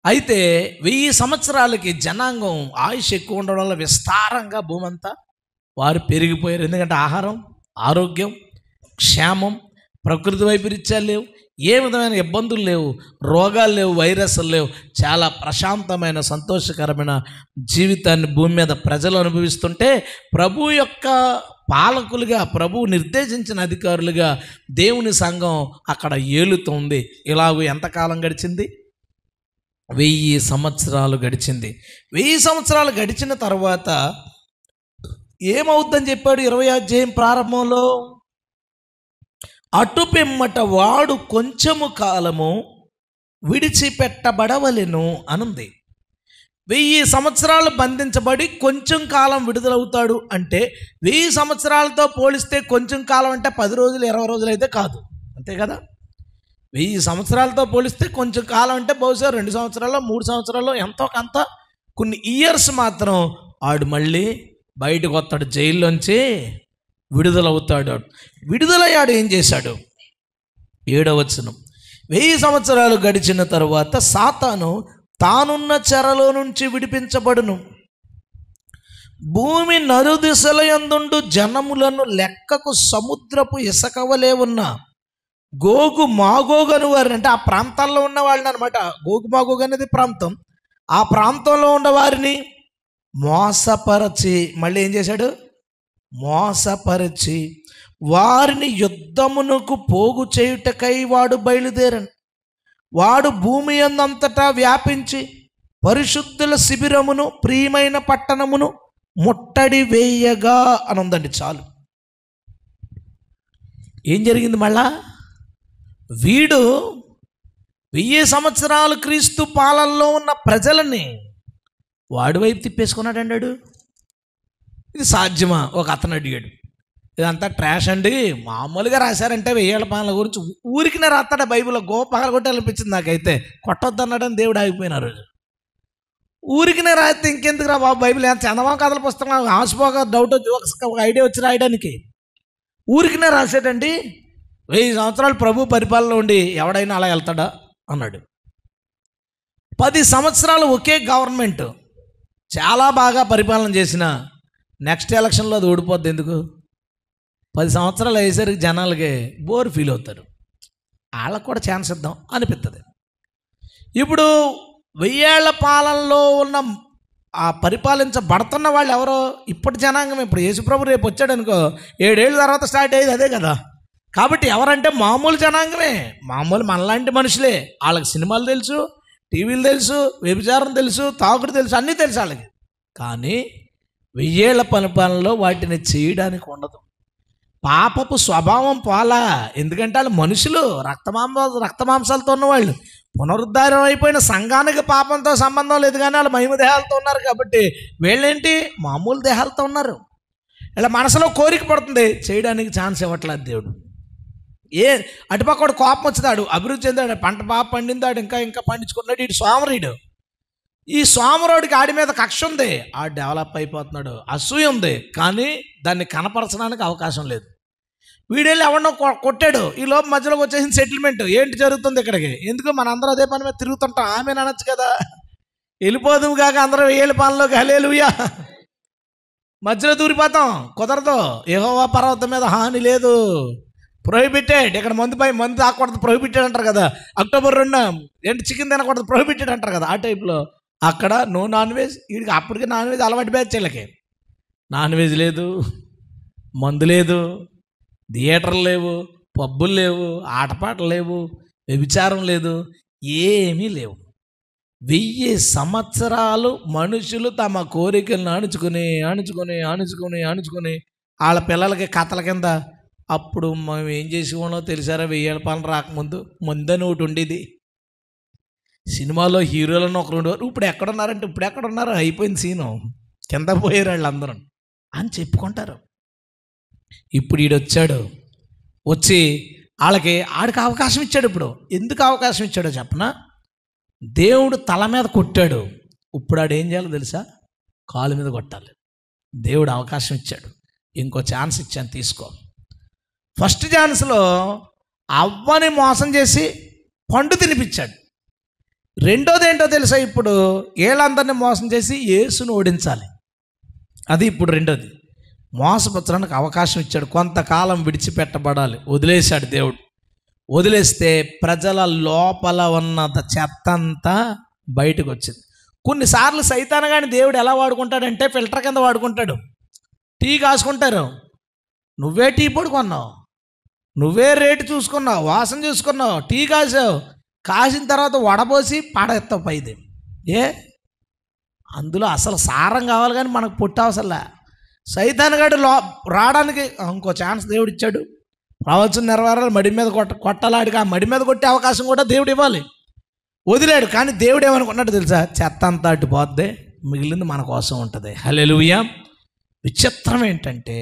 అయితే 1000 సంవత్సరాలకి జనాంగం ఆయుష్ ఎక్కువ ఉండడం వల్ల విస్తారంగా భూమి అంతా వారు పెరిగిపోయారు. ఎందుకంటే ఆహారం, ఆరోగ్యం, క్షేమం, ప్రకృతి వైపరీత్యాలు లేవు, ఏ విధమైన ఇబ్బందులు లేవు, రోగాలు లేవు, వైరస్లు లేవు. చాలా ప్రశాంతమైన సంతోషకరమైన జీవితాన్ని భూమి మీద ప్రజలు అనుభవిస్తుంటే ప్రభు యొక్క పాలకులుగా, ప్రభు నిర్దేశించిన అధికారులుగా దేవుని సంఘం అక్కడ ఏలుతుంది. ఇలాగ ఎంతకాలం గడిచింది? 1000 సంవత్సరాలు గడిచింది. 1000 సంవత్సరాలు గడిచిన తర్వాత ఏమవుద్దని చెప్పాడు 20వ అధ్యాయం ప్రారంభంలో? అటు పిమ్మట వాడు కొంచెము కాలము విడిచిపెట్టబడవలెను అనుంది. 1000 సంవత్సరాలు బంధించబడి కొంచెం కాలం విడుదలవుతాడు అంటే 1000 సంవత్సరాలతో పోలిస్తే కొంచెం కాలం అంటే 10 రోజులు 20 రోజులు అయితే కాదు, అంతే కదా. 1000 సంవత్సరాలతో పోలిస్తే కొంచెం కాలం అంటే బహుశా 2 సంవత్సరాలు 3 సంవత్సరాలు ఎంతో కొంత కొన్ని ఇయర్స్ మాత్రం ఆడు మళ్ళీ బయటకు వస్తాడు, జైల్లోంచి విడుదలవుతాడు. విడుదలయ్యాడు. ఏం చేశాడు? 7వ వచనం. 1000 సంవత్సరాలు గడిచిన తరువాత సాతాను తానున్న చెరలో నుంచి విడిపించబడును. భూమి నలుదిశల యందుండు జనములను లెక్కకు సముద్రపు ఇసకవలే ఉన్న గోగు మాగోగను వారిని, అంటే ఆ ప్రాంతాల్లో ఉన్న వాళ్ళని అనమాట. గోగు మాగోగు అనేది ప్రాంతం. ఆ ప్రాంతంలో ఉన్న వారిని మోసపరచి, మళ్ళీ ఏం చేశాడు? మోసపరచి వారిని యుద్ధమునకు పోగు చేయుటకై వాడు బయలుదేరను. వాడు భూమి అందంతటా వ్యాపించి పరిశుద్ధుల శిబిరమును, ప్రియమైన పట్టణమును ముట్టడి వేయగా అని ఉందండి. చాలు. ఏం జరిగింది మళ్ళా? వీడు 1000 సంవత్సరాలు క్రీస్తు పాలనలో ఉన్న ప్రజలని వాడి వైపు తిప్పేసుకున్నాడు అన్నాడు. ఇది సాధ్యమా? ఒక అతను అడిగాడు. ఇదంతా ట్రాష్ అండి, మామూలుగా రాశారంటే 1000 ఏళ్ల పాలన గురించి ఊరికినే రాస్తాడా బైబిల్లో? పగలగొట్టే అనిపించింది నాకైతే. కొట్టొద్దు అన్నాడని దేవుడు ఆగిపోయిన రోజు. ఊరికినే రాస్తే ఇంకెందుకు రా బాబు బైబిల్? చందమా కథల పుస్తకం ఆసిపోగా డౌట్ ఒక ఐడియా వచ్చి రాయడానికి. ఊరికినే రాసేటండి. 1000 సంవత్సరాలు ప్రభు పరిపాలన ఉండి ఎవడైనా అలా వెళ్తాడా అన్నాడు. 10 సంవత్సరాలు ఒకే గవర్నమెంట్ చాలా బాగా పరిపాలన చేసిన నెక్స్ట్ ఎలక్షన్లో అది ఓడిపోద్ది. ఎందుకు? 10 సంవత్సరాలు అయ్యేసరికి జనాలకి బోర్ ఫీల్ అవుతారు. వాళ్ళకు కూడా ఛాన్స్ ఇద్దాం అనిపిస్తుంది. ఇప్పుడు 1000 ఏళ్ల పాలనలో ఉన్న ఆ పరిపాలించబడుతున్న వాళ్ళు ఎవరో? ఇప్పటి జనాంగం. ఇప్పుడు యేసుప్రభు రేపు వచ్చాడు అనుకో, 7 ఏళ్ళ తర్వాత స్టార్ట్ అయ్యేది అదే కదా. కాబట్టి ఎవరంటే మామూలు జనాంగమే, మామూలు మనలాంటి మనుషులే. వాళ్ళకి సినిమాలు తెలుసు, టీవీలు తెలుసు, వ్యభిచారం తెలుసు, తాగుడు తెలుసు, అన్నీ తెలుసు వాళ్ళకి. కానీ 1000 ఏళ్ల పరిపాలనలో వాటిని చేయడానికి ఉండదు. పాపపు స్వభావం పోలా. ఎందుకంటే వాళ్ళు మనుషులు, రక్తమాంసాలతో ఉన్నవాళ్ళు. పునరుద్ధారం అయిపోయిన సంఘానికి పాపంతో సంబంధం లేదు, కానీ వాళ్ళు మహిమ దేహాలతో ఉన్నారు. కాబట్టి వీళ్ళేంటి, మామూలు దేహాలతో ఉన్నారు. ఇలా మనసులో కోరిక పడుతుంది, చేయడానికి ఛాన్స్ ఇవ్వట్లేదు దేవుడు. అటుపక్కడు కోపం వచ్చేదాడు, అభివృద్ధి చెందాడు, పంట బాగా పండిందాడు, ఇంకా పండించుకున్నాడు. ఇటు సోమరుడు. ఈ సోమరుడికి ఆడి మీద కక్ష ఉంది, ఆడు డెవలప్ అయిపోతున్నాడు. అసూయ ఉంది, కానీ దాన్ని కనపరచడానికి అవకాశం లేదు. వీడెళ్ళి ఎవరినో కొట్టాడు, ఈ లోపు మధ్యలోకి వచ్చేసింది సెటిల్మెంట్. ఏంటి జరుగుతుంది ఇక్కడికి? ఎందుకు మనందరూ అదే పని మీద తిరుగుతుంటాం. ఆమె అనొచ్చు కదా, వెళ్ళిపోదుము కాక అందరూ ఏళ్ళ పనిలోకి. హల్లెలూయా. మధ్యలో దూరిపోతాం, కుదరదు. యెహోవా పర్వతం మీద హాని లేదు, ప్రొహిబిటెడ్. ఇక్కడ మందు తాకూడదు, ప్రొహిబిటెడ్ అంటారు కదా. అక్టోబర్ 2 ఏంటి చికెన్ తినకూడదు, ప్రొహిబిటెడ్ అంటారు కదా. ఆ టైప్లో అక్కడ నో నాన్ వెజ్. వీడికి అప్పటికే నాన్ వెజ్ అలవాటు బ్యాచ్. వీళ్ళకి నాన్ వెజ్ లేదు, మందు లేదు, థియేటర్లు లేవు, పబ్బులు లేవు, ఆటపాటలు లేవు, వ్యభిచారం లేదు, ఏమీ లేవు. 1000 సంవత్సరాలు మనుషులు తమ కోరికలను అణుచుకుని వాళ్ళ పిల్లలకి కథల కింద. అప్పుడు మేము ఏం చేసేవాళ్ళో తెలిసారా? 1000 ఏళ్ళ పాలన రాకముందు ముందని ఒకటి ఉండేది. సినిమాలో హీరోలను ఒకరు ఉండేవారు. ఇప్పుడు ఎక్కడున్నారంటే అయిపోయింది సీను, కింద పోయారు వాళ్ళందరూ అని చెప్పుకుంటారు. ఇప్పుడు ఈడొచ్చాడు, వచ్చి ఆడికి అవకాశం ఇచ్చాడు. ఇప్పుడు ఎందుకు అవకాశం ఇచ్చాడో చెప్పనా? దేవుడు తల మీద కొట్టాడు. ఇప్పుడు ఆడేం చేయాలో తెలుసా? కాలు మీద కొట్టాలి. దేవుడు అవకాశం ఇచ్చాడు, ఇంకో ఛాన్స్ ఇచ్చాను, తీసుకో. ఫస్ట్ ఛాన్స్లో అవ్వని మోసం చేసి పండు తినిపించాడు. రెండోది ఏంటో తెలుసా? ఇప్పుడు వీళ్ళందరినీ మోసం చేసి యేసును ఓడించాలి. అది ఇప్పుడు రెండోది. మోసపుచ్చడానికి అవకాశం ఇచ్చాడు, కొంతకాలం విడిచిపెట్టబడాలి. వదిలేశాడు దేవుడు. వదిలేస్తే ప్రజల లోపల ఉన్న చెత్త అంతా బయటకు వచ్చింది. కొన్నిసార్లు సైతాను కానీ దేవుడు ఎలా వాడుకుంటాడంటే ఫిల్టర్ కింద వాడుకుంటాడు. టీ కాసుకుంటారు, నువ్వే టీ పొడి కొన్నావు, నువ్వే రేటు చూసుకున్నావు, వాసన చూసుకున్నావు, టీ కాసావు, కాసిన తర్వాత వడపోసి పాడెత్తావు పైది. అందులో అసలు సారం కావాలి, కానీ మనకు పొట్టు అవసరంలే. సైతాను గాడు రావడానికి ఇంకో ఛాన్స్ దేవుడు ఇచ్చాడు. ప్రవచనం నెరవేరాలి, మడి మీద కొట్టాలాడికి. ఆ మడి మీద కొట్టే అవకాశం కూడా దేవుడు ఇవ్వాలి. వదిలేడు. కానీ దేవుడు ఏమనుకున్నాడు తెలుసా? చెత్త అంతా అటు పోద్దే, మిగిలింది మన కోసం ఉంటుంది. హల్లెలూయా. విచిత్రం ఏంటంటే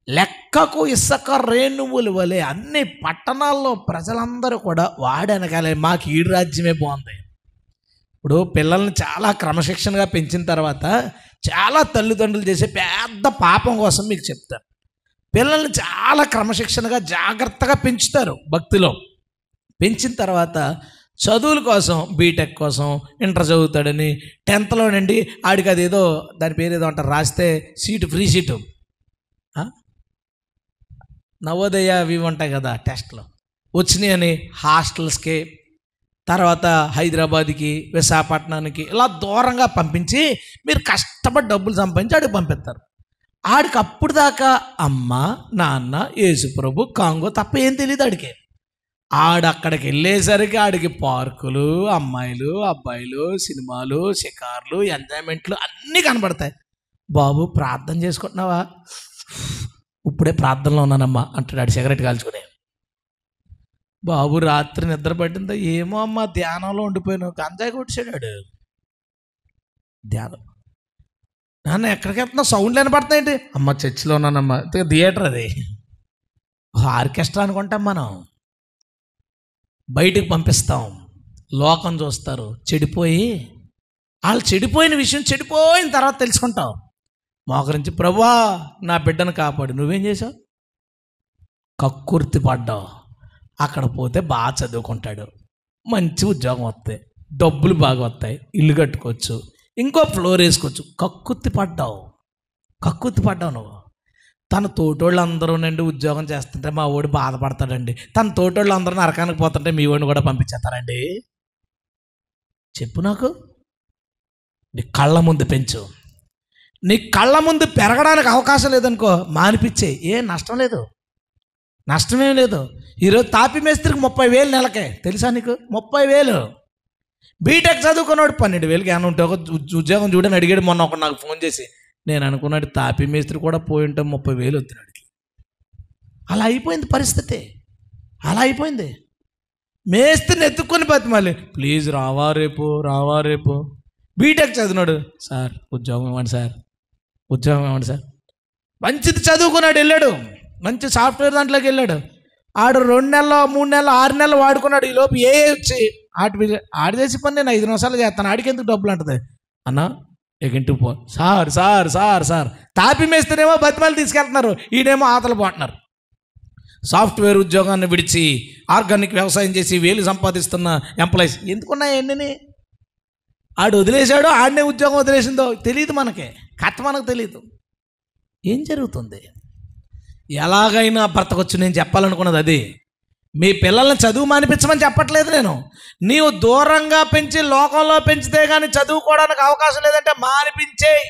లెక్కకు ఇసుక రేణువులు వలె అన్ని పట్టణాల్లో ప్రజలందరూ కూడా వాడనగాలే మాకు ఈడు రాజ్యమే బాగుంది. ఇప్పుడు పిల్లల్ని చాలా క్రమశిక్షణగా పెంచిన తర్వాత చాలా తల్లిదండ్రులు చేసే పెద్ద పాపం కోసం మీకు చెప్తారు. పిల్లల్ని చాలా క్రమశిక్షణగా జాగ్రత్తగా పెంచుతారు, భక్తిలో పెంచిన తర్వాత చదువుల కోసం, బీటెక్ కోసం ఇంటర్ చదువుతాడని 10th నుండి ఆడికి అదేదో దాని పేరు ఏదో అంటారు, రాస్తే సీటు, ఫ్రీ సీటు, నవోదయ అవి ఉంటాయి కదా, టెస్ట్లో వచ్చినాయి అని హాస్టల్స్కి, తర్వాత హైదరాబాద్కి, విశాఖపట్నానికి ఇలా దూరంగా పంపించి మీరు కష్టపడి డబ్బులు సంపాదించి ఆడికి పంపిస్తారు. ఆడికి అప్పుడు దాకా అమ్మ, నాన్న, యేసు ప్రభు, కాంగో తప్ప ఏం తెలియదు ఆడికి. అక్కడికి వెళ్ళేసరికి ఆడికి పార్కులు, అమ్మాయిలు, అబ్బాయిలు, సినిమాలు, షికార్లు, ఎంజాయ్మెంట్లు అన్నీ కనబడతాయి. బాబు ప్రార్థన చేసుకుంటున్నావా? ఇప్పుడే ప్రార్థనలో ఉన్నానమ్మా అంటాడు ఆడు సిగరెట్ కాల్చుకునే. బాబు రాత్రి నిద్ర పట్టిందా? ఏమో అమ్మ ధ్యానంలో ఉండిపోయాను. గంజాయి కొట్టాడు ధ్యానం. నాన్న ఎక్కడికి వెళ్తున్నా? సౌండ్లు వినపడతాయండి. అమ్మ చర్చిలో ఉన్నానమ్మా. థియేటర్ అది ఆర్కెస్ట్రా అనుకుంటాం మనం. బయటికి పంపిస్తాం, లోకం చూస్తారు, చెడిపోయి వాళ్ళు చెడిపోయిన విషయం చెడిపోయిన తర్వాత తెలుసుకుంటాం. మోకరించి ప్రభువా నా బిడ్డను కాపాడు. నువ్వేం చేసావు? కక్కుర్తి పడ్డావు. అక్కడ పోతే బాగా చదువుకుంటాడు, మంచి ఉద్యోగం వస్తాయి, డబ్బులు బాగా వస్తాయి, ఇల్లు కట్టుకోవచ్చు, ఇంకో ఫ్లోర్ వేసుకోవచ్చు. కక్కుర్తి పడ్డావు నువ్వు. తన తోటోళ్ళు అందరూ నుండి ఉద్యోగం చేస్తుంటే మా వాడు బాధపడతాడండి, తన తోటోళ్ళు అందరూ నరకానికి పోతుంటే మీ వాడిని కూడా పంపించేస్తారండి. చెప్పు నాకు. నీ కళ్ళ ముందు పెంచు. నీ కళ్ళ ముందు పెరగడానికి అవకాశం లేదనుకో, మానిపించే. నష్టం లేదు, నష్టమేం లేదు. ఈరోజు తాపి మేస్త్రికి 30,000 నెలకే, తెలుసా నీకు? 30,000. బీటెక్ చదువుకున్నాడు 12,000 ఏమైనా ఉంటే ఒక ఉద్యోగం చూడని అడిగాడు మొన్న ఒక నాకు ఫోన్ చేసి. నేను అనుకున్నాడు తాపి మేస్త్రి కూడా పోయి ఉంటే 30,000 వస్తున్నాడికి. అలా అయిపోయింది పరిస్థితి, అలా అయిపోయింది. మేస్త్రిని ఎత్తుక్కొని బతిమాలి, ప్లీజ్ రావా రేపు. బీటెక్ చదివినాడు, సార్ ఉద్యోగం ఇవ్వండి సార్. మంచిది చదువుకున్నాడు, వెళ్ళాడు మంచి సాఫ్ట్వేర్ దాంట్లోకి వెళ్ళాడు. ఆడు 2 నెలలు 3 నెలలు 6 నెలలు వాడుకున్నాడు. ఈ లోపు వచ్చి ఆడి చేసి పని నేను 5 నిమిషాలు చేస్తాను, ఆడికి ఎందుకు డబ్బులు అంటది. అన్న ఇంటికి పో. సార్ తాపి మేస్తేనేమో బతిమాలు తీసుకెళ్తున్నారు, ఈడేమో ఆతలు పోతున్నారు. సాఫ్ట్వేర్ ఉద్యోగాన్ని విడిచి ఆర్గానిక్ వ్యవసాయం చేసి వేలు సంపాదిస్తున్న ఎంప్లాయీస్ ఎందుకున్నాయి ఎన్ని? ఆడు వదిలేశాడు, ఆడనే ఉద్యోగం వదిలేసిందో తెలియదు, మనకి కథ మనకు తెలియదు. ఏం జరుగుతుంది? ఎలాగైనా బ్రతకొచ్చు. నేను చెప్పాలనుకున్నది అది. మీ పిల్లల్ని చదువు మానిపించమని చెప్పట్లేదు నేను. నీవు దూరంగా పెంచి లోకంలో పెంచితే కానీ చదువుకోవడానికి అవకాశం లేదంటే మానిపించేయి.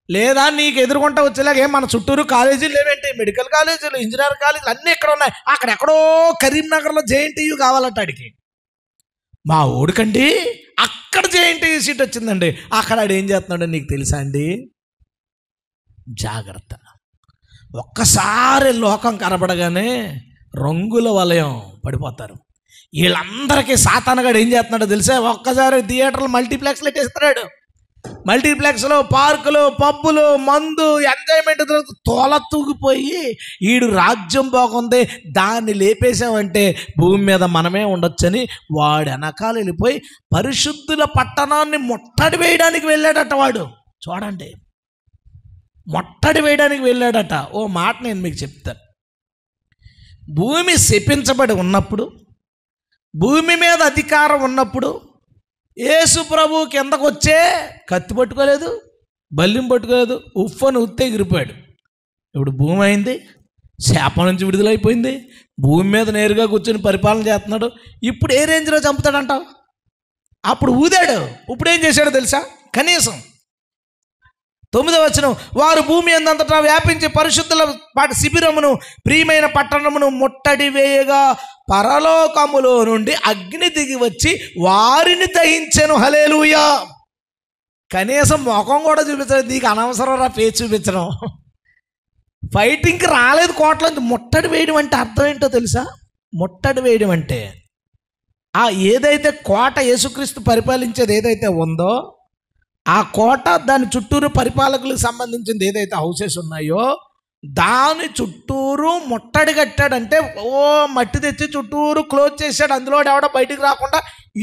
లేదా నీకు ఎదుర్కొంటా వచ్చేలాగా మన చుట్టూరు కాలేజీలు లేవేంటి, మెడికల్ కాలేజీలు, ఇంజనీర్ కాలేజీలు అన్నీ ఇక్కడ ఉన్నాయి. అక్కడెక్కడో కరీంనగర్లో జేఎన్టీయూ కావాలంట అడిగి. మా ఊడికండి అక్కడ జేఎన్టీయూ సీట్ వచ్చిందండి. అక్కడ ఆడు ఏం చేస్తున్నాడో నీకు తెలుసా అండి? జాగ్రత్త. ఒక్కసారి లోకం కనబడగానే రంగుల వలయం పడిపోతారు. వీళ్ళందరికీ సాతానుగాడు ఏం చేస్తున్నాడో తెలుసా? ఒక్కసారి థియేటర్లు మల్టీప్లెక్స్లు పెట్టేస్తున్నాడు. మల్టీప్లెక్స్లో పార్కులు, పబ్బులు, మందు, ఎంజాయ్మెంట్ తోల తూగిపోయి ఈడు రాజ్యం బాగుంది దాన్ని లేపేశామంటే భూమి మీద మనమే ఉండొచ్చని వాడు వెనకాల వెళ్ళిపోయి పరిశుద్ధుల పట్టణాన్ని ముట్టడి వేయడానికి వెళ్ళాడట. వాడు చూడండి, ముట్టడి వేయడానికి వెళ్ళాడట. ఓ మాట నేను మీకు చెప్తాను. భూమి శపించబడి ఉన్నప్పుడు, భూమి మీద అధికారం ఉన్నప్పుడు యేసు ప్రభు కిందకు వచ్చే కత్తి పట్టుకోలేదు, బల్లిం పట్టుకోలేదు, ఉఫ్ఫను ఉత్తే ఎగిరిపోయాడు. ఇప్పుడు భూమి అయింది, శాపం నుంచి విడుదలైపోయింది, భూమి మీద నేరుగా కూర్చొని పరిపాలన చేస్తున్నాడు. ఇప్పుడు ఏ రేంజ్లో చంపుతాడంటావు? అప్పుడు ఊదాడు, ఇప్పుడు ఏం చేశాడో తెలుసా? కనీసం 9వ వచనం, వారు భూమి అందంతటా వ్యాపించి పరిశుద్ధుల శిబిరమును ప్రియమైన పట్టణమును ముట్టడి వేయగా పరలోకములో నుండి అగ్ని దిగి వచ్చి వారిని దహించెను. హల్లెలూయా. కనీసం ముఖం కూడా చూపించలేదు. నీకు అనవసరం రా ఫేస్ చూపించడం. ఫైటింగ్కి రాలేదు కోట్ల. ముట్టడి వేయడం అంటే అర్థం ఏంటో తెలుసా? ముట్టడి వేయడం అంటే ఏదైతే కోట యేసుక్రీస్తు పరిపాలించేది ఏదైతే ఉందో ఆ కోట, దాని చుట్టూరు పరిపాలకులకు సంబంధించింది ఏదైతే హౌసెస్ ఉన్నాయో దాని చుట్టూరు ముట్టడి కట్టాడంటే మట్టి తెచ్చి చుట్టూరు క్లోజ్ చేశాడు. అందులో ఎవడో బయటికి రాకుండా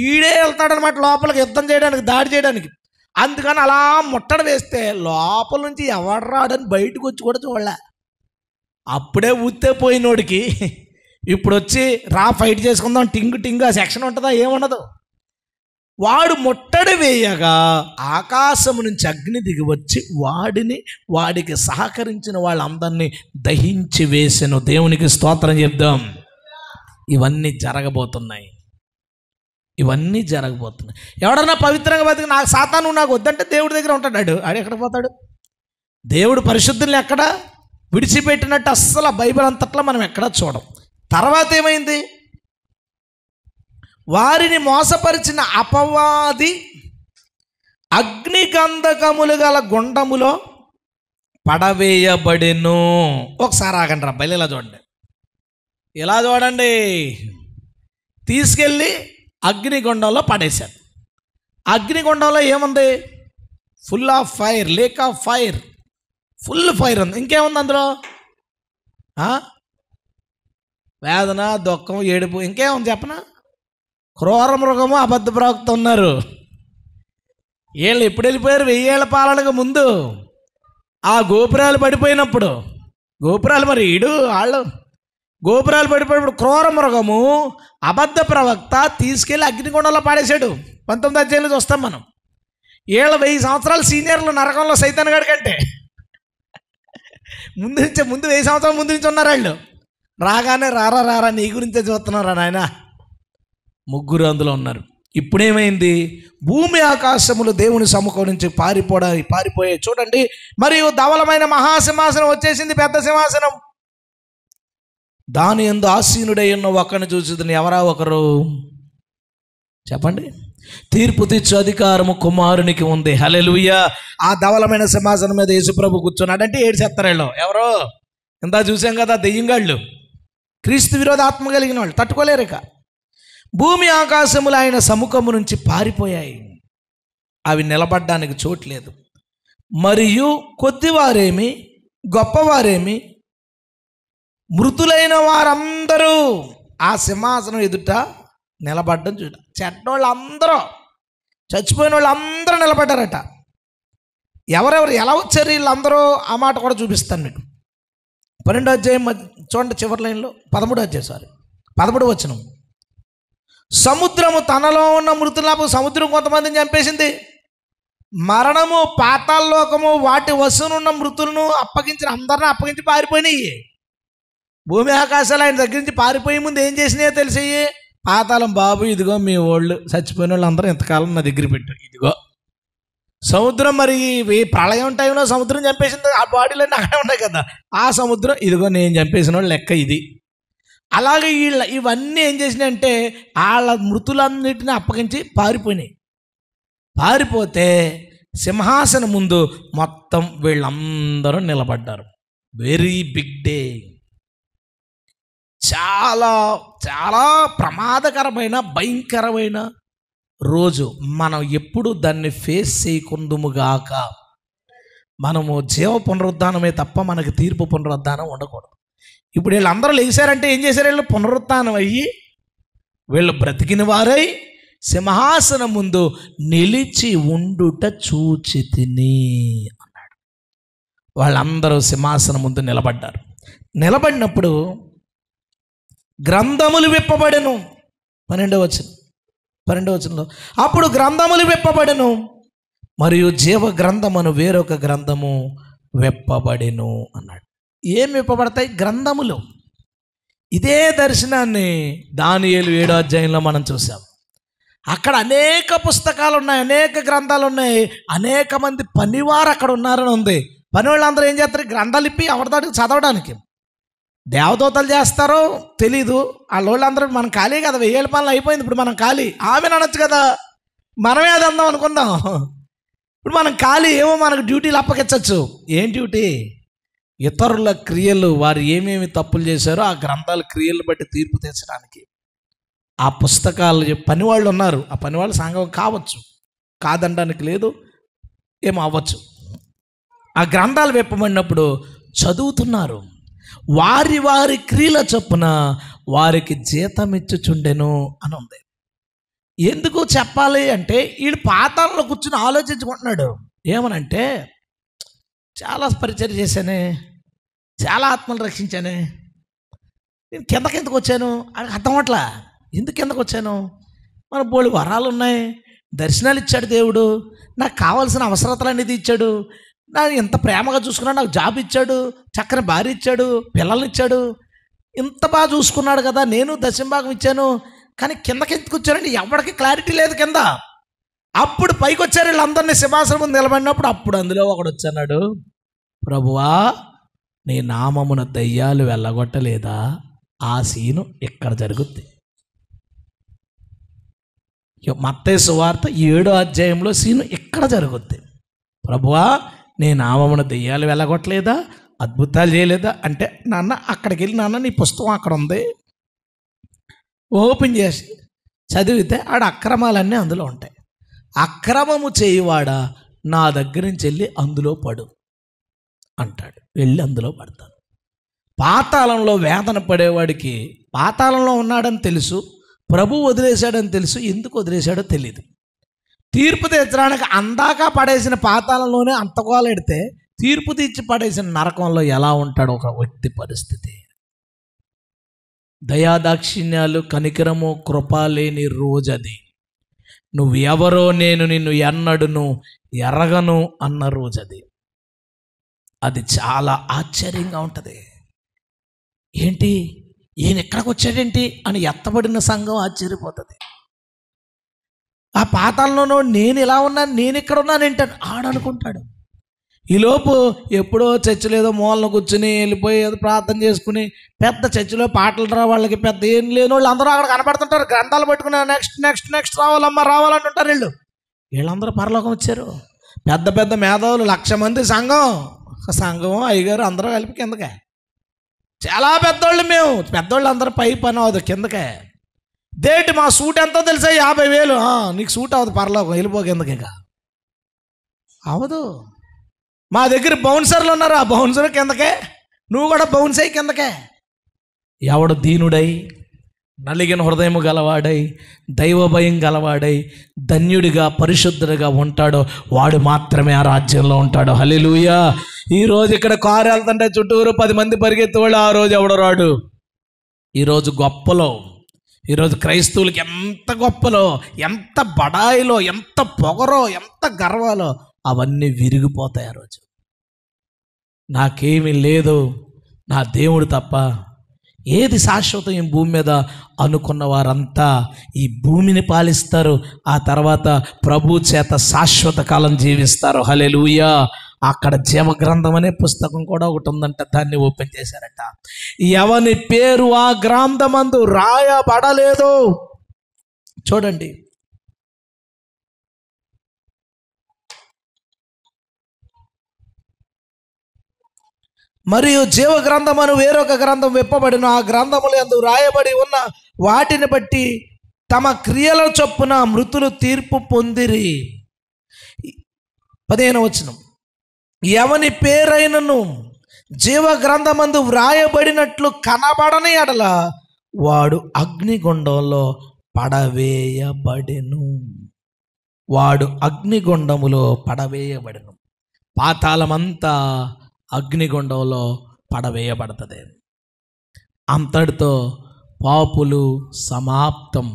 ఈడే వెళ్తాడనమాట లోపలికి యుద్ధం చేయడానికి, దాడి చేయడానికి. అందుకని అలా ముట్టడి వేస్తే లోపల నుంచి ఎవడు రాడని బయటకు వచ్చి కూడా చూడలే. అప్పుడే ఊతే పోయినోడికి ఇప్పుడు వచ్చి రా ఫైట్ చేసుకుందాం టింగ్ ఆ సెక్షన్ ఉంటుందా? ఏముండదు. వాడు ముట్టడి వేయగా ఆకాశము నుంచి అగ్ని దిగి వచ్చి వాడికి సహకరించిన వాళ్ళందరినీ దహించి వేసెను. దేవునికి స్తోత్రం చెప్దాం. ఇవన్నీ జరగబోతున్నాయి. ఎవడన్నా పవిత్రంగా బతికి నాకు సాతాను నాకు వద్దంటే దేవుడి దగ్గర ఉంటాడు. ఆడు ఎక్కడ పోతాడు? దేవుడు పరిశుద్ధుల్ని ఎక్కడ విడిచిపెట్టినట్టు అస్సలు బైబిల్ అంతట్లో మనం ఎక్కడా చూడం. తర్వాత ఏమైంది? వారిని మోసపరిచిన అపవాది అగ్నిగంధకములు గల గుండములో పడవేయబడెను. ఒకసారి ఆగండి రా బయలు, ఇలా చూడండి. తీసుకెళ్ళి అగ్నిగుండంలో పడేశారు. అగ్నిగుండంలో ఏముంది? Full of fire, lake of fire, full fire ఉంది. ఇంకేముంది అందులో? వేదన, దుఃఖం, ఏడుపు, ఇంకేముంది చెప్పనా? క్రూర మృగము, అబద్ధ ప్రవక్త ఉన్నారు. వీళ్ళు ఎప్పుడు వెళ్ళిపోయారు? 1000 ఏళ్ల పాలనకు ముందు ఆ గోపురాలు పడిపోయినప్పుడు, గోపురాలు మరి వాళ్ళు గోపురాలు పడిపోయినప్పుడు క్రూర మృగము, అబద్ధ ప్రవక్త తీసుకెళ్ళి అగ్నిగుండంలో పాడేశాడు. 19వ అధ్యాయంలో చూస్తాం మనం. వీళ్ళ 1000 సంవత్సరాలు సీనియర్లు నరకంలో సైతాన్ గడి కంటే ముందు 1000 సంవత్సరాల ముందు నుంచి ఉన్నారు వాళ్ళు. రాగానే రారా నీ గురించే చూస్తున్నారా నాయన. 3 అందులో ఉన్నారు. ఇప్పుడేమైంది? భూమి ఆకాశములు దేవుని సముఖం నుంచి పారిపోయాయి. చూడండి, మరియు ధవలమైన మహాసింహాసనం వచ్చేసింది, పెద్ద సింహాసనం. దాని యందు ఆసీనుడై ఉన్న ఒకరిని చూసిదని. ఎవరా ఒకరు చెప్పండి? తీర్పు తీర్చు అధికారము కుమారునికి ఉంది. హల్లెలూయా. ఆ ధవలమైన సింహాసనం మీద యేసుప్రభు కూర్చున్నాడంటే 7 చెత్తరేళ్ళు. ఎవరు? ఇందా చూసాం కదా, దెయ్యంగాళ్ళు, క్రీస్తు విరోధ ఆత్మ కలిగిన వాళ్ళు తట్టుకోలేరు. ఇక భూమి ఆకాశములు ఆయన సముఖము నుంచి పారిపోయాయి, అవి నిలబడ్డానికి చోట్లేదు. మరియు కొద్దివారేమి గొప్పవారేమి మృతులైన వారందరూ ఆ సింహాసనం ఎదుట నిలబడ్డం చూడ. చెడ్డోళ్ళు అందరూ, చచ్చిపోయిన వాళ్ళు అందరూ నిలబడ్డారట. ఎవరెవరు ఎలా వచ్చారు వీళ్ళందరూ, ఆ మాట కూడా చూపిస్తాను మీకు. 12వ అధ్యాయం చూడండి, చివరి లైన్లో 13వ వచనం. సముద్రము తనలో ఉన్న మృతులకు, సముద్రం కొంతమందిని చంపేసింది. మరణము, పాతాళలోకము వాటి వశనున్న మృతులను అందరిని అప్పగించి పారిపోయినాయి. భూమి ఆకాశాలు ఆయన దగ్గర నుంచి పారిపోయే ముందు ఏం చేసినాయో తెలిసి, పాతాళం, బాబు ఇదిగో మీ వాళ్ళు చచ్చిపోయిన వాళ్ళు అందరూ ఇంతకాలం నా దగ్గర పెట్టు, ఇదిగో. సముద్రం, మరి ఈ ప్రళయం టైంలో సముద్రం చంపేసింది, ఆ బాడీలన్నీ అక్కడే ఉన్నాయి కదా, ఆ సముద్రం ఇదిగో నేను చంపేసిన వాళ్ళు లెక్క ఇది. అలాగే ఇవన్నీ ఏం చేసినాయి అంటే వాళ్ళ మృతులన్నిటిని అప్పగించి పారిపోయినాయి. పారిపోతే సింహాసనం ముందు మొత్తం వీళ్ళందరూ నిలబడ్డారు. వెరీ బిగ్ డే, చాలా చాలా ప్రమాదకరమైన భయంకరమైన రోజు. మనం ఎప్పుడు దాన్ని ఫేస్ చేయకుందుముగాక. మనము జీవ పునరుద్ధానమే తప్ప మనకి తీర్పు పునరుద్ధానం ఉండకూడదు. ఇప్పుడు వీళ్ళందరూ లేచారంటే ఏం చేశారు? వీళ్ళు పునరుత్థానం అయ్యి వీళ్ళు బ్రతికిన వారై సింహాసనం ముందు నిలిచి ఉండుట చూచి తిని అన్నాడు. వాళ్ళందరూ సింహాసనం ముందు నిలబడ్డారు. నిలబడినప్పుడు గ్రంథములు విప్పబడెను. 12వ వచనంలో అప్పుడు గ్రంథములు విప్పబడెను, మరియు జీవ గ్రంథమును వేరొక గ్రంథము విప్పబడెను అన్నాడు. ఏం విప్పబడతాయి? గ్రంథములు. ఇదే దర్శనాన్ని దానియేలు 7వ అధ్యాయంలో మనం చూసాం. అక్కడ అనేక పుస్తకాలు ఉన్నాయి, అనేక గ్రంథాలు ఉన్నాయి, అనేక మంది పనివారు అక్కడ ఉన్నారని ఉంది. పని వాళ్ళందరూ ఏం చేస్తారు? గ్రంథాలు ఇప్పి ఎవరిదానికి చదవడానికి. దేవదూతలు చేస్తారో తెలీదు. వాళ్ళందరూ మనం ఖాళీ కదా, 1000 ఏళ్ళ పనులు అయిపోయింది, ఇప్పుడు మనం ఖాళీ. ఆమెను అనొచ్చు కదా, మనమే అది అందాం అనుకుందాం. ఇప్పుడు మనం ఖాళీ, ఏమో మనకు డ్యూటీలు అప్పగించవచ్చు. ఏం డ్యూటీ? ఇతరుల క్రియలు, వారు ఏమేమి తప్పులు చేశారో ఆ గ్రంథాల క్రియలు బట్టి తీర్పు తీర్చడానికి ఆ పుస్తకాలు పనివాళ్ళు ఉన్నారు. ఆ పనివాళ్ళు సంఘం కావచ్చు, కాదనడానికి లేదు, ఏమో అవ్వచ్చు. ఆ గ్రంథాలు విప్పబడినప్పుడు చదువుతున్నారు. వారి వారి క్రియల చొప్పున వారికి జీతం ఇచ్చుచుండెను అని ఉంది. ఎందుకు చెప్పాలి అంటే వీడు పాతాళంలో కూర్చుని ఆలోచించుకుంటున్నాడు. ఏమనంటే, చాలా పరిచయం చేశానే, చాలా ఆత్మలు రక్షించానే, నేను కిందకి వచ్చాను అని అర్థం అవట్లా. ఎందుకు కిందకు వచ్చాను? మన బోళ్ళు వరాలు ఉన్నాయి, దర్శనాలు ఇచ్చాడు దేవుడు, నాకు కావాల్సిన అవసరతలన్నీ ఇచ్చాడు, నాకు ఇంత ప్రేమగా చూసుకున్నాడు, నాకు జాబ్ ఇచ్చాడు, చక్కని భార్య ఇచ్చాడు, పిల్లల్ని ఇచ్చాడు, ఇంత బాగా చూసుకున్నాడు కదా, నేను దశంభాగం ఇచ్చాను. కానీ కిందకి ఎందుకు వచ్చారండి? ఎవరికి క్లారిటీ లేదు కింద. అప్పుడు పైకి వచ్చారు వీళ్ళందరినీ సింహాసనం ముందు నిలబడినప్పుడు. అప్పుడు అందులో ఒకడు వచ్చాడు, ప్రభువా నీ నామమున దయ్యాలు వెళ్ళగొట్టలేదా? ఆ సీను ఇక్కడ జరుగుద్ది. మత్తయి సువార్త 7వ అధ్యాయంలో సీను ఇక్కడ జరుగుద్ది. ప్రభువా నీ నామమున దెయ్యాలు వెళ్ళగొట్టలేదా? అద్భుతాలు చేయలేదా? అంటే నాన్న అక్కడికి వెళ్ళి, నాన్న నీ పుస్తకం అక్కడ ఉంది, ఓపెన్ చేసి చదివితే ఆడ అక్రమాలన్నీ అందులో ఉంటాయి. అక్రమము చేయువాడా నా దగ్గర నుంచి వెళ్ళి అందులో పడు అంటాడు. వెళ్ళి అందులో పడతాడు. పాతాళంలో వేదన పడేవాడికి పాతాళంలో ఉన్నాడని తెలుసు, ప్రభు వదిలేశాడని తెలుసు, ఎందుకు వదిలేశాడో తెలీదు. తీర్పు తీర్చడానికి అందాక పడేసిన పాతాళంలోనే అంతగోలెడితే తీర్పు తీర్చి పడేసిన నరకంలో ఎలా ఉంటాడు ఒక వ్యక్తి పరిస్థితి? దయాదాక్షిణ్యాలు, కనికరము, కృప లేని రోజది. నువ్వు ఎవరో నేను నిన్ను ఎన్నడును ఎరగను అన్న రోజది. అది చాలా ఆశ్చర్యంగా ఉంటుంది. ఏంటి ఈయన ఎక్కడికి వచ్చాడేంటి అని ఎత్తబడిన సంఘం ఆశ్చర్యపోతుంది. ఆ పాతాళంలోనో నేను ఇలా ఉన్నాను, నేను ఇక్కడ ఉన్నానంటే ఆడనుకుంటాడు. ఈలోపు ఎప్పుడో చర్చిలో ఏదో మూలను కూర్చుని వెళ్ళిపోయి ఏదో ప్రార్థన చేసుకుని, పెద్ద చర్చిలో పాటలు రా వాళ్ళకి పెద్ద ఏం లేని వాళ్ళు అందరూ అక్కడ కనపడుతుంటారు, గ్రంథాలు పట్టుకుని నెక్స్ట్ రావాలమ్మా రావాలంటుంటారు. వీళ్ళందరూ పరలోకం వచ్చారు. పెద్ద పెద్ద మేధావులు 1,00,000 మంది సంఘం అయ్యగారు అందరూ కలిపి కిందకే. చాలా పెద్దోళ్ళు మేము, పెద్దోళ్ళు అందరూ పై పని అవ్వదు, కిందకే. దేటి మా సూట్ ఎంతో తెలుసా? 50,000. నీకు సూట్ అవ్వదు, పర్లోకం వెళ్ళిపో కిందకి. ఇక అవదు. మా దగ్గర బౌన్సర్లు ఉన్నారు, ఆ బౌన్సర్ కిందకే, నువ్వు కూడా బౌన్స్ అయ్యి కిందకే. ఎవడు దీనుడై నలిగిన హృదయము గలవాడై దైవ భయం గలవాడై ధన్యుడిగా పరిశుద్ధుడిగా ఉంటాడో వాడు మాత్రమే ఆ రాజ్యంలో ఉంటాడు. హల్లెలూయా. ఈరోజు ఇక్కడ కారు వెళ్తుంటే చుట్టూరు 10 మంది పరిగెత్తేవాళ్ళు, ఆ రోజు ఎవడో రాడు. ఈరోజు గొప్పలో, ఈరోజు క్రైస్తవులకి ఎంత గొప్పలో, ఎంత బడాయిలో, ఎంత పొగరో, ఎంత గర్వాలో అవన్నీ విరిగిపోతాయి. ఆ రోజు నాకేమీ లేదు, నా దేవుడు తప్ప ఏది శాశ్వతం ఈ భూమి మీద అనుకున్న వారంతా ఈ భూమిని పాలిస్తారు. ఆ తర్వాత ప్రభు చేత శాశ్వత కాలం జీవిస్తారు. హల్లెలూయా. అక్కడ జీవగ్రంథం అనే పుస్తకం కూడా ఒకటి ఉందంట, దాన్ని ఓపెన్ చేశారట. ఎవని పేరు ఆ గ్రంథమందు రాయబడలేదు. చూడండి, మరియు జీవ గ్రంథమను వేరొక గ్రంథం విప్పబడిన, ఆ గ్రంథములు యందు రాయబడి ఉన్న వాటిని బట్టి తమ క్రియల చొప్పున మృతులు తీర్పు పొందిరి. 15వ వచనం, ఎవని పేరైనను జీవ గ్రంథమందు వ్రాయబడినట్లు కనబడని ఎడల వాడు అగ్నిగుండంలో పడవేయబడెను. వాడు అగ్నిగుండములో పడవేయబడెను. పాతాళమంతా అగ్నిగుండంలో పడవేయబడుతుంది. అంతటితో పాపులు సమాప్తం,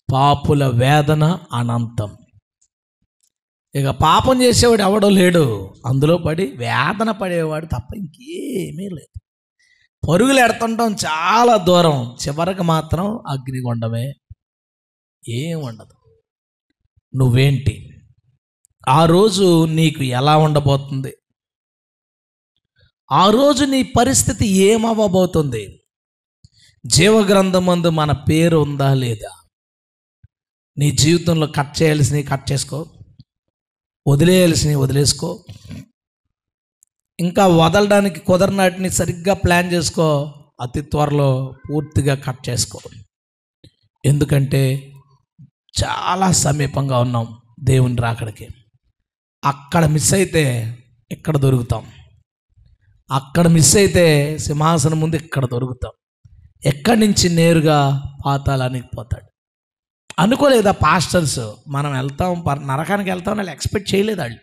పాపుల వేదన అనంతం. ఇక పాపం చేసేవాడు ఎవడో లేడు, అందులో పడి వేదన పడేవాడు తప్ప ఇంకేమీ లేదు. పరుగులు ఎడుతుంటాం చాలా దూరం, చివరికి మాత్రం అగ్నిగుండమే, ఏం ఉండదు. నువ్వేంటి? ఆ రోజు నీకు ఎలా ఉండబోతుంది? ఆ రోజు నీ పరిస్థితి ఏమవ్వబోతుంది? జీవగ్రంథమందు మన పేరు ఉందా లేదా? నీ జీవితంలో కట్ చేయాల్సినవి కట్ చేసుకో, వదిలేయాల్సినవి వదిలేసుకో, ఇంకా వదలడానికి కుదరనాటిని సరిగ్గా ప్లాన్ చేసుకో, అతి త్వరలో పూర్తిగా కట్ చేసుకో. ఎందుకంటే చాలా సమీపంగా ఉన్నాం దేవుని రాకడికి. అక్కడ మిస్ అయితే ఇక్కడ దొరుకుతాం, అక్కడ మిస్ అయితే సింహాసనం ముందు ఇక్కడ దొరుకుతాం. ఎక్కడి నుంచి నేరుగా పాతాళానికి పోతాడు. అనుకోలేదా పాస్టర్స్ మనం వెళ్తాం నరకానికి వెళ్తాం వాళ్ళు ఎక్స్పెక్ట్ చేయలేదు, వాళ్ళు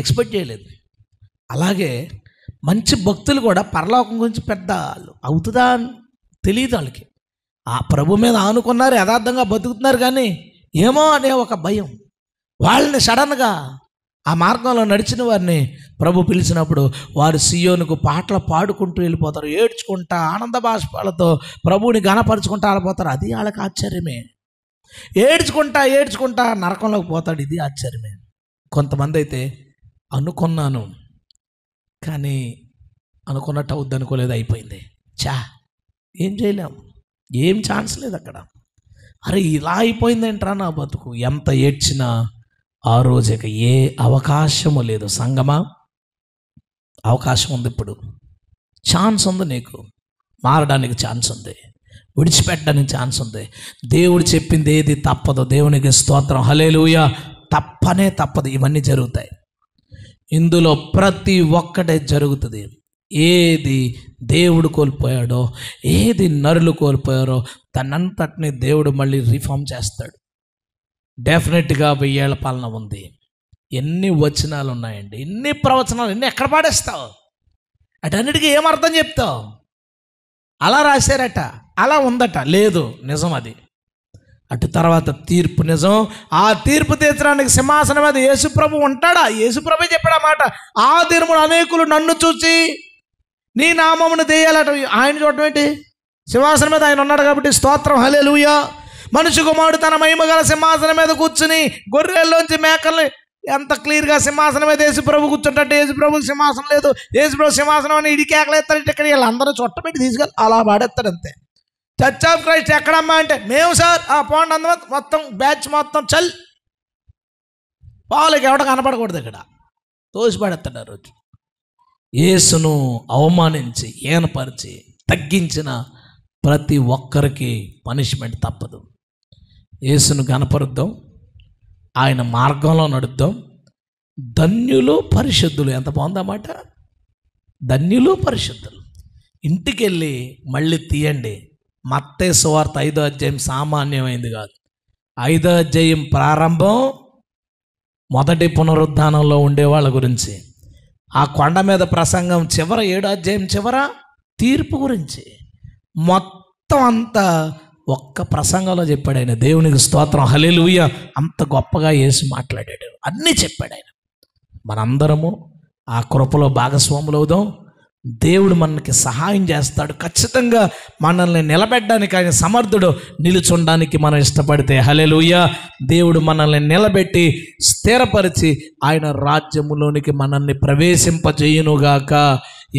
ఎక్స్పెక్ట్ చేయలేదు. అలాగే మంచి భక్తులు కూడా పరలోకం గురించి పెద్ద అవుతుందా తెలియదు వాళ్ళకి. ఆ ప్రభు మీద ఆనుకున్నారు, యథార్థంగా బతుకుతున్నారు, కానీ ఏమో అనే ఒక భయం. వాళ్ళని సడన్గా ఆ మార్గంలో నడిచిన వారిని ప్రభు పిలిచినప్పుడు వారు సియోనుకు పాటలు పాడుకుంటూ వెళ్ళిపోతారు, ఏడ్చుకుంటా ఆనంద బాష్పాలతో ప్రభువుని ఘనపరుచుకుంటా వెళ్ళిపోతారు. అది వాళ్ళకి ఆశ్చర్యమే. ఏడ్చుకుంటా ఏడ్చుకుంటా నరకంలోకి పోతాడు, ఇది ఆశ్చర్యమే. కొంతమంది అయితే అనుకున్నాను కానీ అనుకున్నట్టు అవుద్ది అనుకోలేదు, అయిపోయింది, ఏం చేయలేం, ఏం ఛాన్స్ లేదు అక్కడ. అరే ఇలా అయిపోయిందేంట్రా నా బతుకు, ఎంత ఏడ్చినా ఆ రోజు ఇక ఏ అవకాశము లేదు. సంగమా, అవకాశం ఉంది, ఇప్పుడు ఛాన్స్ ఉంది, నీకు మారడానికి ఛాన్స్ ఉంది, విడిచిపెట్టడానికి ఛాన్స్ ఉంది. దేవుడు చెప్పింది ఏది తప్పదు. దేవునికి స్తోత్రం, హల్లెలూయా. తప్పనే తప్పదు, ఇవన్నీ జరుగుతాయి. ఇందులో ప్రతి ఒక్కటే జరుగుతుంది. ఏది దేవుడు కోల్పోయాడో, ఏది నరులు కోల్పోయారో తనంతటిని దేవుడు మళ్ళీ రిఫార్మ్ చేస్తాడు. డెఫినెట్గా 1000 ఏళ్ల పాలన ఉంది. ఎన్ని వచనాలు ఉన్నాయండి, ఎన్ని ప్రవచనాలు, ఎన్ని ఎక్కడ పాడేస్తావు? అటన్నిటికీ ఏమర్థం చెప్తావు? అలా రాశారట, అలా ఉందట, లేదు నిజం అది. అటు తర్వాత తీర్పు నిజం. ఆ తీర్పు తీర్చడానికి సింహాసనం మీద యేసుప్రభు ఉంటాడా? యేసుప్రభు చెప్పాడు ఆ మాట, ఆ దినమున అనేకులు నన్ను చూసి నీ నామమును దేయాలట. ఆయన చూడటం ఏంటి? సింహాసనం మీద ఆయన ఉన్నాడు కాబట్టి స్తోత్రం, హల్లెలూయా. మనుష్య కుమారుడు తన మహిమ గల సింహాసనం మీద కూర్చుని గొర్రెల్లోంచి మేకల్ని, ఎంత క్లియర్గా సింహాసనం మీద యేసుప్రభు కూర్చుంటే యేసుప్రభుకి సింహాసనం లేదు, యేసుప్రభు సింహాసనం అని ఇడికేకలేస్తాడు. ఇక్కడ వీళ్ళందరూ చుట్టపెట్టి తీసుకెళ్ళి అలా పాడేస్తాడు అంతే. చర్చ్ ఆఫ్ క్రైస్ట్ ఎక్కడమ్మా అంటే, మేము సార్ ఆ పోండి అందరూ మొత్తం బ్యాచ్ మొత్తం చల్, వాళ్ళకి ఎవడ కనపడకూడదు, ఇక్కడ తోసి పడేస్తాడు ఆ రోజు. యేసును అవమానించి హీనపరిచి తగ్గించిన ప్రతి ఒక్కరికి పనిష్మెంట్ తప్పదు. యేసును గనపరుద్దాం, ఆయన మార్గంలో నడుద్దాం. ధన్యులు పరిశుద్ధులు, ఎంత బాగుందన్నమాట. ధన్యులు పరిశుద్ధులు. ఇంటికి వెళ్ళి మళ్ళీ తీయండి. మత్తయి సువార్త 5వ అధ్యాయం సామాన్యమైంది కాదు. 5వ అధ్యాయం ప్రారంభం మొదటి పునరుద్ధానంలో ఉండే వాళ్ళ గురించి. ఆ కొండ మీద ప్రసంగం చివర 7వ అధ్యాయం చివర తీర్పు గురించి. మొత్తం అంతా ఒక్క ప్రసంగంలో చెప్పాడు ఆయన. దేవునికి స్తోత్రం, హల్లెలూయా. అంత గొప్పగా యేసు మాట్లాడాడు, అన్నీ చెప్పాడు ఆయన. మనందరము ఆ కృపలో భాగస్వాములు అవుదాం. దేవుడు మనకి సహాయం చేస్తాడు. ఖచ్చితంగా మనల్ని నిలబెట్టడానికి ఆయన సమర్థుడు. నిలుచుండడానికి మనం ఇష్టపడితే హల్లెలూయా. దేవుడు మనల్ని నిలబెట్టి స్థిరపరిచి ఆయన రాజ్యములోనికి మనల్ని ప్రవేశింపజేయునుగాక.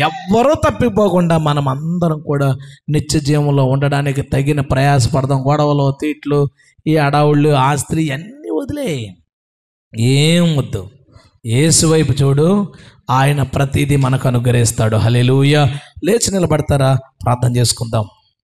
ఎవ్వరూ తప్పిపోకుండా మనం అందరం కూడా నిత్య జీవంలో ఉండడానికి తగిన ప్రయాసపడదాం. గొడవలు, తీట్లు, ఈ అడావుళ్ళు, ఆ స్త్రీ అన్నీ వదిలే, ఏం వద్దు. యేసు వైపు చూడు, ఆయన ప్రతిదీ మనకు అనుగ్రహిస్తాడు. హల్లెలూయా. లేచి నిలబడతారా? ప్రార్థన చేసుకుందాం.